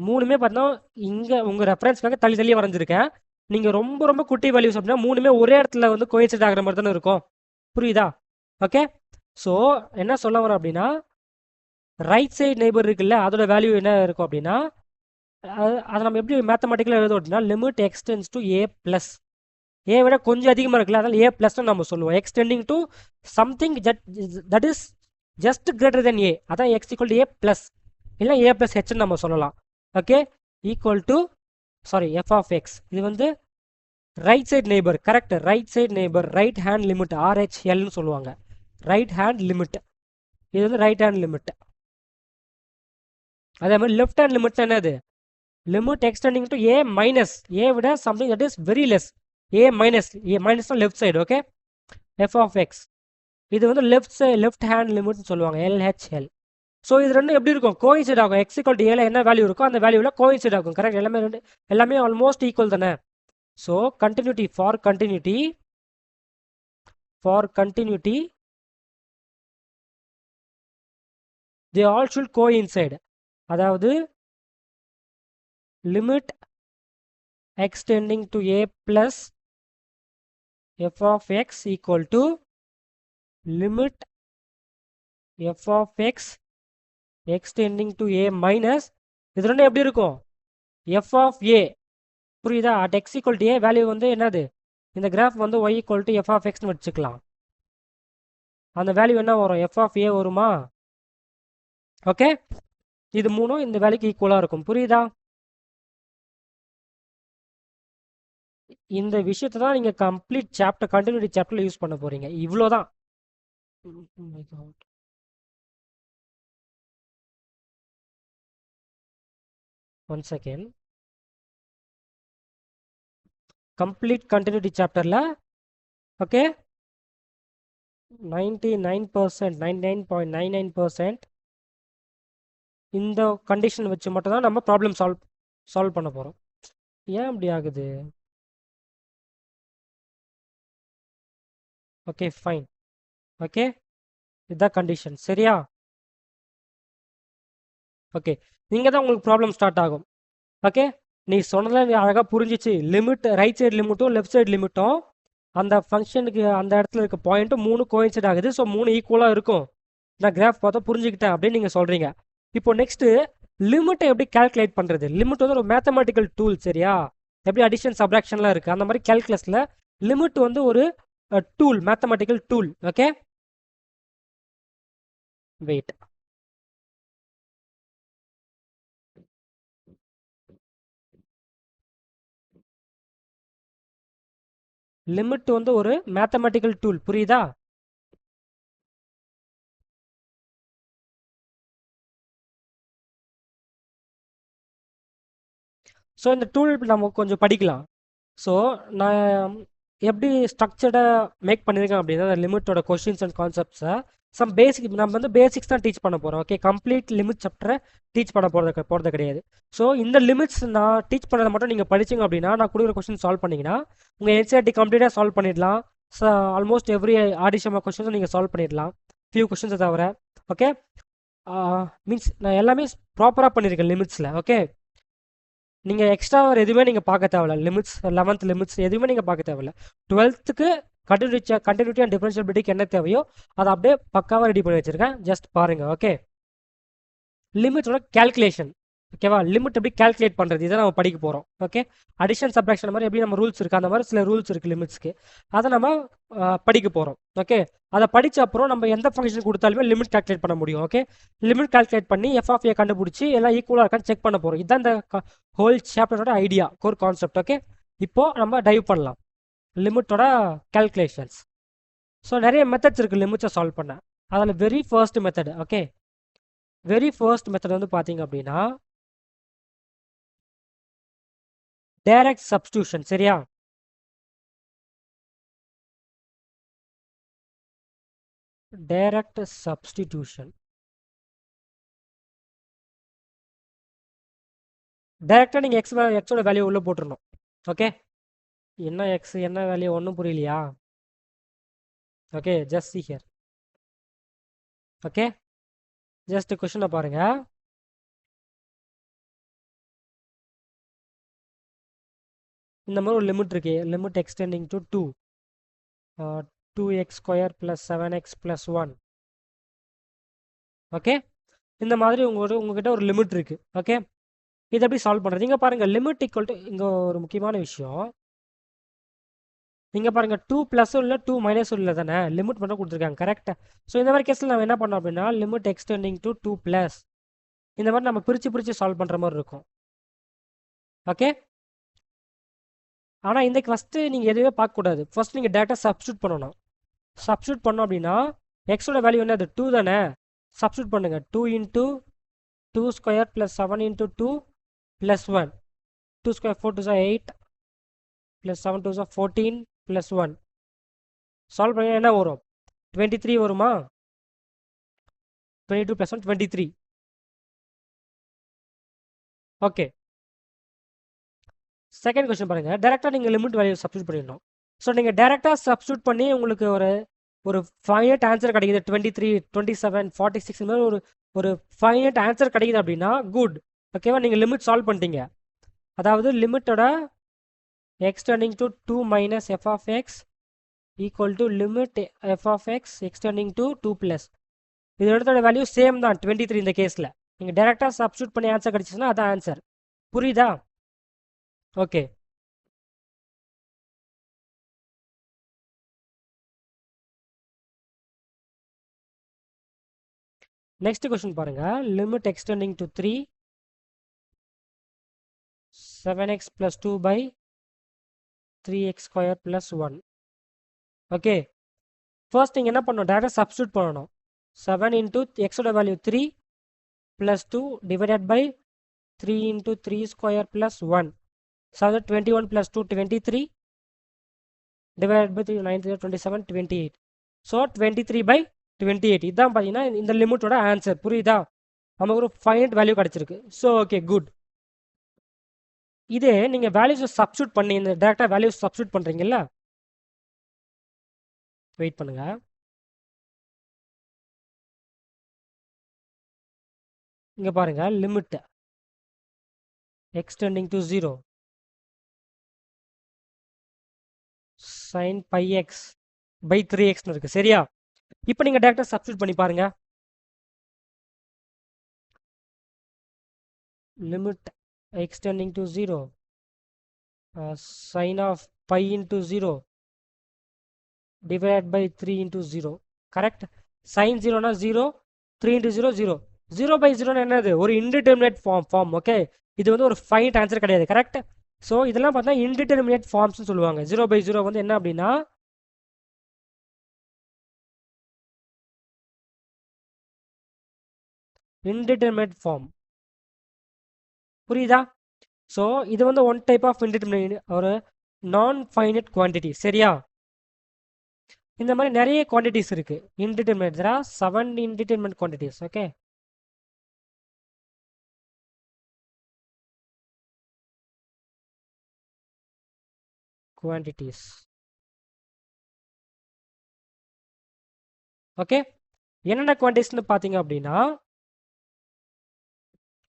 மூணுமே பார்த்தீங்கன்னா இங்கே உங்கள் ரெஃபரன்ஸ்க்காக தள்ளி தள்ளி வரைஞ்சிருக்கேன். நீங்கள் ரொம்ப ரொம்ப குட்டி வேல்யூஸ் அப்படின்னா மூணுமே ஒரே இடத்துல வந்து கோயின்சைட் ஆகிற மாதிரி தானே இருக்கும். புரியுதா? ஓகே, ஸோ என்ன சொல்ல வரேன் அப்படின்னா ரைட் சைடு நெய்பர் இருக்குல்ல, அதோட வேல்யூ என்ன இருக்கும் அப்படின்னா அதை நம்ம எப்படி மேத்தமெட்டிக்கலாக எழுதும் அப்படின்னா limit x tends to a plus, a விட கொஞ்சம் அதிகமாக இருக்குல்ல, அதனால் ஏ ப்ளஸ்ன்னு நம்ம சொல்லுவோம். X tending to something that is just greater than a, அதான் x equal to a plus, இல்லை ஏ ப்ளஸ் ஹெச்னு நம்ம சொல்லலாம். Okay, equal to f of x. இது வந்து right side neighbour. Correct? Right side neighbour, right hand limit, ஆர்ஹெச்எல்னு சொல்லுவாங்க, right hand limit. இது வந்து ரைட் ஹேண்ட் லிமிட். அதே மாதிரி லெஃப்ட் ஹேண்ட் லிமிட் என்னது, limit extending to a minus, a விட something that is very less, a minus left side. Okay, f of x. இது வந்து லெஃப்ட் ஹேண்ட் லிமிட்னு சொல்லுவாங்க, எல்ஹெச்எல். ஸோ இது ரெண்டும் எப்படி இருக்கும், கோயின்சைட் ஆகும். எக்ஸ் ஈக்குவல் டு ஏல என்ன வேல்யூ இருக்கோ அந்த வேல்யூவில் கோயின்சைட் ஆகும். கரெக்ட்? எல்லாமே ஆல்மோஸ்ட் ஈக்குவல் தானே. So continuity, for continuity they all should coincide. அதாவது limit extending to a plus f of x equal to limit f of x x tending to a minus, இது ரெண்டும் எப்படி இருக்கும், எஃப் ஆஃப் ஏ. புரியுதா? At x equal to a value வந்து என்னது, இந்த graph வந்து y equal to f of எக்ஸ்னு வச்சுக்கலாம். அந்த வேல்யூ என்ன வரும், எஃப் ஆஃப் ஏ வருமா? ஓகே, இது மூணும் இந்த வேல்யூக்கு ஈக்குவலாக இருக்கும். புரியுதா? இந்த விஷயத்தை தான் நீங்கள் கம்ப்ளீட் சாப்டர், கண்டினியூட்டி சாப்டரில் யூஸ் பண்ண போகிறீங்க. இவ்வளோதான். One second. கம்ப்ளீட் கண்டினியூட்டி சாப்டரில் ஓகே 99.99% இந்த கண்டிஷன் வச்சு மட்டும் தான் நம்ம ப்ராப்ளம் சால்வ் பண்ண போகிறோம். ஏன் அப்படி ஆகுது? Okay fine. ஓகே, இதுதான் கண்டிஷன். சரியா? ஓகே, இங்கே தான் உங்களுக்கு ப்ராப்ளம் ஸ்டார்ட் ஆகும். ஓகே, நீ சொன்னதில் நீ அழகாக புரிஞ்சிச்சு. லிமிட் ரைட் சைடு லிமிட்டும் லெஃப்ட் சைடு லிமிட்டும் அந்த ஃபங்க்ஷனுக்கு அந்த இடத்துல இருக்க பாயிண்ட்டும் 3 கோயின்சைட் ஆகுது. ஸோ 3 ஈக்குவலாக இருக்கும். நான் கிராஃப் பார்த்தா புரிஞ்சுக்கிட்டேன் அப்படின்னு நீங்கள் சொல்கிறீங்க. இப்போ நெக்ஸ்ட்டு லிமிட்டை எப்படி கால்குலேட் பண்ணுறது? லிமிட் வந்து ஒரு மேத்தமெட்டிக்கல் டூல். சரியா? எப்படி அடிஷன் சப்ராக்ஷன்லாம் இருக்குது அந்த மாதிரி கால்குலஸில் லிமிட் வந்து ஒரு tool, mathematical tool. Okay, wait. Limit வந்து ஒரு மேத்தமெட்டிக்கல் டூல். புரியுதா? ஸோ இந்த டூல் நம்ம கொஞ்சம் படிக்கலாம். ஸோ நான் எப்படி ஸ்ட்ரக்சர்டாக மேக் பண்ணியிருக்கேன் அப்படின்னா அந்த லிமிட்டோட கொஷின்ஸ் அண்ட் கான்செப்ட்ஸை சம் பேசிக் நம்ம வந்து பேசிக்ஸ் தான் டீச் பண்ண போகிறோம். ஓகே, கம்ப்ளீட் லிமிட் சாப்டரை டீச் பண்ண போகிறது கிடையாது. ஸோ இந்த லிமிட்ஸ் நான் டீச் பண்ணதை மட்டும் நீங்கள் படிச்சிங்க அப்படின்னா நான் கொடுக்குற கொஷின் சால்வ் பண்ணிங்கன்னா உங்கள் என்சிஆர்டி கம்ப்ளீட்டாக சால்வ் பண்ணிடலாம். ஸோ ஆல்மோஸ்ட் எவ்ரி ஆடிஷன் கொஷின்ஸும் நீங்கள் சால்வ் பண்ணிடலாம், ஃபியூ கொஷின்ஸை தவிர. ஓகே, மீன்ஸ் நான் எல்லாமே ப்ராப்பராக பண்ணியிருக்கேன் லிமிட்ஸில். ஓகே, நீங்கள் எக்ஸ்ட்ரா வேறு எதுவுமே நீங்கள் பார்க்க தேவையில்ல. லிமிட்ஸ் 11th லிமிட்ஸ் எதுவுமே நீங்கள் பார்க்க தேவையில்ல. 12th கண்டினியூட்டி அண்ட் டிஃபரன்ஷியபிலிட்டிக்கு என்ன தேவையோ அதை அப்படியே பக்காவாக ரெடி பண்ணி வச்சுருக்கேன். ஜஸ்ட் பாருங்கள். ஓகே, லிமிட்ஸோட கேல்குலேஷன். ஓகேவா? லிமிட் எப்படி கேல்குலேட் பண்ணுறது இதை நம்ம படிக்க போகிறோம். ஓகே, அடிஷன் சப்ராக்ஷன் மாதிரி எப்படி நம்ம ரூல்ஸ் இருக்குது அந்த மாதிரி சில ரூல்ஸ் இருக்குது லிமிட்ஸ்க்கு. அதை நம்ம படிக்க போகிறோம். ஓகே, அதை படித்த அப்புறம் நம்ம எந்த ஃபங்க்ஷன் கொடுத்தாலுமே லிமிட் கால்குலேட் பண்ண முடியும். ஓகே, லிமிட் கால்குலேட் பண்ணி எஃப்ஆஃப்ஏ கண்டுபிடிச்சி எல்லாம் ஈக்குவலாக இருக்கான்னு செக் பண்ண போகிறோம். இதுதான் இந்த ஹோல் சாப்டரோட ஐடியா, கோர் கான்செப்ட். ஓகே, இப்போது நம்ம டைவ் பண்ணலாம் லிமிட்டோட கால்குலேஷன்ஸ். ஸோ நிறைய மெத்தட்ஸ் இருக்குது லிமிட்ஸை சால்வ் பண்ண. அதில் very first method. Okay, very first method வந்து பார்த்தீங்க அப்படின்னா டைரக்ட் சப்ஸ்டியூஷன். சரியா? Direct substitution. டைரக்டாக நீங்கள் எக்ஸோட வேல்யூ உள்ளே போட்டுருணும். ஓகே, என்ன எக்ஸ் என்ன வேல்யூ ஒன்றும் புரியலையா? Okay, just see here. Okay, just கொஷனை பாருங்க. இந்த மாதிரி ஒரு லிமிட் இருக்கு. Limit extending to 2 2x² + 7x + 1. Okay, இந்த மாதிரி உங்ககிட்ட ஒரு லிமிட் இருக்கு. ஓகே, இதை எப்படி சால்வ் பண்ணுறது? இங்கே பாருங்க, லிமிட் ஈக்குவல் டு இங்கே ஒரு முக்கியமான விஷயம். இங்கே பாருங்க, 2 ப்ளஸும் இல்லை 2 மைனஸும் இல்லை தானே, லிமிட் மட்டும் கொடுத்துருக்காங்க. கரெக்டாக? ஸோ இந்த மாதிரி கேஸில் நம்ம என்ன பண்ணோம் அப்படின்னா லிமிட் எக்ஸ்டெண்டிங் டு 2+, இந்த மாதிரி நம்ம பிரித்து சால்வ் பண்ணுற மாதிரி இருக்கும். ஓகே, ஆனால் இந்த ஃபஸ்ட்டு நீங்கள் எதுவுமே பார்க்கக்கூடாது. ஃபர்ஸ்ட் நீங்கள் டேரெக்டாக சப்ஸ்டியூட் பண்ணணும். சப்ஸ்டியூட் பண்ணோம் அப்படின்னா எக்ஸோட வேல்யூ என்னது? 2 தானே. சப்ஸ்டியூட் பண்ணுங்கள். 2 × 2² + 7 × 2 + 1. 2² 4 2 8 + 7 2 14 + 1. சால்வ் பண்ணி என்ன வரும்? 23 வருமா? 22 + 1 23. ஓகே, செகண்ட் கொஸ்டின் பாருங்க. டேரெக்டாக நீங்கள் லிமிட் வேல்யூ சப்ஸ்டியூட் பண்ணிடணும். ஸோ நீங்கள் டேரெக்டாக சப்ஸ்டியூட் பண்ணி உங்களுக்கு ஒரு ஃபைனட் ஆன்சர் கிடைக்குது. 23 27 46 இந்த மாதிரி ஒரு ஃபைனட் ஆன்சர் கிடைக்குது அப்படின்னா குட். ஓகேவா? நீங்கள் லிமிட் சால்வ் பண்ணிட்டீங்க. அதாவது லிமிட்டோட x tending to 2 - f(x) equal to limit f(x) x tending to 2+. இது இடத்தோட வேல்யூ சேம் தான் 23. இந்த கேஸில் நீங்கள் டேரெக்டாக சப்ஸ்டியூட் பண்ணி ஆன்சர் கிடைச்சிச்சுன்னா அதான் ஆன்சர். புரியுதா? ஓகே, நெக்ஸ்ட் கொஸ்டின் பாருங்க. Limit extending to 3 7x + 2/3x² + 1. Okay, first நீங்கள் என்ன பண்ணணும்? டேரெக்டாக சப்ஸ்டியூட் பண்ணணும். 7 × xோட value 3 + 2 divided by 3 × 3² + 1. So 21 + 2 23 divided by 3 9 3 27 28. So 23/28. இதுதான் பார்த்தீங்கன்னா இந்த லிமிட்டோட ஆன்சர். புரியுதா? நமக்கு ஒரு ஃபைனட் வேல்யூ கிடச்சிருக்கு. So okay, good. இதே நீங்கள் வேல்யூஸை சப்ஸ்டியூட் பண்ணி இந்த டேரெக்டாக வேல்யூஸ் சப்ஸ்டியூட் பண்ணுறீங்கல்ல, வெயிட் பண்ணுங்க. இங்கே பாருங்கள் limit X tending to 0 sin pi x by 3xன்னு இருக்குது சரியா. இப்போ நீங்கள் டேரெக்டாக சப்ஸ்டியூட் பண்ணி பாருங்க. Limit X tending to 0 sin of pi into 0 divided by 3 into 0 correct. sin 0னா 0, 3 into 0 0, 0 by 0 என்னது ஒரு இன்டிட்டர்மினேட் ஃபார்ம் ஓகே. இது வந்து ஒரு ஃபைனட் ஆன்சர் கிடையாது கரெக்ட். ஸோ இதெல்லாம் பார்த்தா இன்டிட்டர்மினேட் ஃபார்ம்ஸ்னு சொல்லுவாங்க. 0 by 0 வந்து என்ன அப்படின்னா இன்டிட்டர்மினேட் ஃபார்ம் புரியுதா. ஸோ இது வந்து ஒன் டைப் ஆஃப் இன்டிட்டர்மினேட் ஒரு நான் ஃபைனட் குவான்டிட்டி சரியா. இந்த மாதிரி நிறைய குவான்டிட்டிஸ் இருக்கு. Indeterminate there are 7 indeterminate quantities okay. quantities okay. என்னென்ன குவான்டிட்டிஸ்னு பார்த்தீங்க அப்படின்னா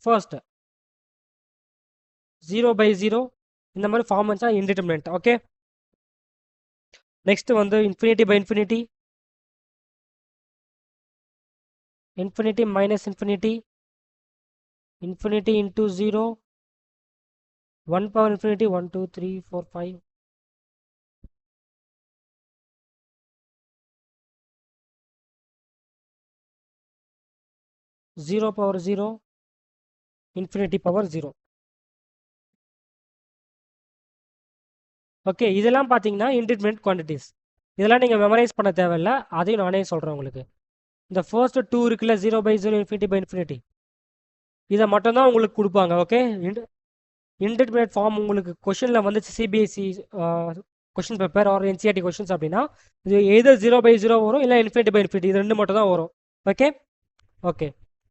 ஃபர்ஸ்ட் 0 by 0 இந்த மாதிரி ஃபார்ம் வந்துச்சா இன்டிட்டர்மினேட் ஓகே. நெக்ஸ்ட் வந்து infinity by infinity, infinity minus infinity, infinity into 0, 1 power infinity 1 2 3 4 5, zero power 0, infinity power 0 okay. இதெல்லாம் பார்த்தீங்கன்னா இன்டிட்டர்மினேட் குவான்டிட்டிஸ். இதெல்லாம் நீங்கள் மெமரைஸ் பண்ண தேவையில்ல, அதையும் நானே சொல்கிறேன் உங்களுக்கு. இந்த ஃபர்ஸ்ட் 2 இருக்குல்ல 0 by 0 infinity by infinity இதை மட்டும்தான் உங்களுக்கு கொடுப்பாங்க ஓகே. இன்டிட்டர்மினேட் ஃபார்ம் உங்களுக்கு கொஷனில் வந்துச்சு CBSE question paper R NCERT questions அப்படின்னா இது எது 0 by 0 வரும் இல்லை இன்ஃபினிட்டி பை இன்ஃபினிட்டி, இது ரெண்டு மட்டும் தான் வரும் ஓகே. ஓகே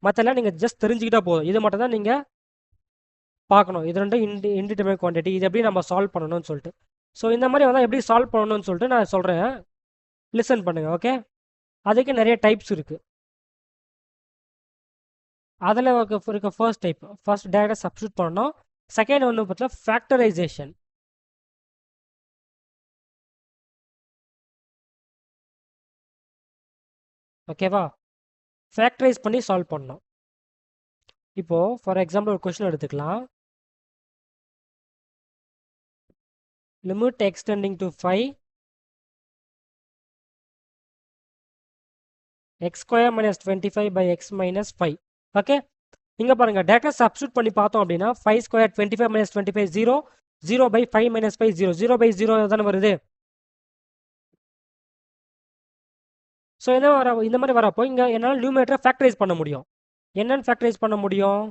மற்றெல்லாம் நீங்கள் ஜஸ்ட் தெரிஞ்சுக்கிட்டா போதும். இது மட்டும் தான் நீங்கள் பார்க்கணும். இது ரெண்டும் இன்டிட்டர்மினேட் குவான்டிட்டி, இது எப்படி நம்ம சால்வ் பண்ணணும்னு சொல்லிட்டு. ஸோ இந்த மாதிரி வந்து எப்படி சால்வ் பண்ணணும்னு சொல்லிட்டு நான் சொல்கிறேன், லிசன் பண்ணுங்கள் ஓகே. அதுக்கு நிறைய டைப்ஸ் இருக்குது. அதில் இருக்க ஃபர்ஸ்ட் டைப் ஃபர்ஸ்ட் டேரெக்டாக சப்ஸ்டியூட் பண்ணணும். செகண்ட் ஒன்று பார்த்தீங்கன்னா ஃபேக்டரைசேஷன் ஓகேவா. ஃபேக்டரைஸ் பண்ணி சால்வ் பண்ணணும். இப்போது ஃபார் எக்ஸாம்பிள் ஒரு கொஸ்டின் எடுத்துக்கலாம். Limit extending to 5 x square minus 25 by x minus 5 okay. இங்கே பாருங்கள் டேரெக்டாக சப்ஸ்டியூட் பண்ணி பார்த்தோம் அப்படின்னா 5 square 25 minus 25 0, 0 by 5 minus 5 0, 0 by 0 தானே வருது. ஸோ இந்த மாதிரி வரப்போ இங்கே என்னால் நியூமரேட்டரை ஃபேக்டரைஸ் பண்ண முடியும். என்னன்னு ஃபேக்டரைஸ் பண்ண முடியும்?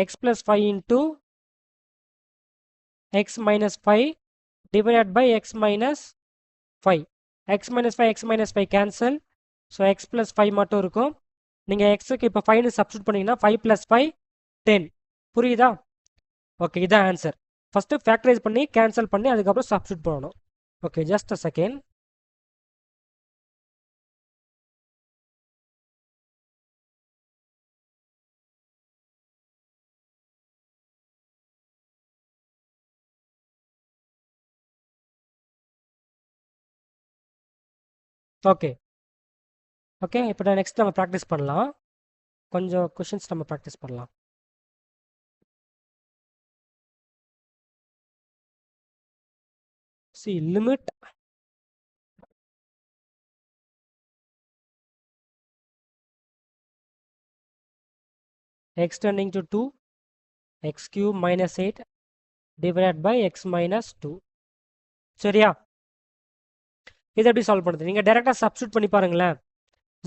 x plus 5 into x minus 5 divided by x minus 5. x minus 5 x minus 5 cancel. So x plus 5 மட்டும் இருக்கும். நீங்கள் எக்ஸுக்கு இப்போ 5 சப்ஸ்டியூட் பண்ணிங்கன்னா 5 plus 5 10 புரியுதா. ஓகே இதான் ஆன்சர். ஃபஸ்ட்டு ஃபேக்டரைஸ் பண்ணி கேன்சல் பண்ணி அதுக்கப்புறம் சப்ஸ்டியூட் பண்ணணும். Okay just a second. Okay okay இப்போ நான் நெக்ஸ்ட் நம்ம ப்ராக்டிஸ் பண்ணலாம். கொஞ்சம் கொஷின்ஸ் நம்ம ப்ராக்டிஸ் பண்ணலாம். see limit x tending to 2 x cube minus 8 divided by x minus 2 சரியா. இதை எப்படி சால்வ் பண்ணுறது? நீங்கள் டேரெக்டாக சப்ஸ்டியூட் பண்ணி பாருங்களேன்.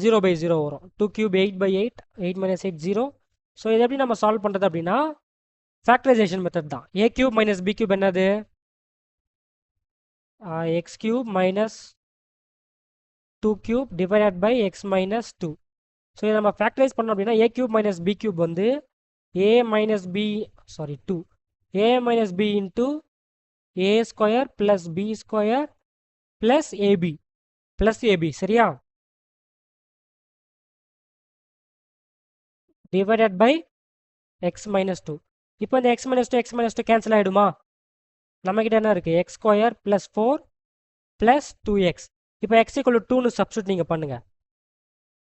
0 by 0 வரும். 2 cube 8 by 8, 8 minus 8 0. ஸோ இதை எப்படி நம்ம சால்வ் பண்ணுறது அப்படின்னா ஃபேக்டரைசேஷன் மெத்தட் தான். a cube minus b cube என்னது? x cube minus 2 cube divided by x minus 2. So இதை நம்ம ஃபேக்டரைஸ் பண்ணோம் அப்படின்னா a cube minus b cube வந்து a minus b 2 a minus b into a square plus b square plus ab சரியா. divided by x minus 2. இப்போ இந்த x minus 2 cancel ஆயிடுமா? நம்மகிட்ட என்ன இருக்கு? x square plus 4 plus 2x. இப்போ x equal to 2 னு substitute நீங்க பண்ணுங்க.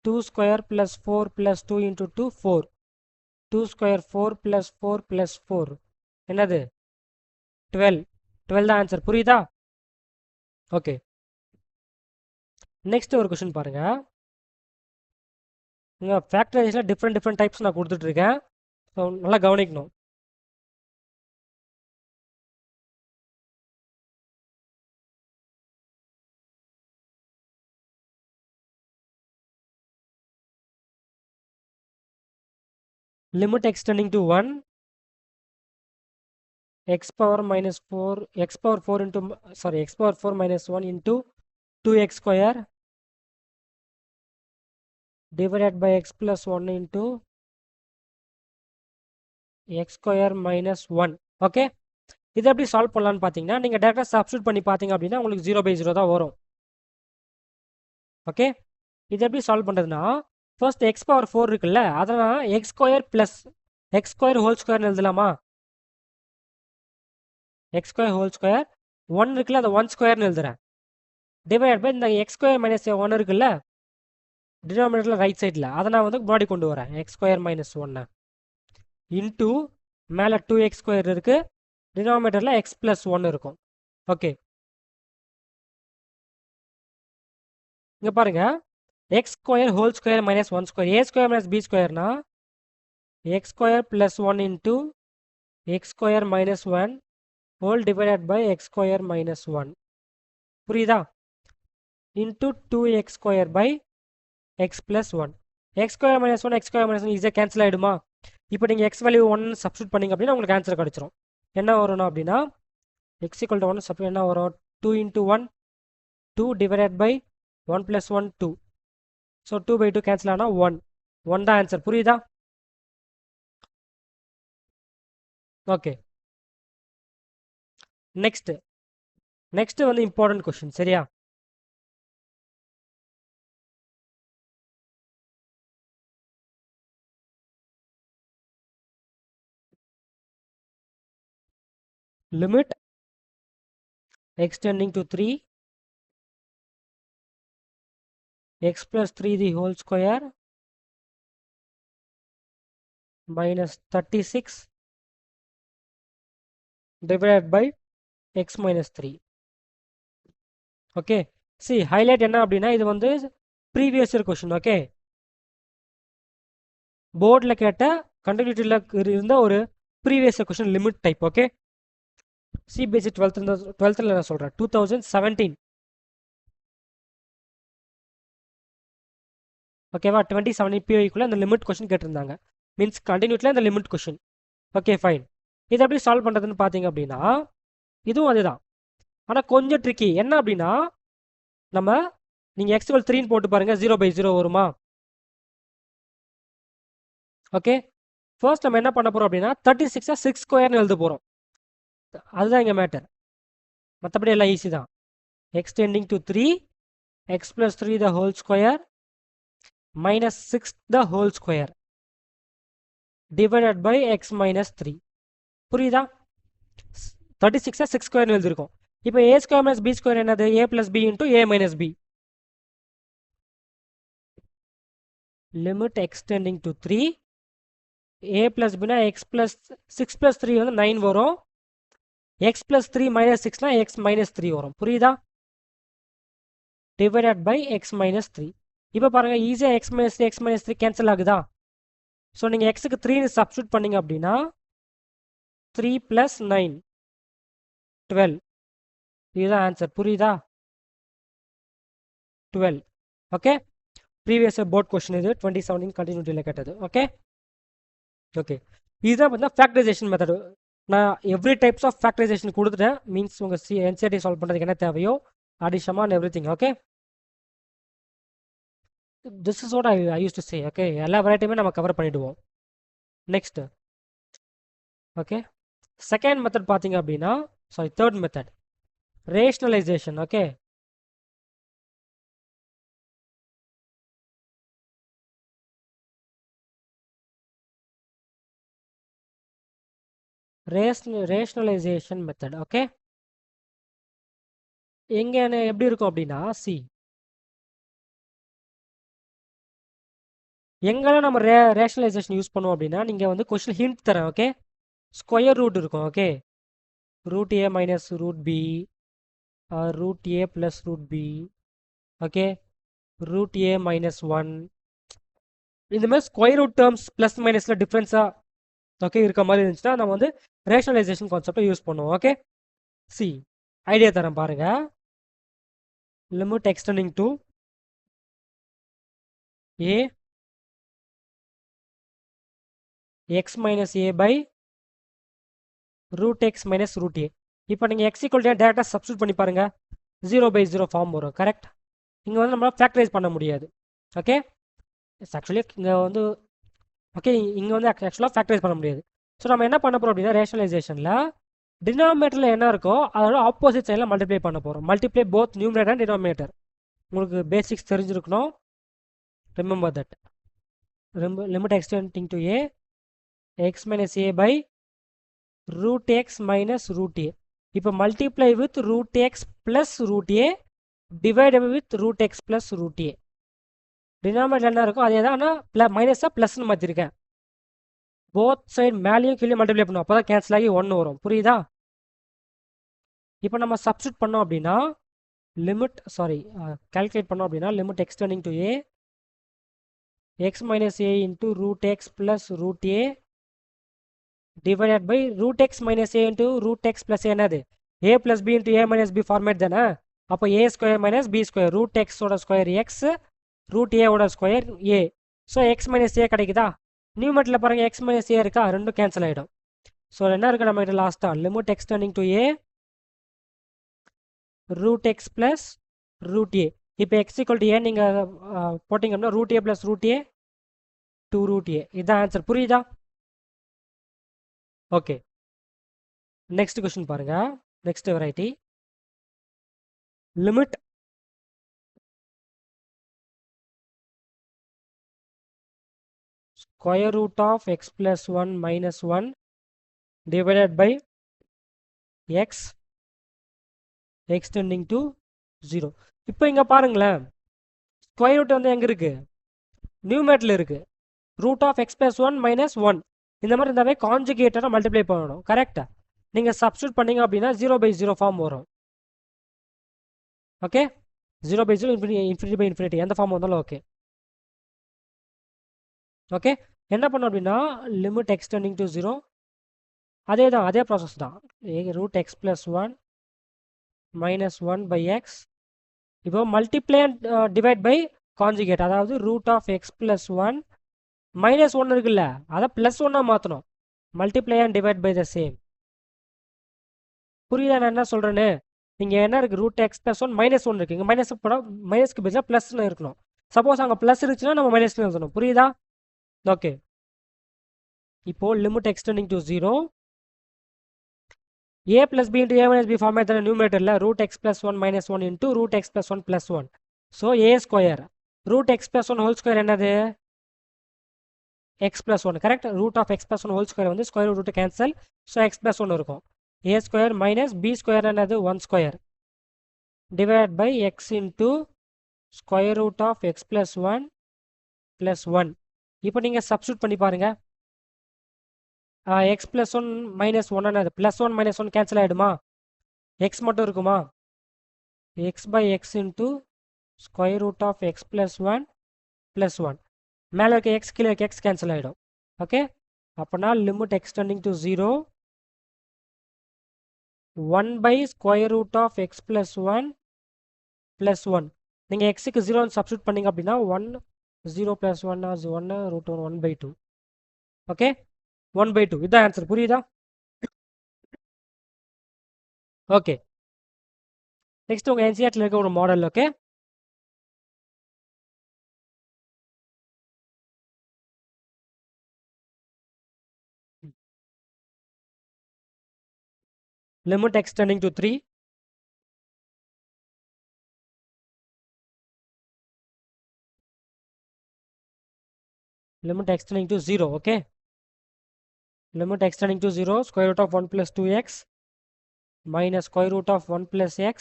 2 square plus 4 plus 2 into 2 4. 2 square 4 plus 4 plus 4. என்னது? 12. 12 தான் ஆன்சர். புரியுதா? ஓகே. நெக்ஸ்ட் ஒரு क्वेश्चन பாருங்க. இங்க ஃபேக்டரைசேஷன்ல டிஃபரெண்ட் டைப்ஸ் நான் கொடுத்துட்டு இருக்கேன். ஸோ நல்லா கவனிக்கணும். limit extending to 1 x power minus 4 x power 4 into sorry x power 4 minus 1 into 2x square divided by x plus 1 into x square minus 1. Okay, இதை எப்படி சால்வ் பண்ணலான்னு பார்த்தீங்கன்னா நீங்கள் டேரெக்டாக சப்ஸ்டியூட் பண்ணி பார்த்தீங்க அப்படின்னா உங்களுக்கு 0/0 தான் வரும். ஓகே, இது எப்படி சால்வ் பண்ணுறதுன்னா ஃபர்ஸ்ட் எக்ஸ் பவர் 4 இருக்குல்ல, அதை நான் X square plus X square whole ஸ்கொயர்னு எழுதலாமா? எக்ஸ் ஸ்கொயர் ஹோல் ஸ்கொயர் 1 இருக்குல்ல, அதை 1 ஸ்கொயர்னு எழுதுறேன். டிவைட் பை இந்த எக்ஸ் ஸ்கொயர் மைனஸ் 1 இருக்குல்ல டினாமினேட்டரில் ரைட் சைடில், அதை நான் வந்து முன்னாடி கொண்டு வரேன். எக்ஸ் ஸ்கொயர் மைனஸ் 1 இன்டூ மேலே 2x ஸ்கொயர் இருக்குது, டினாமினேட்டரில் x ப்ளஸ் 1 இருக்கும். ஓகே, இங்கே பாருங்க, x square whole square minus 1 square, a square minus b square x square plus 1 into x square minus 1 whole divided by x square minus 1. புரியுதா? Into 2x square by x plus 1. X square minus 1 x square minus 1 ஈஸியாக cancel ஆகிடுமா? இப்போ நீங்கள் X value 1 substitute பண்ணிங்க அப்படின்னா உங்களுக்கு answer கிடச்சிரும். என்ன வரும்னா அப்படின்னா எக்ஸ் ஈக்குவல் டு 1 சப்ஸ்டியூட் என்ன வரும்? 2 into 1 2 divided by 1 plus 1 2. So 2/2 cancel ஆனால் 1 1 தான் ஆன்சர். புரியுதா? ஓகே, நெக்ஸ்ட் வந்து இம்பார்ட்டன்ட் கொஸ்டின். சரியா? limit extending to 3 x plus 3 the whole square minus 36 divided by x minus 3. Okay, see highlight என்ன அப்படின்னா இது வந்து ப்ரீவியஸ் இயர் கொஸ்டின். ஓகே, போர்டில் கேட்ட கண்டினியூட்டியில் இருந்த ஒரு previous year question limit type. Okay, CBSE 12th நான் சொல்கிறேன் 2017. ஓகேவா? 2017 பிஓக்குள்ளே அந்த லிமிட் கொஸ்டின் கேட்டிருந்தாங்க. மீன்ஸ் கண்டினியூட்டில் அந்த லிமிட் கொஸ்டின். Okay fine. இதை எப்படி சால்வ் பண்ணுறதுன்னு பார்த்தீங்க அப்படின்னா இதுவும் அதுதான், ஆனால் கொஞ்சம் ட்ரிக்கி. என்ன அப்படின்னா நம்ம நீங்கள் x = 3 போட்டு பாருங்கள், 0/0 வருமா? ஓகே, ஃபர்ஸ்ட் நம்ம என்ன பண்ண போகிறோம் அப்படின்னா 36 6 ஸ்கொயர்னு எழுத போகிறோம். அதுதான் இங்கே மேட்டர். மற்றபடி எல்லாம் ஈஸி தான். Extending to 3 x plus 3 the whole square minus 6 the whole square divided by x minus 3. புரியுதா? 36 6 ஸ்கொயர்னு எழுதிருக்கோம். இப்போ a square minus b square என்னது? a plus b into a minus b. Limit extending to 3 a plus b னா x plus 6 plus 3 வந்து 9 வரும். x plus 3 minus 6 னா x minus 3 வரும். புரியுதா? divided by x minus 3. இப்போ பாருங்க, ஈஸியாக x minus 3 x minus 3 cancel ஆகுதா? ஸோ நீங்கள் எக்ஸுக்கு 3 சப்ஸ்டியூட் பண்ணீங்க அப்படின்னா 3 plus 9 12. இதுதான் ஆன்சர். புரியுதா? 12. ஓகே, ப்ரீவியஸ் போர்ட் கொஸ்டின் இது 2017 கண்டினியூட்டியில் கேட்டது. ஓகே ஓகே, இதுதான் பார்த்தீங்கன்னா ஃபேக்டரைசேஷன் மெத்தடு. நான் எவ்ரி டைப்ஸ் ஆஃப் ஃபேக்டரைசேஷன் கொடுத்துட்டேன். மீன்ஸ் உங்கள் என்சிஆர்டி சால்வ் பண்ணுறதுக்கு என்ன தேவையோ அடிஷமா and everything. Okay, this is what I use to say. Okay, எல்லா வெரைட்டியுமே நம்ம கவர் பண்ணிவிடுவோம். நெக்ஸ்ட் ஓகே, செகண்ட் மெத்தட் பார்த்தீங்க அப்படின்னா third method rationalisation. Okay, rationalisation method. Okay, எங்கே எப்படி இருக்கும் அப்படின்னா, எங்கெல்லாம் நம்ம ரேஷனலைசேஷன் யூஸ் பண்ணுவோம் அப்படின்னா, நீங்கள் வந்து கொஸ்டின் ஹிண்ட் தரேன். ஓகே, ஸ்கொயர் ரூட் இருக்கும். Okay, root A minus root B, root A plus root B, okay, root A minus one, இந்த மாதிரி ஸ்கொயர் ரூட் டேர்ம்ஸ் ப்ளஸ் மைனஸில் டிஃப்ரென்ஸாக ஓகே இருக்க மாதிரி இருந்துச்சுன்னா நம்ம வந்து ரேஷனலைசேஷன் கான்செப்டை யூஸ் பண்ணுவோம். ஓகே, சி ஐடியா தரேன் பாருங்க. Limit extending to A x minus A by root x minus root A. இப்போ நீங்கள் எக்ஸ் ஈக்குவல் டேரெக்டாக சப்ஸ்டியூட் பண்ணி பாருங்க, 0/0 ஃபார்ம் வரும். கரெக்ட், இங்கே வந்து நம்மளால் ஃபேக்டரைஸ் பண்ண முடியாது. ஓகே, ஆக்சுவலி இங்கே வந்து ஓகே இங்கே வந்து ஆக்சுவலாக ஃபேக்டரைஸ் பண்ண முடியாது. ஸோ நம்ம என்ன பண்ண போகிறோம் அப்படின்னா, ரேஷனலைசேஷனில் டினாமினேட்டரில் என்ன இருக்கோ அதோட ஆப்போசிட் சைடில் மல்டிப்ளை பண்ண போகிறோம். Multiply both numerator and denominator. உங்களுக்கு பேசிக்ஸ் தெரிஞ்சிருக்கணும். Remember that. Limit extending to A x minus A by root x minus root A. இப்போ multiply with root x plus root A divide with root x plus root A. Denominator என்ன இருக்கும் அதே தான், ஆனால் மைனஸாக ப்ளஸ்ன்னு மாற்றிருக்கேன். Both side மேலேயும் கீழே multiply பண்ணும், அப்போ தான் கேன்சல் ஆகி 1 வரும். புரியுதா? இப்போ நம்ம சப்ஸ்டியூட் பண்ணோம் அப்படின்னா லிமிட் கால்குலேட் பண்ணோம் அப்படின்னா limit extending to A x minus A into root x plus root A divided by root x minus A into root x plus என்னது A plus B into A minus B format தானே. அப்போ A square minus B square, root எக்ஸோட square x, root ஏவோட square A. So x minus A கிடைக்குதா? நியூமெட்டில் பாருங்கள் X minus ஏ இருக்கா, ரெண்டும் கேன்சல் ஆகிடும். ஸோ என்ன இருக்குது நம்ம கிட்ட லாஸ்ட்டாக limit extending to A root x plus root A. இப்போ எக்ஸ் ஈக்குவல் டு ஏ நீங்கள் போட்டிங்க அப்படின்னா root A plus root A 2 root A. இதுதான் ஆன்சர். புரியுதா? ஓகே, நெக்ஸ்ட் கொஸ்டின் பாருங்க. Next variety limit square root of x plus 1 minus 1 divided by x x tending to 0. இப்போ இங்கே பாருங்களேன், ஸ்கொயர் ரூட் வந்து எங்கே இருக்குது? நியூமேட்டில் இருக்குது. Root of x plus 1 minus 1 இந்த மாதிரி இருந்தாவே கான்ஜுகேட்டரை மல்டிப்ளை பண்ணணும். கரெக்டாக நீங்கள் சப்ஸ்டியூட் பண்ணீங்க அப்படின்னா 0/0 ஃபார்ம் வரும். ஓகே, 0/0 இன்ஃபினிட்டி பை இன்ஃபினிட்டி எந்த ஃபார்ம் வந்தாலும் ஓகே. ஓகே, என்ன பண்ணோம் அப்படின்னா லிமிட் எக்ஸ்டெண்டிங் டு 0 அதே தான், அதே ப்ராசஸ் தான். Root x plus 1 minus 1 by x. இப்போ multiply and divide by conjugate, அதாவது root of x plus 1 minus 1 இருக்குல்ல அதை ப்ளஸ் 1 மாற்றணும். Multiply and divide by the same. புரியுதா நான் என்ன சொல்கிறேன்னு? இங்கே என்ன இருக்குது, ரூட் எக்ஸ் ப்ளஸ் 1 மைனஸ் 1 இருக்குது. இங்கே மைனஸ் போட மைனஸ்க்கு பதிலாக ப்ளஸ்ன்னு இருக்கணும். சப்போஸ் அங்கே ப்ளஸ் இருந்துச்சுன்னா நம்ம மைனஸ்னு எழுதணும். புரியுதா? ஓகே, இப்போது limit extending to 0 a plus b into a minus b format தானே நியூமரேட்டரில். Root x plus 1 minus 1 into root x plus 1 plus 1. So A square root x plus 1 whole square என்னது, x plus 1. Correct, root of x plus 1 whole square வந்து square root cancel. So x plus 1 இருக்கும். A square minus B square என்னது 1 square divide by x into square root of x plus 1 plus 1. இப்போ நீங்கள் substitute பண்ணி பாருங்கள். X plus 1 minus 1 என்னது, plus 1 minus 1 cancel ஆகிடுமா, x மட்டும் இருக்குமா. X by x into square root of x plus 1 plus 1. மேலே இருக்க எக்ஸ் கீழே இருக்க எக்ஸ் கேன்சல் ஆகிடும். ஓகே, அப்போனா limit extending to 0 1 by square root of x plus 1 plus 1. நீங்கள் எக்ஸுக்கு 0 சப்ஸ்டியூட் பண்ணிங்க அப்படின்னா 1 0 ப்ளஸ் 1 1 ரூட் 1 1/2. ஓகே, 1/2 இதுதான் ஆன்சர். புரியுதா? ஓகே, நெக்ஸ்ட் உங்கள் என்சிஆர்டியில் இருக்க ஒரு model. Okay, limit extending to 3 limit extending to 0. Okay, limit extending to 0, square root of 1 plus 2x minus square root of 1 plus x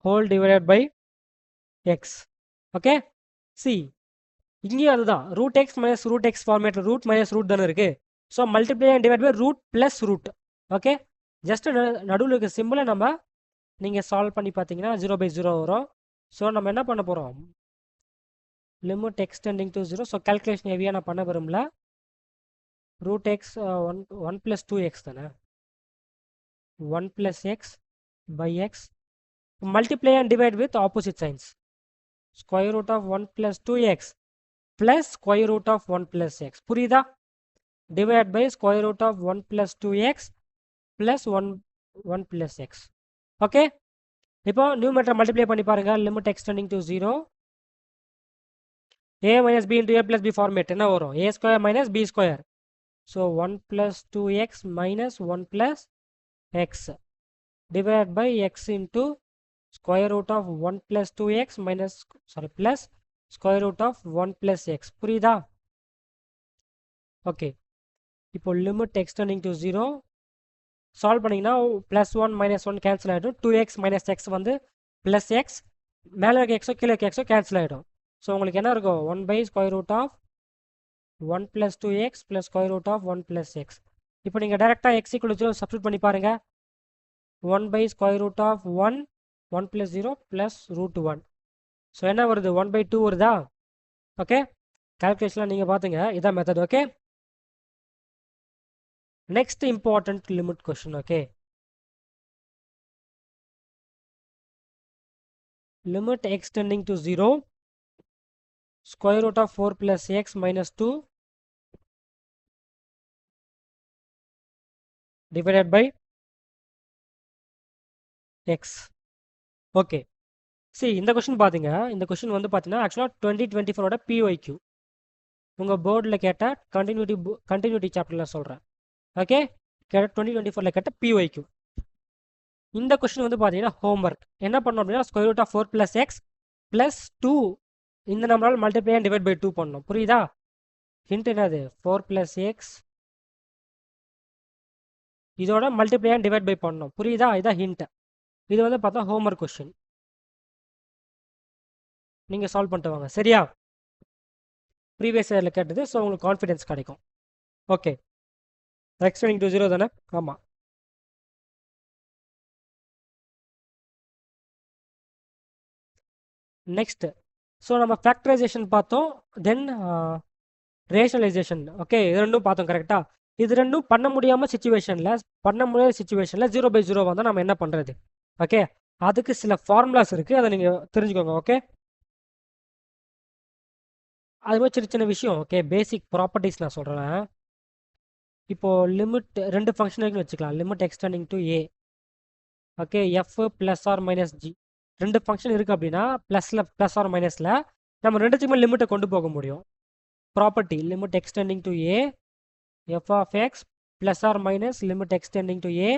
whole divided by x. Okay, see இங்கேயும் அதுதான் root x minus root x ஃபார்மேட்டில் root minus root தானே இருக்கு. So multiply and divide by root plus root. Okay, just நடுவில் இருக்க சிம்பிளை நம்ம நீங்கள் சால்வ் பண்ணி பார்த்தீங்கன்னா 0/0 வரும். ஸோ நம்ம என்ன பண்ண போகிறோம், limit extending to 0. So calculation ஹெவியாக நான் பண்ண விரும்பல. ரூட் எக்ஸ் 1 + 2x தானே, 1 + x by x. Multiply and divide with opposite signs. Square root of 1 + 2x plus square root of 1 + x. புரியுதா? Divide by square root of 1 + 2x plus 1 + x. Okay, இப்போ numerator multiply பண்ணி பாருங்க. Limit extending to 0. a minus b into a plus b format என்ன வரும், a square minus b square. So 1 + 2x minus 1 + x divided by x into square root of 1 + 2x minus plus square root of 1 + x. புரியுதா? Okay, இப்போ limit extending to 0 solve பண்ணிங்கன்னா +1 - 1 cancel ஆகிடும். 2x - x வந்து +x, மேலே இருக்க Exo கீழே இருக்க Exo cancel ஆகிடும். ஸோ உங்களுக்கு என்ன இருக்கும், 1/square root of 1 + 2x plus square root of 1 + x. இப்போ நீங்கள் டேரெக்டாக x = 0 சப்ஸ்டியூட் பண்ணி பாருங்க. 1/square root of 1 + 0 plus √1. So என்ன வருது, 1/2 வருதா? ஓகே, கால்குலேஷன்லாம் நீங்கள் பார்த்துங்க, இதான் method. Okay, next important limit question. Okay, limit extending to 0, square root of 4 + x minus 2 divided by x. Okay, சரி இந்த கொஸ்டின் பார்த்தீங்க. இந்த கொஸ்டின் வந்து பார்த்தீங்கன்னா ஆக்சுவலாக 2024ஓட PYQ உங்கள் போர்டில் கேட்ட கண்டினியூட்டி சாப்டரில் சொல்கிறேன். ஓகே, கேட்ட 2024 கேட்ட PYQ. இந்த கொஸ்டின் வந்து பார்த்தீங்கன்னா ஹோம்ஒர்க் என்ன பண்ணோம் அப்படின்னா, ஸ்கொயர் ரூட் ஆஃப் 4 + x + 2 இந்த நம்பரால் மல்டிப்ளை அண்ட் டிவைட் பை 2 பண்ணணும். புரியுதா? ஹிண்ட் என்னது, 4 + x இதோட மல்டிப்ளை அண்ட் டிவைட் பை பண்ணணும். புரியுதா? இதான் ஹிண்ட். இது வந்து பார்த்தா ஹோம்ஒர்க் கொஸ்டின், நீங்கள் சால்வ் பண்ணிட்டு வாங்க. சரியா? ப்ரீவியஸ் இயரில் கேட்டது. ஸோ உங்களுக்கு கான்ஃபிடன்ஸ் கிடைக்கும். ஓகே, எக்ஸ்டெண்டிங் டு 0 தானே? ஆமாம். நெக்ஸ்ட், ஸோ நம்ம ஃபேக்டரைசேஷன் பார்த்தோம், தென் ரேஷனலைசேஷன். ஓகே, இது ரெண்டும் பார்த்தோம். கரெக்டாக இது ரெண்டும் பண்ண முடியாத சுச்சுவேஷனில் 0/0 வந்தால் நம்ம என்ன பண்ணுறது? ஓகே, அதுக்கு சில ஃபார்முலாஸ் இருக்குது, அதை நீங்கள் தெரிஞ்சுக்கோங்க. ஓகே, அதுமாதிரி சின்ன சின்ன விஷயம். ஓகே, பேசிக் ப்ராப்பர்ட்டிஸ் நான் சொல்கிறேன். இப்போது லிமிட் 2 ஃபங்க்ஷன் இருக்குன்னு வச்சுக்கலாம். Limit extending to a. Okay, f +or - g 2 function இருக்குது அப்படின்னா ப்ளஸ் ஆர் மைனஸில் நம்ம ரெண்டுத்துக்குமே லிமிட்டை கொண்டு போக முடியும். Property limit extending to a f of x + or - limit extending to a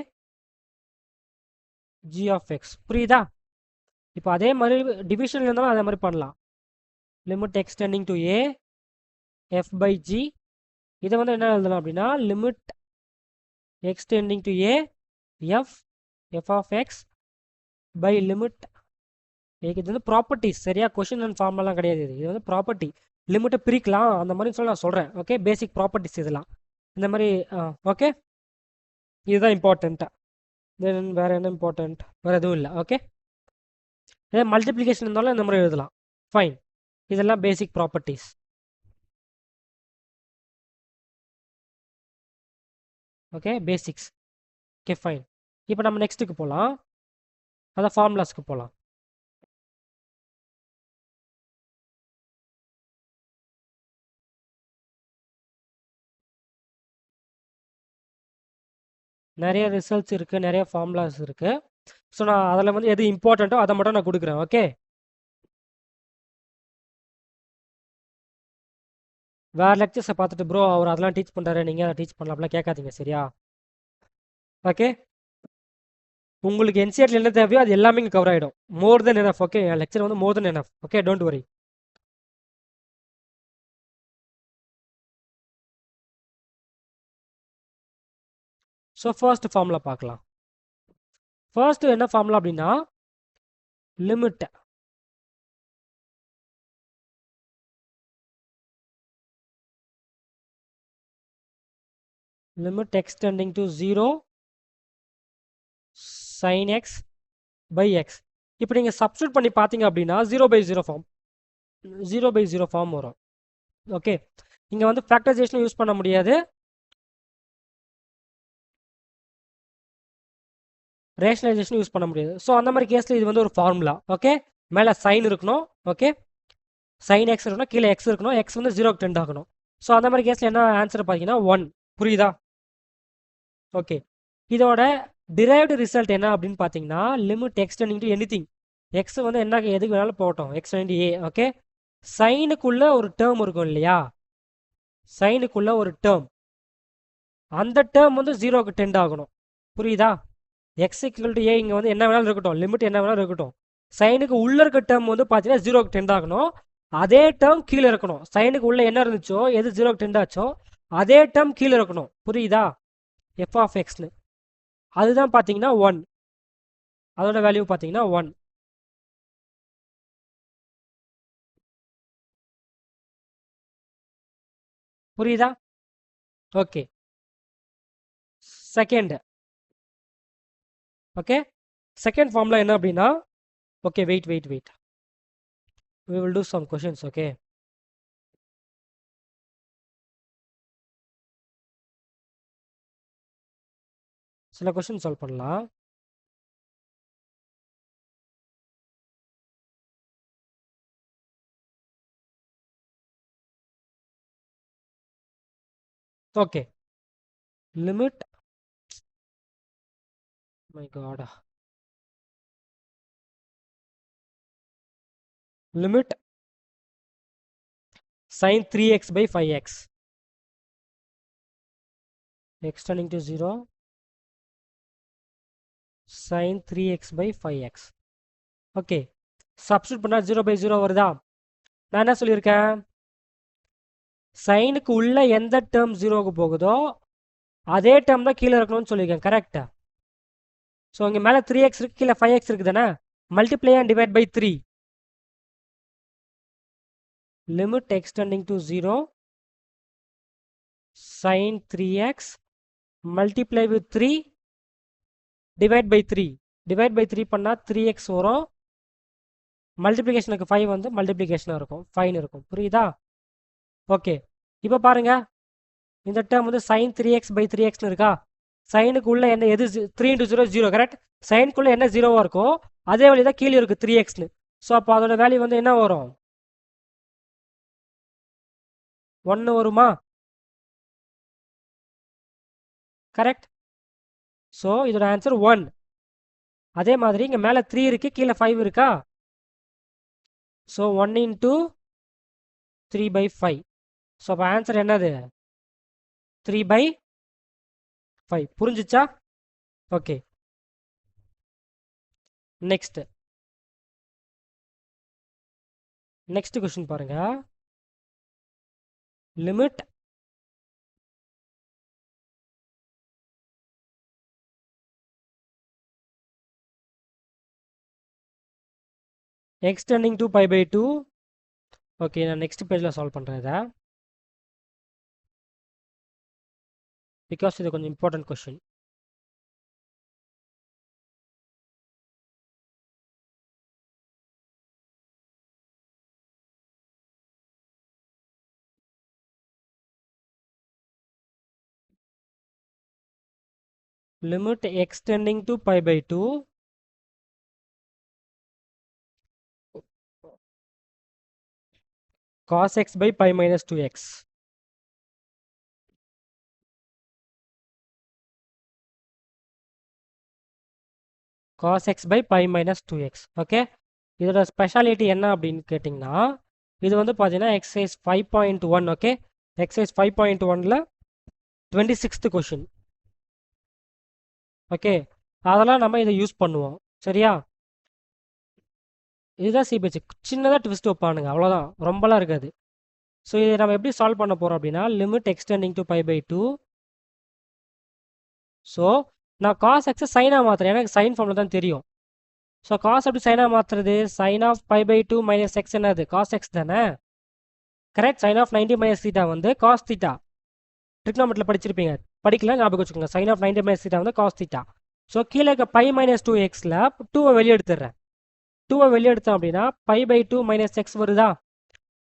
g of x. புரியுதா? இப்போ அதே மாதிரி டிவிஷனில் இருந்தாலும் அதே மாதிரி பண்ணலாம். Limit extending to a f/g. இதை வந்து என்ன எழுதலாம் அப்படின்னா, limit extending to a f of x by limit. இது வந்து ப்ராப்பர்ட்டிஸ். சரியா? கொஷின் அண்ட் ஃபார்ம்லாம் கிடையாது. இது வந்து ப்ராப்பர்ட்டி. லிமிட்டை பிரிக்கலாம் அந்த மாதிரி சொல்லி நான் சொல்கிறேன். ஓகே, பேசிக் ப்ராப்பர்ட்டிஸ் இதெல்லாம் இந்த மாதிரி. ஓகே, இதுதான் இம்பார்ட்டண்ட்டாக. தென் வேறு என்ன இம்பார்ட்டண்ட்? வேறு எதுவும் இல்லை. ஓகே, இதே மல்டிப்ளிகேஷன் இருந்தாலும் இந்த மாதிரி எழுதலாம். ஃபைன், இதெல்லாம் பேசிக் properties. Okay, basics. Okay, fine. இப்போ நம்ம நெக்ஸ்ட்டுக்கு போகலாம், அதான் ஃபார்முலாஸ்க்கு போகலாம். நிறைய ரிசல்ட்ஸ் இருக்குது, நிறைய ஃபார்முலாஸ் இருக்குது. ஸோ நான் அதில் வந்து எது இம்பார்ட்டண்ட்டோ அதை மட்டும் நான் கொடுக்குறேன். ஓகே, வேறு லெக்சர்ஸை பார்த்துட்டு ப்ரோ அவர் அதெல்லாம் டீச் பண்ணுறாரு, நீங்கள் அதை டீச் பண்ணலாம் அப்படிலாம் கேட்காதீங்க. சரியா? ஓகே, உங்களுக்கு என்சிஆர்டில் என்ன தேவையோ அது எல்லாமே இங்கே கவர் ஆகிடும். More than enough. ஓகே, என் லெக்சர் வந்து more than enough. Okay, don't worry. So first formula பார்க்கலாம். ஃபர்ஸ்ட் என்ன ஃபார்முலா அப்படின்னா limit x tending to 0 sin x by x. இப்போ நீங்கள் சப்ஸ்டியூட் பண்ணி பார்த்தீங்க அப்படின்னா 0/0 ஃபார்ம் 0/0 ஃபார்ம் வரும். ஓகே, இங்கே வந்து ஃபேக்டரைசேஷன் யூஸ் பண்ண முடியாது, ரேஷனலைசேஷன் யூஸ் பண்ண முடியாது. ஸோ அந்த மாதிரி கேஸில் இது வந்து ஒரு ஃபார்முலா. ஓகே, மேலே சைன் இருக்கணும். ஓகே, சைன் எக்ஸ் இருக்கணும், கீழே எக்ஸ் இருக்கணும், எக்ஸ் வந்து 0க்கு டெண்ட் ஆகணும். ஸோ அந்த மாதிரி கேஸில் என்ன ஆன்சர் பார்த்தீங்கன்னா 1. புரியுதா? ஓகே, இதோட டிரைவ்டு ரிசல்ட் என்ன அப்படின்னு பார்த்தீங்கன்னா limit x tending to anything. X வந்து என்ன எதுக்கு வேணாலும் போகட்டும், x tending to a. Okay, சைனுக்குள்ள ஒரு டேர்ம் இருக்கும் இல்லையா, சைனுக்குள்ள ஒரு டேர்ம், அந்த டேர்ம் வந்து 0க்கு டெண்ட் ஆகணும். புரியுதா? எக்ஸ் ஈக்குவல் டு ஏ இங்கே வந்து என்ன வேணாலும் இருக்கட்டும், லிமிட் என்ன வேணாலும் இருக்கட்டும், சைனுக்கு உள்ள இருக்க டேர்ம் வந்து பார்த்தீங்கன்னா 0க்கு டெண்ட் ஆகணும். அதே டேர்ம் கீழே இருக்கணும். சைனுக்கு உள்ள என்ன இருந்துச்சோ, எது 0க்கு டெண்ட் ஆச்சோ அதே டேர்ம் கீழே இருக்கணும். புரியுதா? எஃப் ஆஃப் எக்ஸ்னு அதுதான் பார்த்தீங்கன்னா 1. அதோட வேல்யூ பார்த்தீங்கன்னா 1. புரியுதா? Okay, second. Okay, second formula என்ன அப்படின்னா, okay wait we will do some questions. Okay, சில கொஸ்டின் சால்வ் பண்ணலாம். Okay, limit my god limit sin 3x by 5x x tending to 0 sin 3x by 5x. Okay, substitute பண்ணால் 0/0 வருதா? நான் என்ன சொல்லியிருக்கேன், சைனுக்கு உள்ள எந்த டேர்ம் 0க்கு போகுதோ அதே டேர்ம் தான் கீழே இருக்கணும்னு சொல்லியிருக்கேன். கரெக்டா? ஸோ இங்கே மேலே 3x இருக்கு, கீழே 5x இருக்குது தானே, multiply and divide by 3. Limit x tending to 0 sin 3x multiply with 3 divide by 3. divide by 3 பண்ணால் 3x வரும், மல்டிப்ளிகேஷனுக்கு 5 வந்து மல்டிப்ளிகேஷனாக இருக்கும், 5 இருக்கும். புரியுதா? ஓகே, இப்போ பாருங்க, இந்த டேர்ம் வந்து sin 3x by 3xன்னு இருக்கா, சைனுக்கு உள்ள என்ன எது 3 into 0 0. கரெக்ட், சைனுக்குள்ள என்ன 0வாக இருக்கோ அதே வழி தான் கீழே இருக்குது 3xன்னு. ஸோ அப்போ அதோட வேல்யூ வந்து என்ன வரும், 1 வருமா? கரெக்ட். ஸோ இதோட ஆன்சர் 1. அதே மாதிரி இங்கே மேலே 3 இருக்கு, கீழே 5 இருக்கா, ஸோ 1 into 3/5. ஸோ அப்போ ஆன்சர் என்னது, 3/5. புரிஞ்சிச்சா? ஓகே, நெக்ஸ்ட் கொஸ்டின் பாருங்க. Limit x tending to π/2. Okay, நான் நெக்ஸ்ட் பேஜில் சால்வ் பண்ணுறேன் இதை, பிகாஸ் இது கொஞ்சம் important question. Limit x tending to π/2 cos x by pi minus 2x. cos x by pi minus 2x. Okay, இதோட ஸ்பெஷாலிட்டி என்ன அப்படின்னு கேட்டிங்கன்னா, இது வந்து பார்த்தீங்கன்னா எக்ஸசைஸ் 5.1. ஓகே, எக்ஸசைஸ் 5.1ல் 26th கொஷின். ஓகே, அதெல்லாம் நம்ம இதை யூஸ் பண்ணுவோம். சரியா? இதுதான் சிபிஎஸ்சி, சின்னதாக ட்விஸ்ட் வைப்பானுங்க, அவ்வளோதான், ரொம்பலாம் இருக்காது. ஸோ இதை நம்ம எப்படி சால்வ் பண்ண போகிறோம் அப்படின்னா, லிமிட் எக்ஸ்டெண்டிங் டு π/2 ஸோ நான் காஸ் எக்ஸை சைனாக மாற்றுறேன், எனக்கு சைன் ஃபார்மில் தான் தெரியும். ஸோ காஸ் எப்படி சைனாக மாற்றுறது? Sine of pi by 2 minus x என்னது? காஸ் எக்ஸ் தானே, correct. Sine of 90 minus theta வந்து காஸ் தீட்டா, ட்ரிக்னாமெட்ரியில் படிச்சிருப்பீங்க, படிக்கல ஞாபகம் வச்சுக்கோங்க. சைன் ஆஃப் 90 மைனஸ் தீட்டா வந்து காஸ் தீட்டா. ஸோ கீழே இருக்க பை மைனஸ் 2 எக்ஸில் 2வை வெளியே எடுத்துடுறேன். 2வை வெளியே எடுத்தோம் அப்படின்னா பை பை 2 மைனஸ் எக்ஸ் வருதா?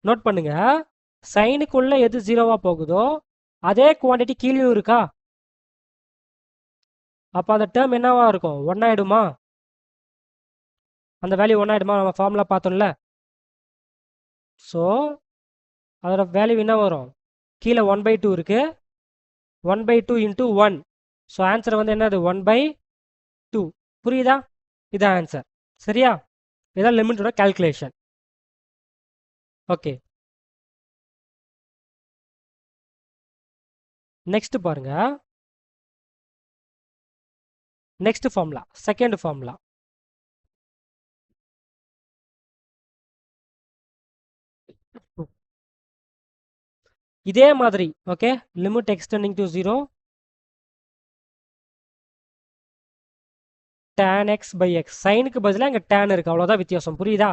நோட் பண்ணுங்க, சைனுக்குள்ள எது ஜீரோவாக போகுதோ அதே குவான்டிட்டி கீழேயும் இருக்கா? அப்போ அந்த டேர்ம் என்னவா இருக்கும்? 1 ஆயிடுமா? அந்த வேல்யூ 1 ஆயிடுமா? நம்ம ஃபார்முலா பார்த்தோம்ல. ஸோ அதோட வேல்யூ என்ன வரும்? கீழே 1/2 இருக்கு, 1/2 இன்ட்டு 1. ஸோ ஆன்சர் வந்து என்னது? 1/2. புரியுதா? இதான் ஆன்சர். சரியா? இதான் லிமிட்டோட கால்குலேஷன். ஓகே, நெக்ஸ்ட் பாருங்க. Next formula, second formula. இதே மாதிரி okay, limit extending to 0 tan x by x. சைனுக்கு பதிலாக இங்கே tan இருக்கு, அவ்வளோதான் வித்தியாசம். புரியுதா?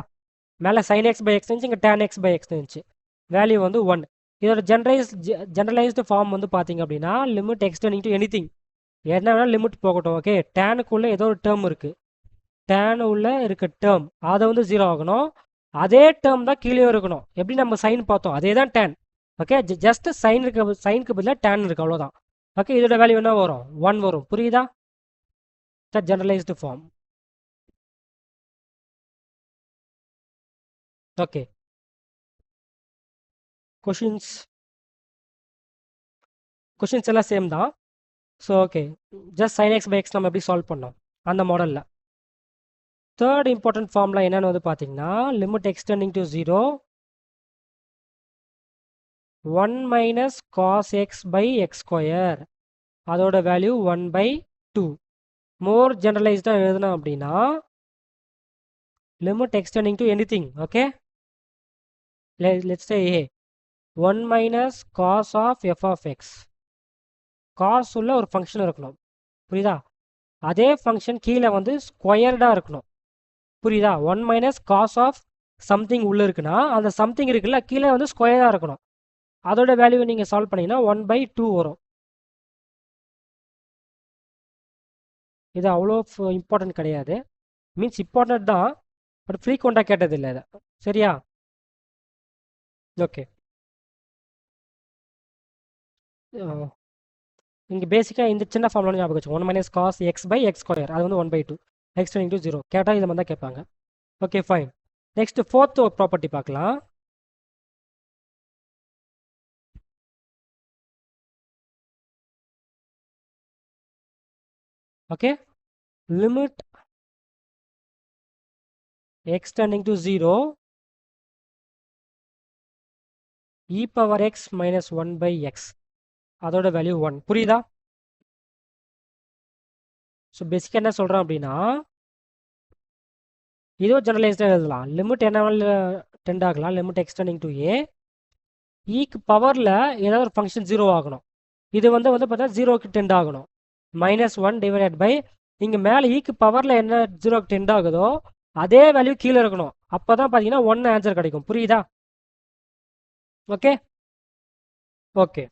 மேலே sin x by x இருந்துச்சு, இங்கே tan x by x இருந்துச்சு. வேல்யூ வந்து 1. இதோட ஜென்ரலைஸ்டு ஃபார்ம் வந்து பார்த்தீங்க அப்படின்னா லிமிட் எக்ஸ்டெண்டிங் டு எனிதிங், என்ன வேணாலும் லிமிட் போகட்டும். ஓகே, டேனுக்குள்ளே ஏதோ ஒரு டேர்ம் இருக்குது, டேனு உள்ள இருக்க டேர்ம் அதை வந்து 0 ஆகணும். அதே டேர்ம் தான் கீழே இருக்கணும். எப்படி நம்ம சைன் பார்த்தோம் அதே தான் டேன். ஓகே, ஜஸ்ட் சைனுக்கு பதிலாக டேன் இருக்கு, அவ்வளோதான். ஓகே, இதோட வேல்யூ என்ன வரும்? 1 வரும். புரியுதா? Generalised form. ஓகே, கொஷின்ஸ் எல்லாம் சேம் தான். So okay, just sin x by x நம்ம எப்படி சால்வ் பண்ணோம் அந்த மாடலில். தேர்ட் இம்பார்ட்டன்ட் ஃபார்முலா என்னன்னு வந்து பார்த்தீங்கன்னா limit extending to 0 1 minus cos x by x square, அதோட வேல்யூ 1/2. மோர் ஜெனரலைஸ்டாக எழுதணும் அப்படின்னா limit extending to anything. Okay, let's say a 1 minus cos of f of x. Cos உள்ள ஒரு ஃபங்க்ஷன் இருக்கணும். புரியுதா? அதே ஃபங்க்ஷன் கீழே வந்து ஸ்கொயர்டாக இருக்கணும். புரியுதா? 1 மைனஸ் காஸ் ஆஃப் சம்திங் உள்ளே இருக்குன்னா அந்த சம்திங் இருக்குல்ல கீழே வந்து ஸ்கொயராக இருக்கணும். அதோட வேல்யூவை நீங்கள் சால்வ் பண்ணிங்கன்னா 1/2 வரும். இது அவ்வளோ இம்பார்ட்டன்ட் கிடையாது, மீன்ஸ் இம்பார்ட்டன்ட் தான், பட் ஃப்ரீக்வெண்ட்டாக கேட்டது இல்லை இதை. சரியா? ஓகே, இங்கே பேசிக்காக இந்த சின்ன ஃபார்முலா ஞாபகம் வச்சு 1 minus cos x by x square, அது வந்து 1/2 எக்ஸ்டெண்டிங் டு 0 கேட்டால் இதை மாதிரி தான் கேட்பாங்க. Okay fine. Next fourth property பார்க்கலாம். Okay, limit extending to 0 e power x minus 1/x, அதோட வேல்யூ 1. புரியுதா? ஸோ பேசிக்காக என்ன சொல்கிறோம் அப்படின்னா இதோ ஜெனரலைஸ்டாக எழுதலாம். லிமிட் என்ன டெண்ட் ஆகலாம். லிமிட் எக்ஸ்டெண்டிங் டு a ஈக்கு பவரில் ஏதாவது ஒரு ஃபங்க்ஷன் 0 ஆகணும். இது வந்து பார்த்தா 0க்கு டெண்ட் ஆகணும். -1 டிவைடட் பை இங்கே மேலே ஈக்கு பவரில் என்ன 0க்கு டெண்ட் ஆகுதோ அதே வேல்யூ கீழே இருக்கணும். அப்போ தான் பார்த்தீங்கன்னா 1 ஆன்சர் கிடைக்கும். புரியுதா? ஓகே ஓகே,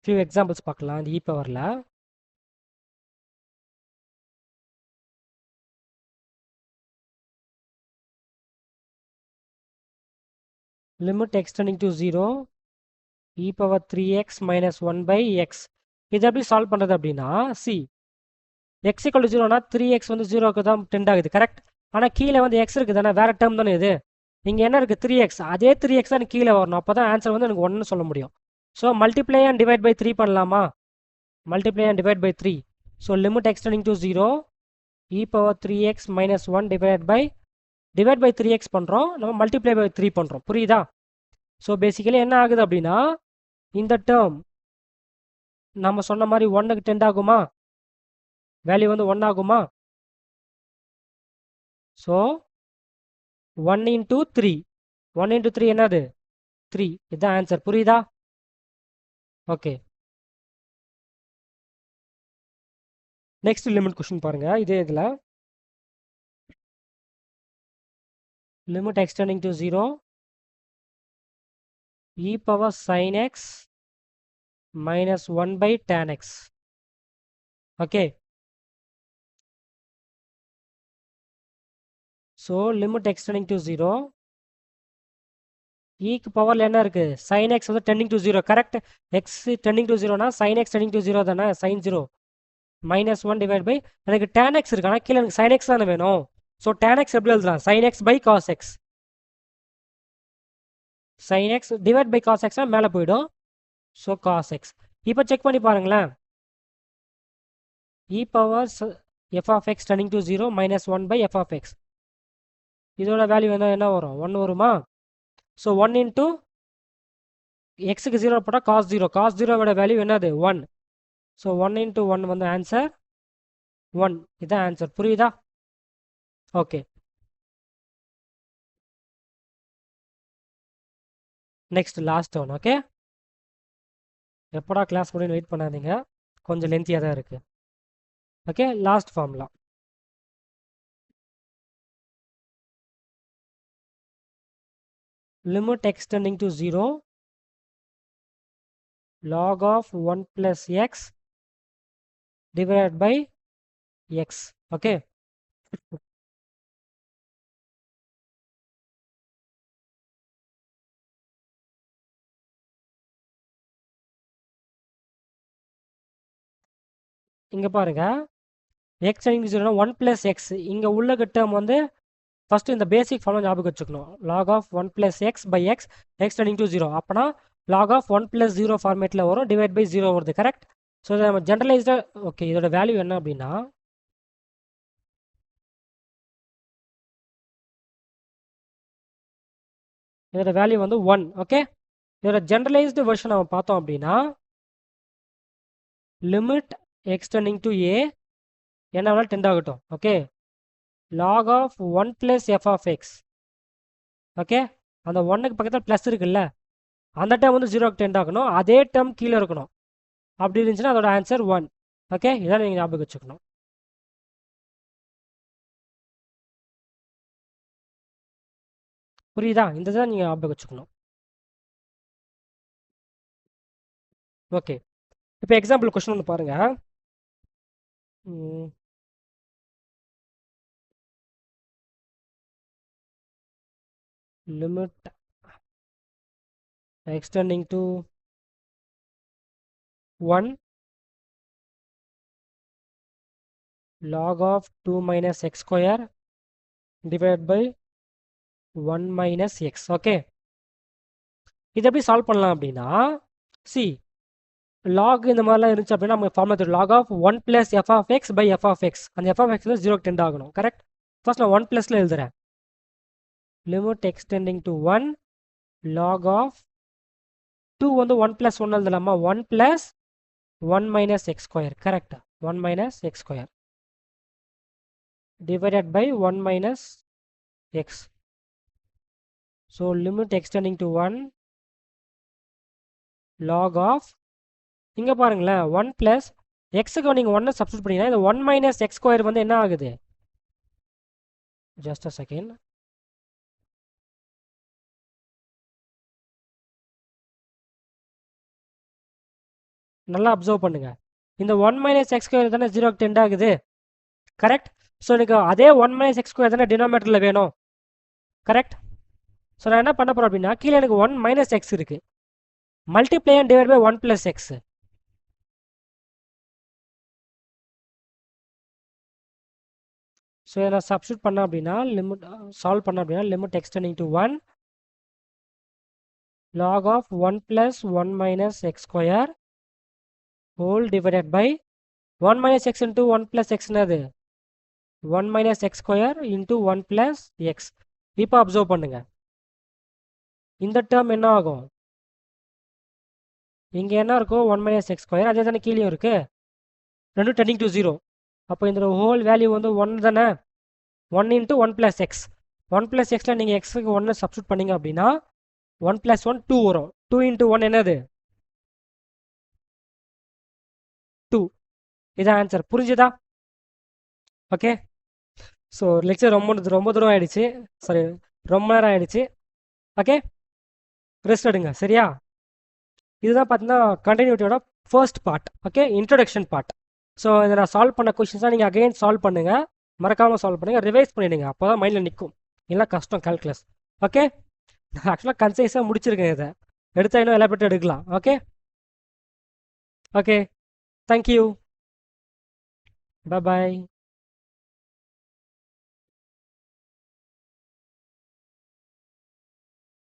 ஃபியூ எக்ஸாம்பிள்ஸ் பார்க்கலாம் இந்த இ பவரில். Limit extending to 0 e power 3x minus 1/x. இது எப்படி சால்வ் பண்ணுறது அப்படின்னா சி x = 0னா 3x வந்து 0க்கு தான் டெண்ட் ஆகுது, கரெக்ட். ஆனால் கீழே வந்து x இருக்குது தானே, வேறு டேர்ம் தானே இது. இங்கே என்ன இருக்குது? 3x, அதே 3x தான் கீழே வரணும். அப்போ தான் ஆன்சர் வந்து எனக்கு 1 சொல்ல முடியும். So multiply and divide by 3 பண்ணலாமா? Multiply and divide by 3. So limit extending to 0 e power 3x minus 1 divide by 3x பண்ணுறோம், நம்ம மல்டிப்ளை பை 3 பண்ணுறோம். புரியுதா? ஸோ பேசிக்கலி என்ன ஆகுது அப்படின்னா இந்த டேர்ம் நம்ம சொன்ன மாதிரி 1க்கு டெண்ட் ஆகுமா? வேல்யூ வந்து 1 ஆகுமா? ஸோ 1 × 3 என்னது? 3 இதுதான் ஆன்சர். புரியுதா? ஓகே, நெக்ஸ்ட் லிமிட் கொஸ்டின் பாருங்க. இதே இதில் limit extending to 0 e power sin x minus 1 by tan x. Okay, so limit extending to 0 e க்கு பவர்ல என்ன இருக்கு? sin x வந்து tending to 0. Correct. x tending to 0 னா sin x tending to 0 தானே? sin 0 minus 1 divided by எனக்கு tan x இருக்கு. ஆனால் கீழே எனக்கு sin x தானே வேணும். ஸோ tan x எப்படி எழுதலாம்? sin x by cos x. sin x டிவைட் பை cos x மேலே போயிடும். So cos x. இப்போ செக் பண்ணி பாருங்களேன். e power f of x tending to 0 minus 1 by f of x. இதோட வேல்யூ என்ன வரும்? 1 வருமா? ஸோ 1 இன்ட்டு எக்ஸுக்கு 0 போட்டால் காஸ் 0. காஸ் 0வோட வேல்யூ என்னது? 1. ஸோ 1 இன்ட்டு 1 வந்து ஆன்சர் 1. இதுதான் ஆன்சர். புரியுதா? Okay, next last one. Okay, எப்படா கிளாஸ் முடியும் வெயிட் பண்ணாதீங்க, கொஞ்சம் லென்த்தியாக தான் இருக்குது. Okay, last formula. limit extending to 0 log of 1 plus x divided by x. Okay, இங்க பாருங்க, x tending to 0 னா 1 plus x. இங்க உள்ள டேர்ம் வந்து ஃபர்ஸ்ட் இந்த பேசிக் ஃபார்முலா ஞாபகம் வச்சுக்கணும். log of 1 plus x by x x tending to 0. அப்பனா log of 1 plus 0 ஃபார்மேட்டில் வரும், டிவைட் பை 0 வருது. கரெக்ட். ஸோ இதை நம்ம ஜென்ரலைஸ்டாக ஓகே, இதோட வேல்யூ என்ன அப்படின்னா இதோட வேல்யூ வந்து 1. ஓகே, இதோட ஜென்ரலைஸ்டு வெர்ஷன் நம்ம பார்த்தோம் அப்படின்னா லிமிட் எக்ஸ்டெண்டிங் டு a என்ன வேணாலும் டெண்ட் ஆகட்டும். Okay, log of 1 plus f of x. Okay, அந்த 1க்கு பக்கத்தில் ப்ளஸ் இருக்குல்ல, அந்த டேர்ம் வந்து 0க்கு டெண்ட் ஆகணும். அதே டேர்ம் கீழே இருக்கணும். அப்படி இருந்துச்சுன்னா அதோட ஆன்சர் 1. ஓகே, இதான் நீங்கள் ஞாபகம் வச்சுக்கணும். புரியுதா? இந்த தான் நீங்கள் ஞாபகம் வச்சுக்கணும். ஓகே, இப்போ எக்ஸாம்பிள் கொஸ்டின் ஒன்று பாருங்க. Limit extending to 1 log of 2 minus x square divided by 1 minus x. Okay, இது எப்படி சால்வ் பண்ணலாம் அப்படின்னா, சி log இந்த மாதிரிலாம் இருந்துச்சு அப்படின்னா நம்ம ஃபார்முலா தெரியும். log of 1 plus f of x by f of x. அந்த f of x வந்து 0க்கு டெண்ட் ஆகணும். கரெக்ட். ஃபர்ஸ்ட் நான் 1 ப்ளஸில் எழுதுறேன். Limit extending to 1 log of 2 வந்து 1 plus 1 எழுதலாமா? 1 plus 1 minus x square. Correct. 1 minus x square divided by 1 minus x. So limit extending to 1 log of இங்க பாருங்களேன் 1 plus xக்கு நீங்க 1 சப்ஸ்டிட்யூட் பண்ணீங்கன்னா இந்த 1 minus x square வந்து என்ன ஆகுது? just a second. நல்லா அப்சர்வ் பண்ணுங்க. இந்த 1 minus x square தானே 0க்கு டெண்ட் ஆகுது. கரெக்ட். ஸோ எனக்கு அதே 1 minus x square தானே டினாமினேட்டரில் வேணும். கரெக்ட். ஸோ நான் என்ன பண்ண போகிறேன் அப்படின்னா, கீழே எனக்கு 1 minus x இருக்கு, multiply and divide by 1 plus x. So இதை நான் சப்ஸ்டியூட் பண்ண அப்படின்னா லிமிட் சால்வ் பண்ண அப்படின்னா limit extending to 1 log of 1 plus 1 minus x square whole divided by 1 minus x into 1 plus x என்னது? 1 minus x square into 1 plus x. இப்போ observe பண்ணுங்க, இந்த டேர்ம் என்ன ஆகும்? இங்கே என்ன இருக்கும்? 1 minus x square. அதே தானே கீழே இருக்கு, ரெண்டும் டெண்டிங் டு 0. அப்போ இந்த ஹோல் வேல்யூ வந்து 1 தானே? 1 into 1 plus x. 1 plus xல நீங்கள் எக்ஸுக்கு 1 சப்ஸ்டியூட் பண்ணீங்க அப்படின்னா 1 + 1 2 வரும். 2 × 1 என்னது 2. இதான் ஆன்சர். புரிஞ்சுதா? ஓகே. ஸோ லெக்சர் ரொம்ப தூரம் ஆயிடுச்சு. சாரி, ரொம்ப நேரம் ஆயிடுச்சு. ஓகே, ரெஸ்ட் எடுங்க. சரியா? இதுதான் பார்த்தீங்கன்னா கண்டினியூட்டியோட first part. Okay, introduction part. So இதை நான் சால்வ் பண்ண கொஷின்ஸாக நீங்கள் அகைன் சால்வ் பண்ணுங்கள். மறக்காமல் சால்வ் பண்ணுங்கள், ரிவைஸ் பண்ணிவிடுங்க. அப்போ தான் மைண்டில் நிற்கும். இல்லை கஷ்டம் கால்குலஸ். ஓகே, நான் ஆக்சுவலாக கன்சைஸாக முடிச்சிருக்கேன். இதை எடுத்தால் இன்னும் எலாபரேட் எடுக்கலாம். ஓகே ஓகே, தேங்க்யூ, பாய்.